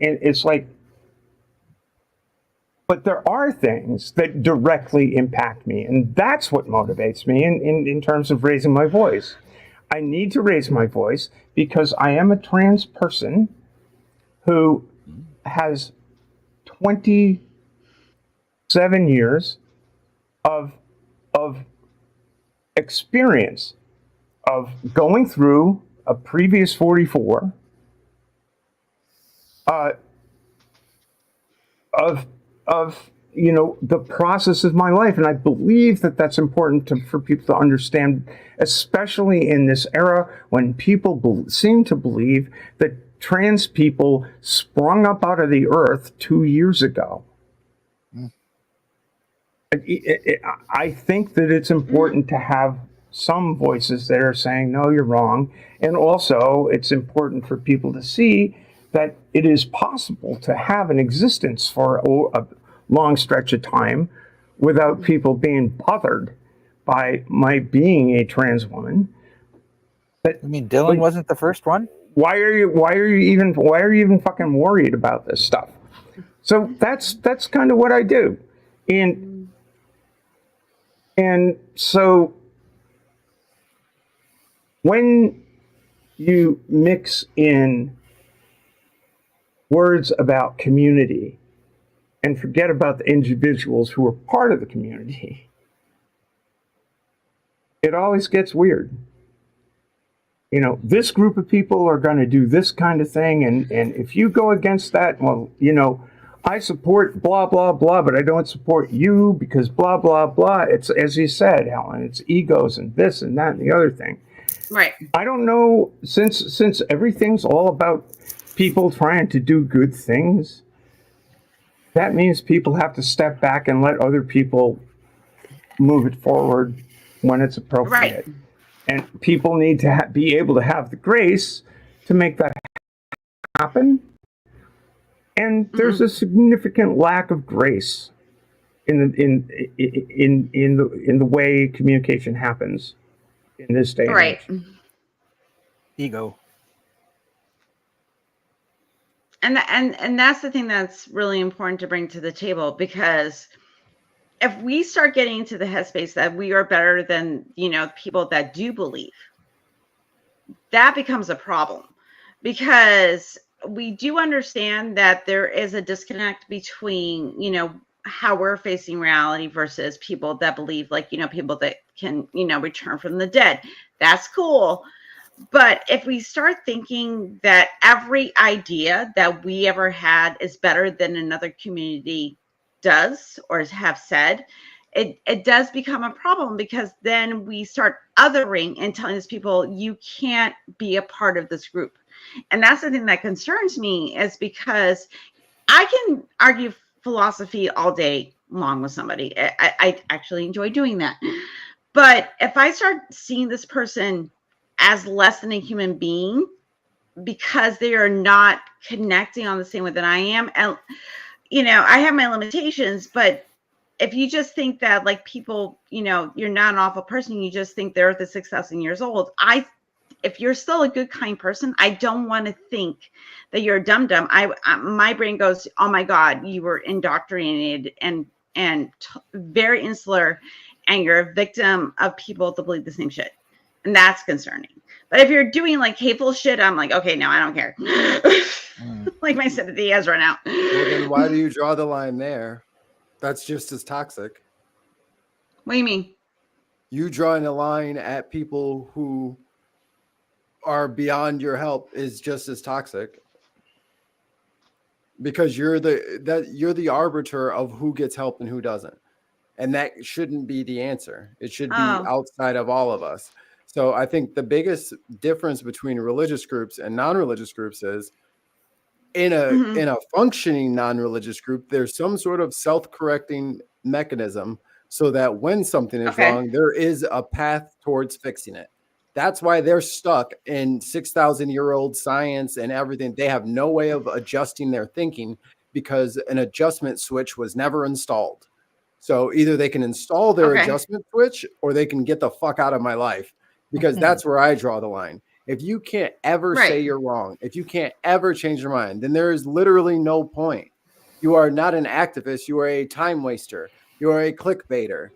it's like, but there are things that directly impact me, and that's what motivates me in terms of raising my voice. I need to raise my voice because I am a trans person who has 27 years of experience of going through a previous 44, of the process of my life, and I believe that that's important for people to understand, especially in this era when people seem to believe that trans people sprung up out of the earth 2 years ago. I think that it's important to have some voices that are saying, no, you're wrong. And also, it's important for people to see that it is possible to have an existence for a long stretch of time without people being bothered by my being a trans woman. But I mean, Dylan wasn't the first one. why are you even fucking worried about this stuff? So that's kind of what I do. And so when you mix in words about community and forget about the individuals who are part of the community, it always gets weird. You know, this group of people are going to do this kind of thing, and if you go against that, well, you know, I support blah, blah, blah, but I don't support you because blah, blah, blah. It's, as you said, Helen, it's egos and this and that and the other thing. Right. I don't know, since everything's all about people trying to do good things, that means people have to step back and let other people move it forward when it's appropriate. Right. And people need to be able to have the grace to make that happen. And there's a significant lack of grace in the way communication happens in this day and age. Ego. And that's the thing that's really important to bring to the table, because if we start getting into the headspace that we are better than, you know, people that do believe, that becomes a problem, because we do understand that there is a disconnect between, you know, how we're facing reality versus people that believe, like, you know, people that can, you know, return from the dead. That's cool. But if we start thinking that every idea that we ever had is better than another community does or have said, it does become a problem, because then we start othering and telling these people, you can't be a part of this group. And that's the thing that concerns me, is because I can argue philosophy all day long with somebody. I actually enjoy doing that. But if I start seeing this person as less than a human being because they are not connecting on the same way that I am, and, you know, I have my limitations, but if you just think that, like, people, you know, you're not an awful person, you just think the earth is 6,000 years old. If you're still a good, kind person, I don't want to think that you're a dum-dum. My brain goes, oh my God, you were indoctrinated and very insular, and you're a victim of people that believe the same shit. And that's concerning. But if you're doing like hateful shit, I'm like, okay, no, I don't care. Like, my sympathy has run out. Well, then why do you draw the line there? That's just as toxic. What do you mean? You drawing a line at people who are beyond your help is just as toxic, because you're the arbiter of who gets help and who doesn't, and that shouldn't be the answer. It should be outside of all of us. So I think the biggest difference between religious groups and non-religious groups is in a functioning non-religious group, there's some sort of self-correcting mechanism so that when something is wrong, there is a path towards fixing it. That's why they're stuck in 6,000-year-old science and everything. They have no way of adjusting their thinking because an adjustment switch was never installed. So either they can install their adjustment switch or they can get the fuck out of my life, because that's where I draw the line. If you can't ever say you're wrong, if you can't ever change your mind, then there is literally no point. You are not an activist. You are a time waster. You are a clickbaiter.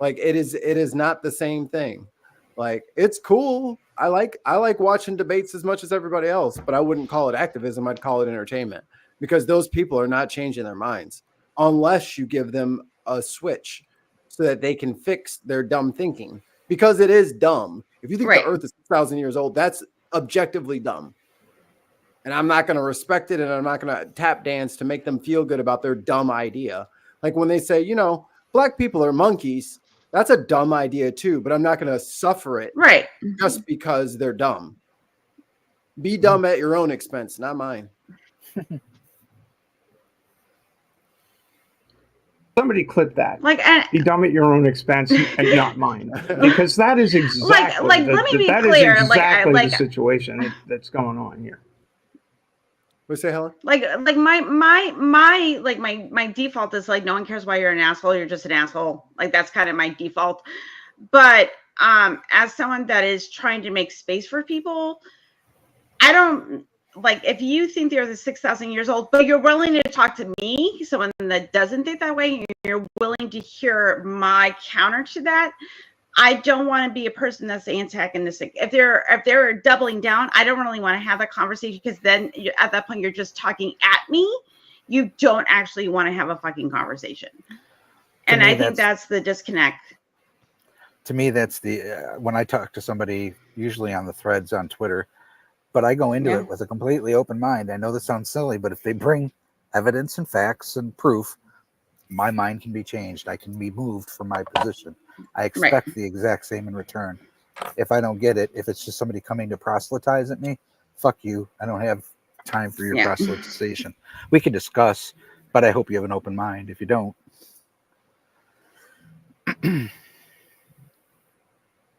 Like, it is not the same thing. Like, it's cool. I like watching debates as much as everybody else, but I wouldn't call it activism. I'd call it entertainment, because those people are not changing their minds unless you give them a switch so that they can fix their dumb thinking, because it is dumb. If you think the earth is 6,000 years old, that's objectively dumb. And I'm not going to respect it, and I'm not going to tap dance to make them feel good about their dumb idea. Like when they say, you know, black people are monkeys, that's a dumb idea too, but I'm not going to suffer it just because they're dumb. Be dumb at your own expense, not mine. Somebody clip that. Like, be dumb at your own expense and not mine, because that is exactly let me be clear. Exactly the situation that's going on here. What say, Helen? Like my default is like, no one cares why you're an asshole. You're just an asshole. Like, that's kind of my default. But as someone that is trying to make space for people, I don't like, if you think they're the 6,000 years old, but you're willing to talk to me, someone that doesn't think that way, you're willing to hear my counter to that. I don't want to be a person that's antagonistic. If they're doubling down, I don't really want to have that conversation, because then at that point you're just talking at me. You don't actually want to have a fucking conversation. And I think that's the disconnect. To me, that's the when I talk to somebody, usually on the threads on Twitter, but I go into it with a completely open mind. I know this sounds silly, but if they bring evidence and facts and proof, my mind can be changed. I can be moved from my position. I expect the exact same in return. If I don't get it, if it's just somebody coming to proselytize at me, fuck you. I don't have time for your proselytization. We can discuss, but I hope you have an open mind. If you don't,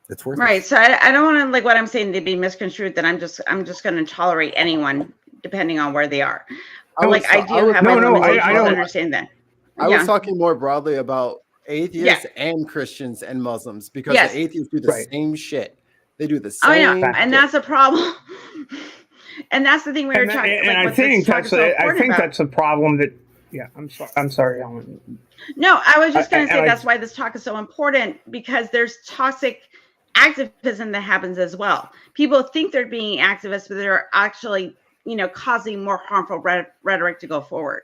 it's worth it. So I don't want to, like, what I'm saying to be misconstrued, that I'm just going to tolerate anyone depending on where they are. I do have my limitations. I don't understand that. I was talking more broadly about atheists and Christians and Muslims, because the atheists do the same shit. They do the same. And that's a problem. And that's the thing we were talking. And I think that's a problem that. Yeah, I'm sorry, Ellen. No, I was just going to say that's why this talk is so important, because there's toxic activism that happens as well. People think they're being activists, but they're actually, causing more harmful rhetoric to go forward.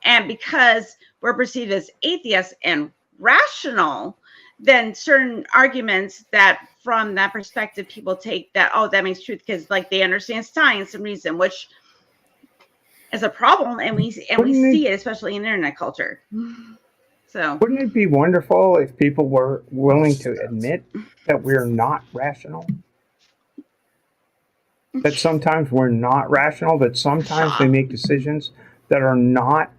And because we're perceived as atheists and rational, then certain arguments that from that perspective people take that, that makes truth, because like they understand science and reason, which is a problem, and we see it especially in internet culture. So wouldn't it be wonderful if people were willing to admit that we're not rational? That sometimes we're not rational, that sometimes we make decisions that are not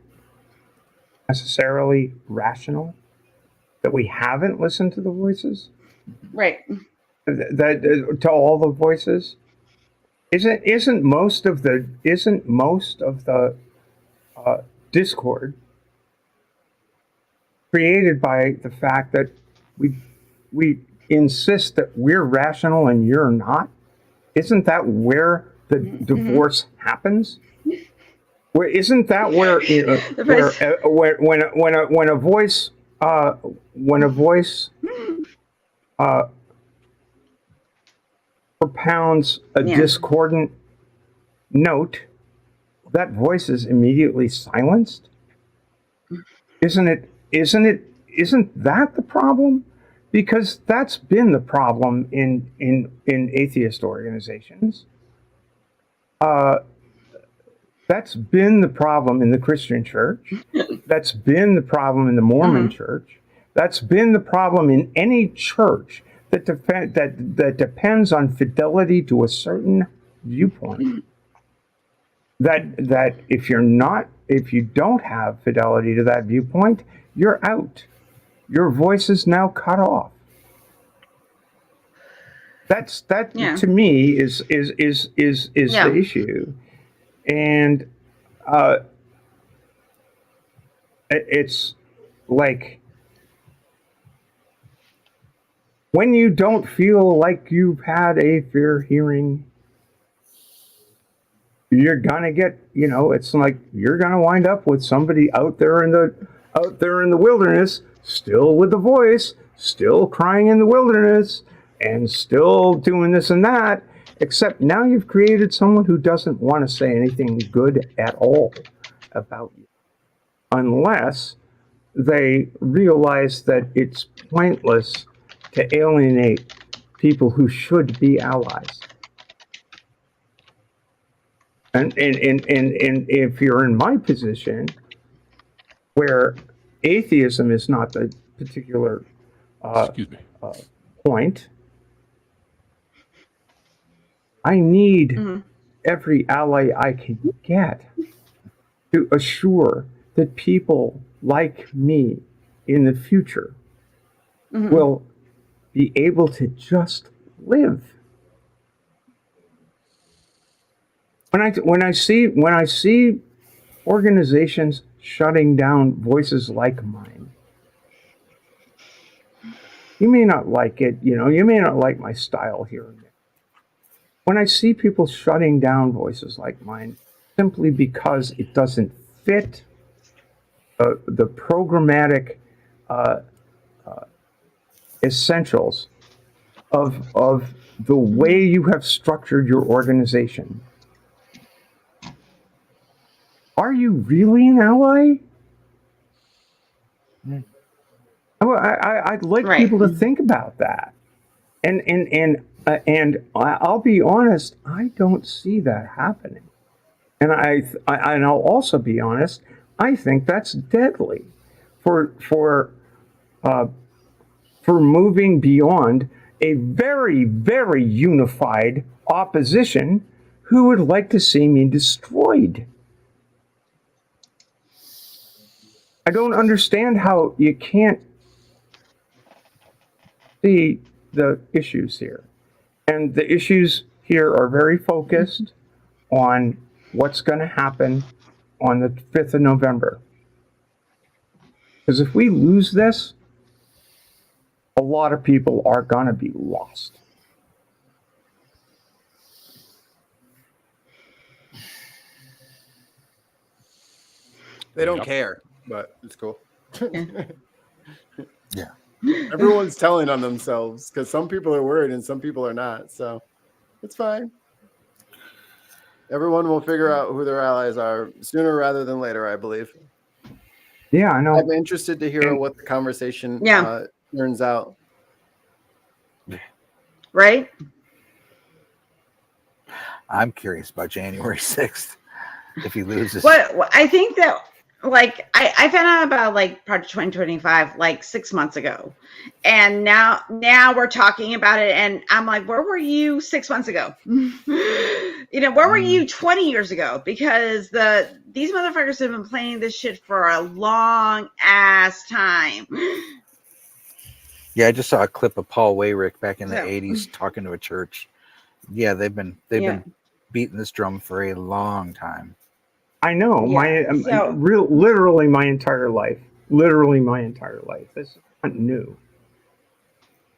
necessarily rational, that we haven't listened to the voices, that to all the voices. Isn't most of the discord created by the fact that we insist that we're rational and you're not? Isn't that where the divorce happens? Where isn't that where when a voice propounds a discordant note, that voice is immediately silenced? Isn't that the problem? Because that's been the problem in atheist organizations. That's been the problem in the Christian church. That's been the problem in the Mormon church. That's been the problem in any church that depends on fidelity to a certain viewpoint. That if you don't have fidelity to that viewpoint, you're out. Your voice is now cut off. To me is the issue, and it's like when you don't feel like you've had a fair hearing, you're gonna get, it's like you're gonna wind up with somebody out there in the wilderness, still with the voice, still crying in the wilderness, and still doing this and that, except now you've created someone who doesn't want to say anything good at all about you, unless they realize that it's pointless to alienate people who should be allies. And if you're in my position, where atheism is not the particular point, I need every ally I can get to assure that people like me in the future will be able to just live. when I see organizations shutting down voices like mine, you may not like it, you may not like my style here and there. When I see people shutting down voices like mine simply because it doesn't fit the programmatic essentials of the way you have structured your organization, are you really an ally? I'd like people to think about that, and I'll be honest, I don't see that happening, and I'll also be honest, I think that's deadly for moving beyond a very, very unified opposition who would like to see me destroyed. I don't understand how you can't see the issues here. And the issues here are very focused on what's going to happen on the 5th of November. Because if we lose this, a lot of people are going to be lost. They don't care, but it's cool. Yeah. Everyone's telling on themselves because some people are worried and some people are not. So it's fine. Everyone will figure out who their allies are sooner rather than later, I believe. Yeah, I know. I'm interested to hear what the conversation turns out. Right? I'm curious about January 6th if he loses. What I think that I found out about Project 2025 6 months ago, and now we're talking about it, and I'm like, where were you 6 months ago? Where were you 20 years ago? Because these motherfuckers have been playing this shit for a long ass time. Yeah, I just saw a clip of Paul Wayrick back in the 80s talking to a church. Yeah, they've been beating this drum for a long time. I know. Literally my entire life. This is not new.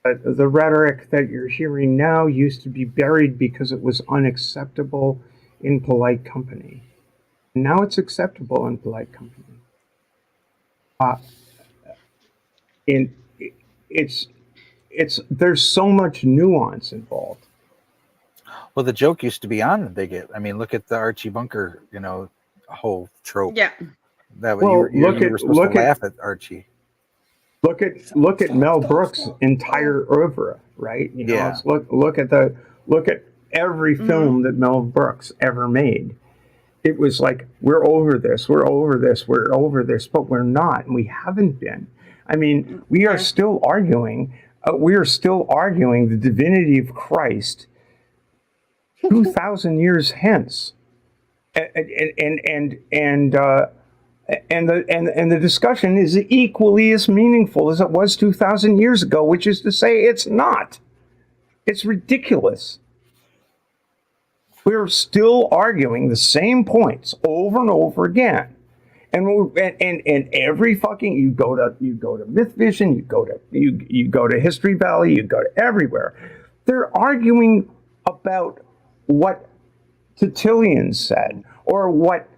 But the rhetoric that you're hearing now used to be buried because it was unacceptable in polite company. Now it's acceptable in polite company. There's so much nuance involved. Well, the joke used to be on the bigot. I mean, look at the Archie Bunker, whole trope. Yeah. That you were supposed to laugh at Archie. Look at Mel Brooks' entire oeuvre, right? Look at every film that Mel Brooks ever made. It was like, we're over this, but we're not, and we haven't been. I mean, we are still arguing. The divinity of Christ 2,000 years hence, and the discussion is equally as meaningful as it was 2,000 years ago, which is to say, it's not. It's ridiculous. We're still arguing the same points over and over again. And every fucking you go to Myth Vision, you go to History Valley, you go to everywhere. They're arguing about what Tertullian said, or what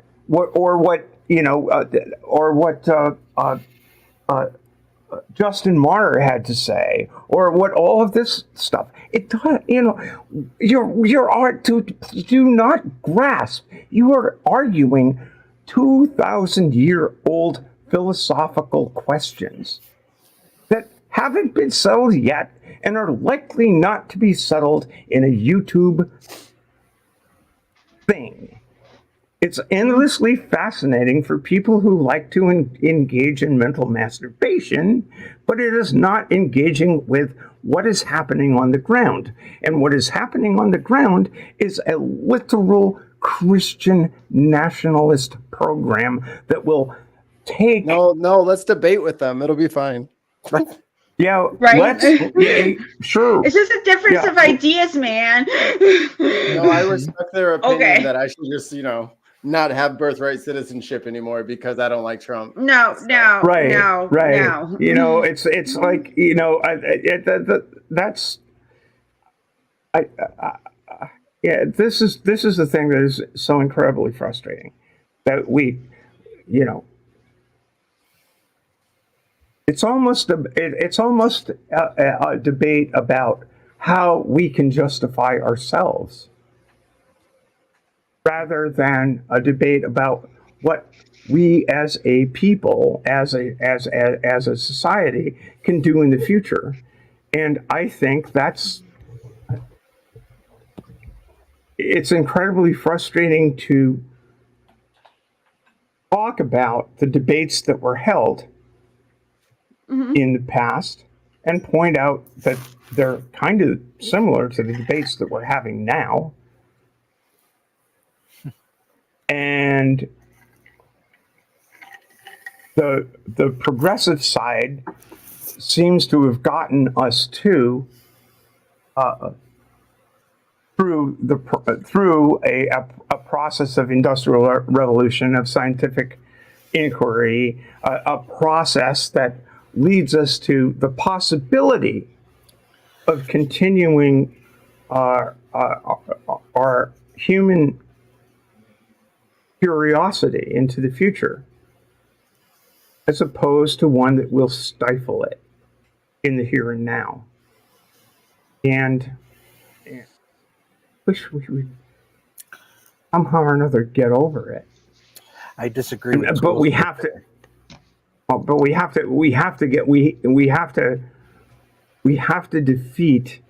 Justin Martyr had to say, or what all of this stuff. It your art to do not grasp. You are arguing 2,000-year-old philosophical questions that haven't been settled yet and are likely not to be settled in a YouTube thing. It's endlessly fascinating for people who like to engage in mental masturbation, but it is not engaging with what is happening on the ground. And what is happening on the ground is a literal Christian nationalist program that will take... No, let's debate with them. It'll be fine. Yeah, Right? sure. It's just a difference Yeah. of ideas, man. No, I respect their opinion Okay. that I should just, not have birthright citizenship anymore because I don't like Trump. No. Right. You know, it's like, you know, that's yeah. This is the thing that is so incredibly frustrating that you know, it's almost a debate about how we can justify ourselves, rather than a debate about what we as a people, as a society, can do in the future. And I think it's incredibly frustrating to talk about the debates that were held in the past and point out that they're kind of similar to the debates that we're having now. And the progressive side seems to have gotten us to through a process of industrial revolution, of scientific inquiry, a process that leads us to the possibility of continuing our human curiosity into the future, as opposed to one that will stifle it in the here and now. And wish we would somehow or another get over it. I disagree with but we have to. But we have to defeat.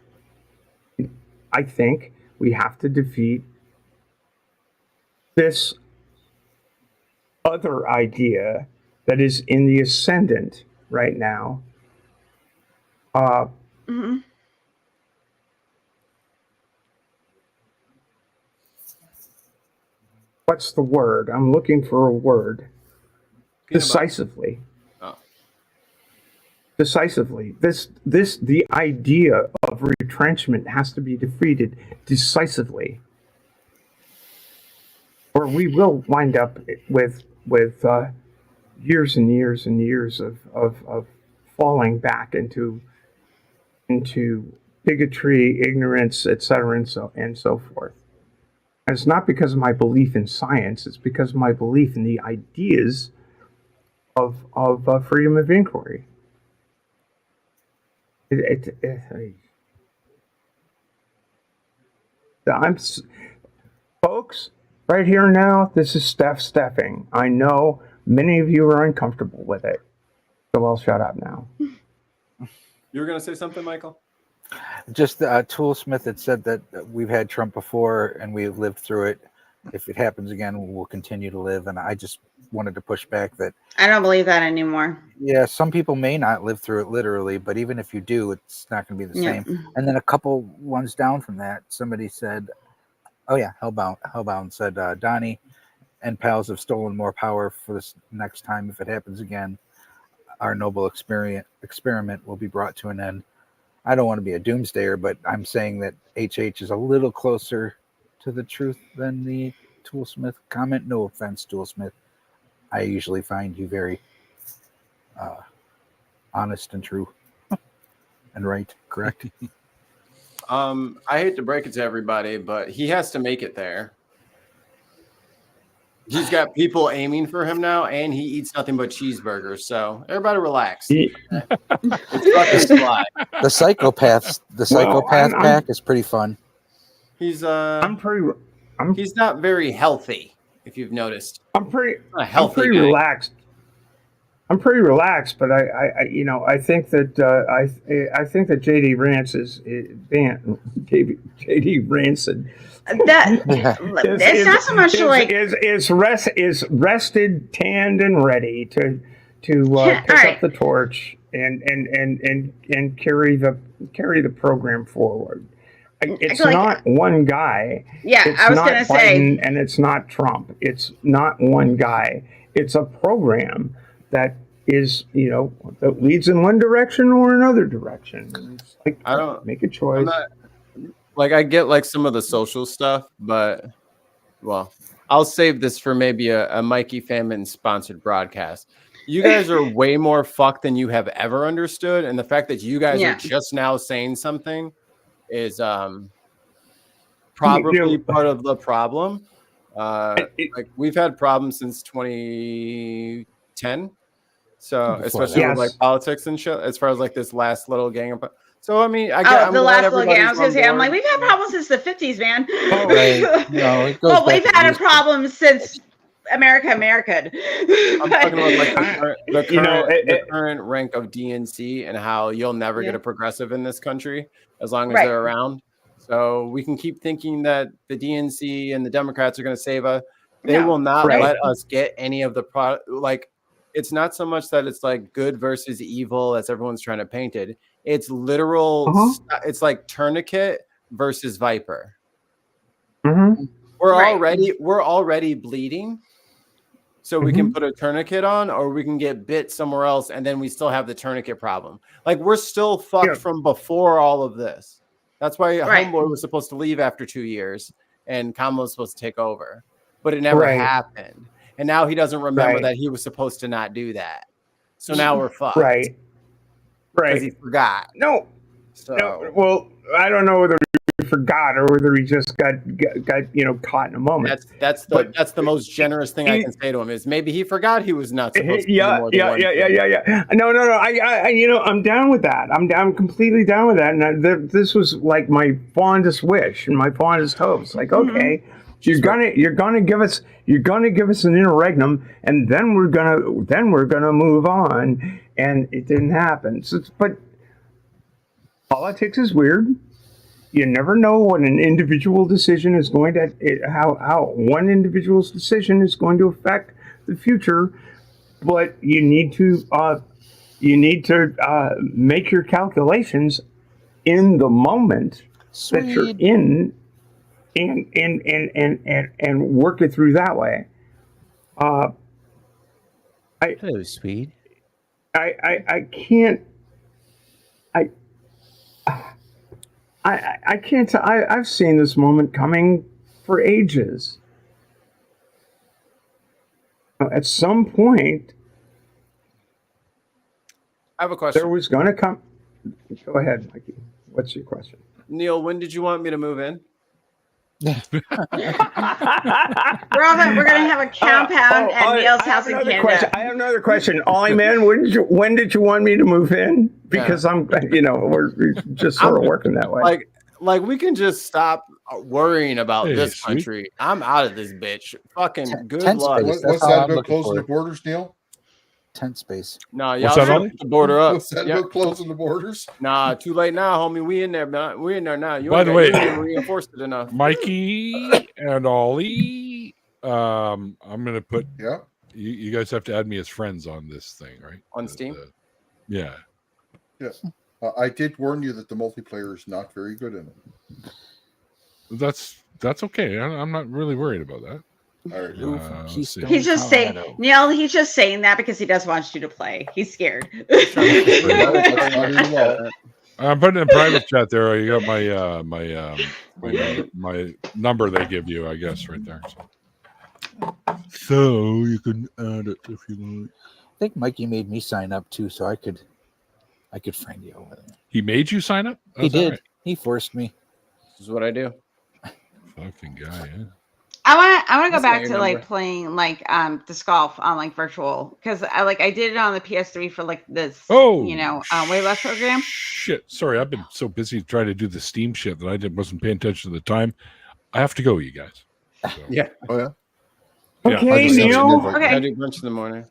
I think we have to defeat this other idea that is in the ascendant right now. What's the word? I'm looking for a word. Decisively. Decisively. The idea of retrenchment has to be defeated decisively, or we will wind up with years and years and years of falling back into bigotry, ignorance, etc., and so forth. And it's not because of my belief in science; it's because of my belief in the ideas of freedom of inquiry. Folks, right here now, this is Steffing. I know many of you are uncomfortable with it, so I'll shut up now. You were going to say something, Michael? Just Toolsmith had said that we've had Trump before and we've lived through it. If it happens again, we'll continue to live. And I just wanted to push back that I don't believe that anymore. Yeah, some people may not live through it literally, but even if you do, it's not going to be the same. And then a couple ones down from that, somebody said, oh yeah, Hellbound said, Donnie and pals have stolen more power for this next time. If it happens again, our noble experiment will be brought to an end. I don't want to be a doomsdayer, but I'm saying that HH is a little closer to the truth than the Toolsmith comment. No offense, Toolsmith. I usually find you very honest and true and right, correct? I hate to break it to everybody, but he has to make it there. He's got people aiming for him now, and he eats nothing but cheeseburgers. So everybody relax. It's fucking fly. The psychopath pack is pretty fun. He's he's not very healthy, if you've noticed. I'm pretty guy. relaxed. I'm pretty relaxed, but I think that I think that JD Rance JD Rancid. It's not so much is rested, tanned, and ready to pick up the torch and carry the program forward. It's not one guy. Yeah, it's I was not going to Biden, say, and it's not Trump. It's not one guy. It's a program that is, that leads in one direction or another direction. And it's like, I don't make a choice. I get like some of the social stuff, but well, I'll save this for maybe a Mikey Famine sponsored broadcast. You guys are way more fucked than you have ever understood, and the fact that you guys are just now saying something is probably part of the problem. Like we've had problems since 2010. So especially with like politics and shit, as far as like this last little gang of. So I mean, I'm the last little gang. I was gonna say, I'm board. like, we've had problems since the 50s, man. Oh, right. No, it goes well, back we've to had a problem since America. I'm talking about like the current rank of DNC and how you'll never get a progressive in this country as long as they're around. So we can keep thinking that the DNC and the Democrats are going to save us. They will not let us get any of the product. Like, it's not so much that it's like good versus evil as everyone's trying to paint it. It's literal. It's like Tourniquet versus Viper. We're already bleeding. So we can put a tourniquet on, or we can get bit somewhere else, and then we still have the tourniquet problem. Like, we're still fucked from before all of this. That's why Homeboy was supposed to leave after 2 years, and Kamala was supposed to take over. But it never happened. And now he doesn't remember that he was supposed to not do that. So now we're fucked. Right. Because he forgot. No. Well, I don't know whether he forgot or whether he just got caught in a moment. That's the most generous thing I can say to him is maybe he forgot he was not supposed to. Yeah. No. I'm down with that. I'm completely down with that. And this was like my fondest wish and my fondest hopes. Like, okay, you're gonna give us an interregnum, and then we're gonna move on. And it didn't happen. But politics is weird. You never know what an individual decision is going to, how one individual's decision is going to affect the future. But you need to make your calculations in the moment that you're in, and work it through that way. Hello, Swede. I can't. I can't. I've seen this moment coming for ages. At some point, I have a question. There was going to come. Go ahead, Mikey. What's your question? Neil, when did you want me to move in? We're gonna have a compound at Neil's house in Canada. I have another question. Ollie, man, when did you want me to move in? Because we're just sort of working that way. Like we can just stop worrying about this country. I'm out of this bitch. Fucking good luck. What's that about closing the borders, Neil? Tent space. No, y'all put the border up. What's that about closing the borders? Nah, too late now, homie. We in there, man. We in there now. By the way, you ain't reinforced it enough. Mikey and Ollie, I'm gonna put. Yeah. You guys have to add me as friends on this thing, right? On Steam. Yeah. I did warn you that the multiplayer is not very good in it. That's okay. I'm not really worried about that. All right. He's just saying, Neil. He's just saying that because he does want you to play. He's scared. I'm putting in private chat there. You got my number they give you, I guess, right there. So you can add it if you want. I think Mikey made me sign up too, so I could friend you over there. He made you sign up? He did. Right. He forced me. This is what I do. Fucking guy, yeah. I want to go back to like playing like disc golf on like virtual because I did it on the PS3 for like this weight loss program. Shit, sorry, I've been so busy trying to do the Steam shit that I wasn't paying attention to the time. I have to go, you guys. So. Yeah. Oh yeah. Okay, Neil. Okay. I do brunch in the morning.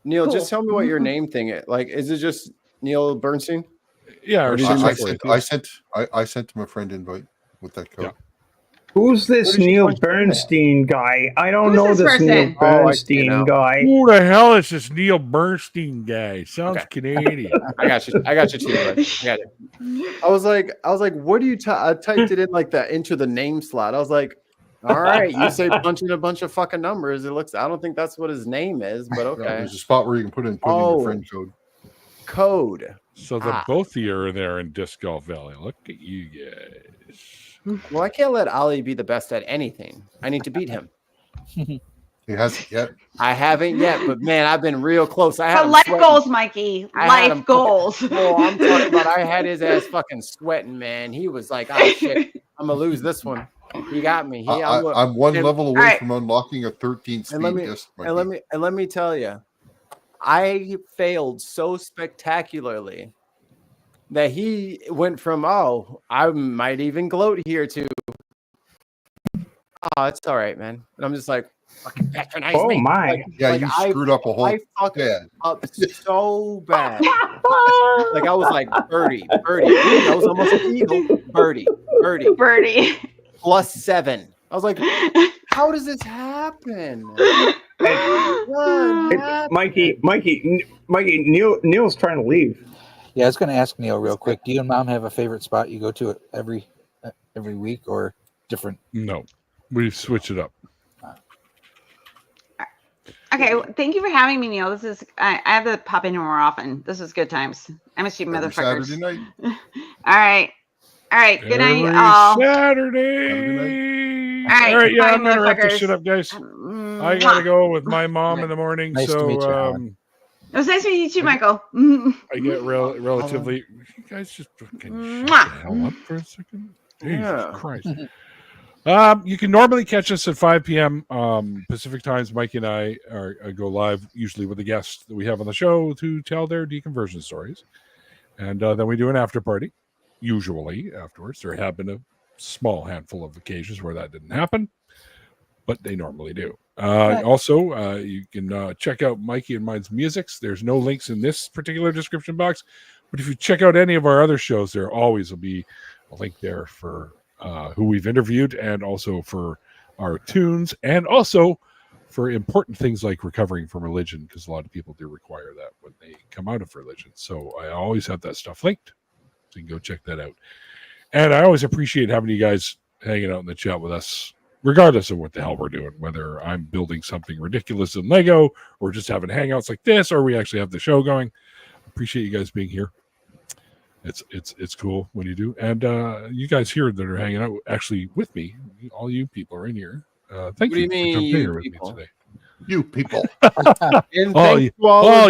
Neil, just tell me what your name thing is. Like, is it just Neil Bernstein? Yeah, or I sent him a friend invite with that code. Yeah. Who's this Neil Bernstein guy? I don't know this Neil Bernstein guy. Who the hell is this Neil Bernstein guy? Sounds Canadian. I got you too, bud. I got it. I was like, what do you I typed it in like that into the name slot. I was like, All right, you say punching a bunch of fucking numbers. It looks. I don't think that's what his name is, but No, okay. there's a spot where you can put in your friend code. Code. So the both of you are there in Disc Golf Valley. Look at you guys. Well, I can't let Ali be the best at anything. I need to beat him. He hasn't yet. I haven't yet, but man, I've been real close. I had But him life sweating. goals, Mikey. I had him Life goals. Oh, I'm talking about. I had his ass fucking sweating, man. He was like, "Oh shit, I'm gonna lose this one." He got me. I'm one level away from unlocking a 13 speed disc. And let me tell you, I failed so spectacularly that he went from, "Oh, I might even gloat here," to, "Oh, it's all right, man." And I'm just like, fucking patronize me. Oh my! Like, Yeah, like you screwed up a whole. I fucked bad. up so bad. Like I was like birdie. That was almost an eagle. Birdie. +7. I was like, how does this happen? Mikey, Neil's trying to leave. Yeah, I was going to ask Neil real quick. Do you and Mom have a favorite spot you go to every week or different? No, we switch it up. Okay, well, thank you for having me, Neil. This is I have to pop in more often. This is good times. I miss you, motherfuckers. Saturday night. All right. Good night, Every all. Saturday. All right, Yeah, bye, I'm gonna wrap this motherfuckers. shit up, guys. I gotta go with my mom in the morning, Nice to meet you, Alan. It was nice meeting you too, Michael. I get relatively. You guys just fucking shut the hell up for a second. Jesus Christ. You can normally catch us at 5 p.m. Pacific times. Mikey and I go live usually with a guest that we have on the show to tell their deconversion stories, and then we do an after party. Usually afterwards, there have been a small handful of occasions where that didn't happen, but they normally do. Also, you can check out Mikey and mine's musics. There's no links in this particular description box, but if you check out any of our other shows, there always will be a link there for who we've interviewed, and also for our tunes, and also for important things like recovering from religion, because a lot of people do require that when they come out of religion. So I always have that stuff linked, so you can go check that out. And I always appreciate having you guys hanging out in the chat with us, regardless of what the hell we're doing, whether I'm building something ridiculous in Lego or just having hangouts like this, or we actually have the show going. Appreciate you guys being here. It's cool when you do. And you guys here that are hanging out actually with me, all you people are in here. Thank you for jumping here with me today. You people. And all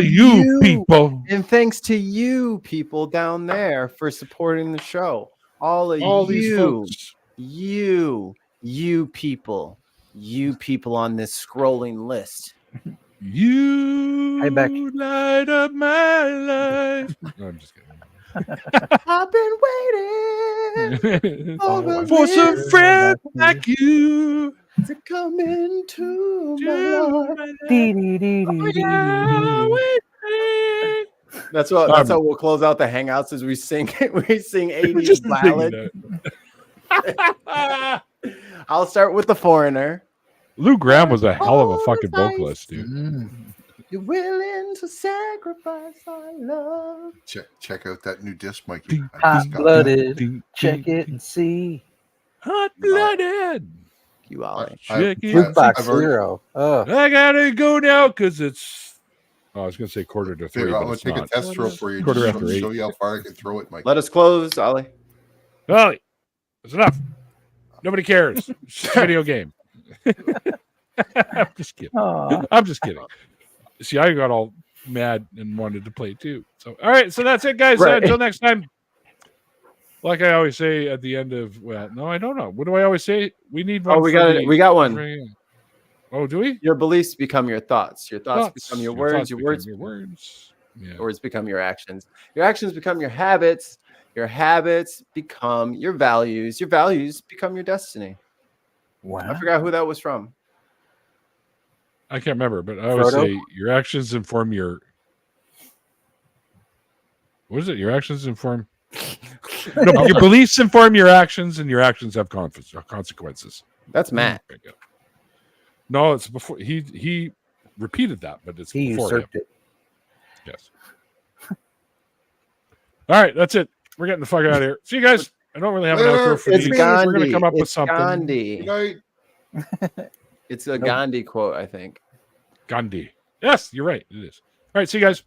you people. And thanks to you people down there for supporting the show. All these folks. You people on this scrolling list. You Hi, Beck. light up my life. No, I'm just kidding. I've been waiting for some friends like you to come into my life. That's how we'll close out the hangouts, as we sing 80s ballad. I'll start with The Foreigner. Lou Graham was a hell of a fucking vocalist, dude. You're willing to sacrifice our love. Check out that new disc, Mikey. Hot-blooded. Check it and see. Hot-blooded. You Ollie. Jukebox Zero. Oh. I gotta go now because it's. I was gonna say 2:45. I'm gonna take a test throw for you. Quarter after 8. Show you how far I can throw it, Mikey. Let us close, Ollie. Ollie, that's enough. Nobody cares. It's a video game. I'm just kidding. Aww. I'm just kidding. See, I got all mad and wanted to play too. So, all right. So that's it, guys. Right. Until next time. Like I always say at the end of, well, no, I don't know. What do I always say? We need one. Oh, we got one. Oh, do we? Your beliefs become your thoughts. Your thoughts become your words. Your words become your words. Yeah. Words become your actions. Your actions become your habits. Your habits become your values. Your values become your destiny. Wow. I forgot who that was from. I can't remember, but I always say your actions inform your. What is it? Your actions inform. No, but your beliefs inform your actions, and your actions have consequences. That's Matt. No, it's before he repeated that, but it's he before usurped him. it. Yes. All right, that's it. We're getting the fuck out of here. See you guys. I don't really have an outro for these. Gandhi. We're going to come up with It's something. Gandhi. Good night. It's a Gandhi quote, I think. Gandhi. Yes, you're right. It is. All right. See you guys.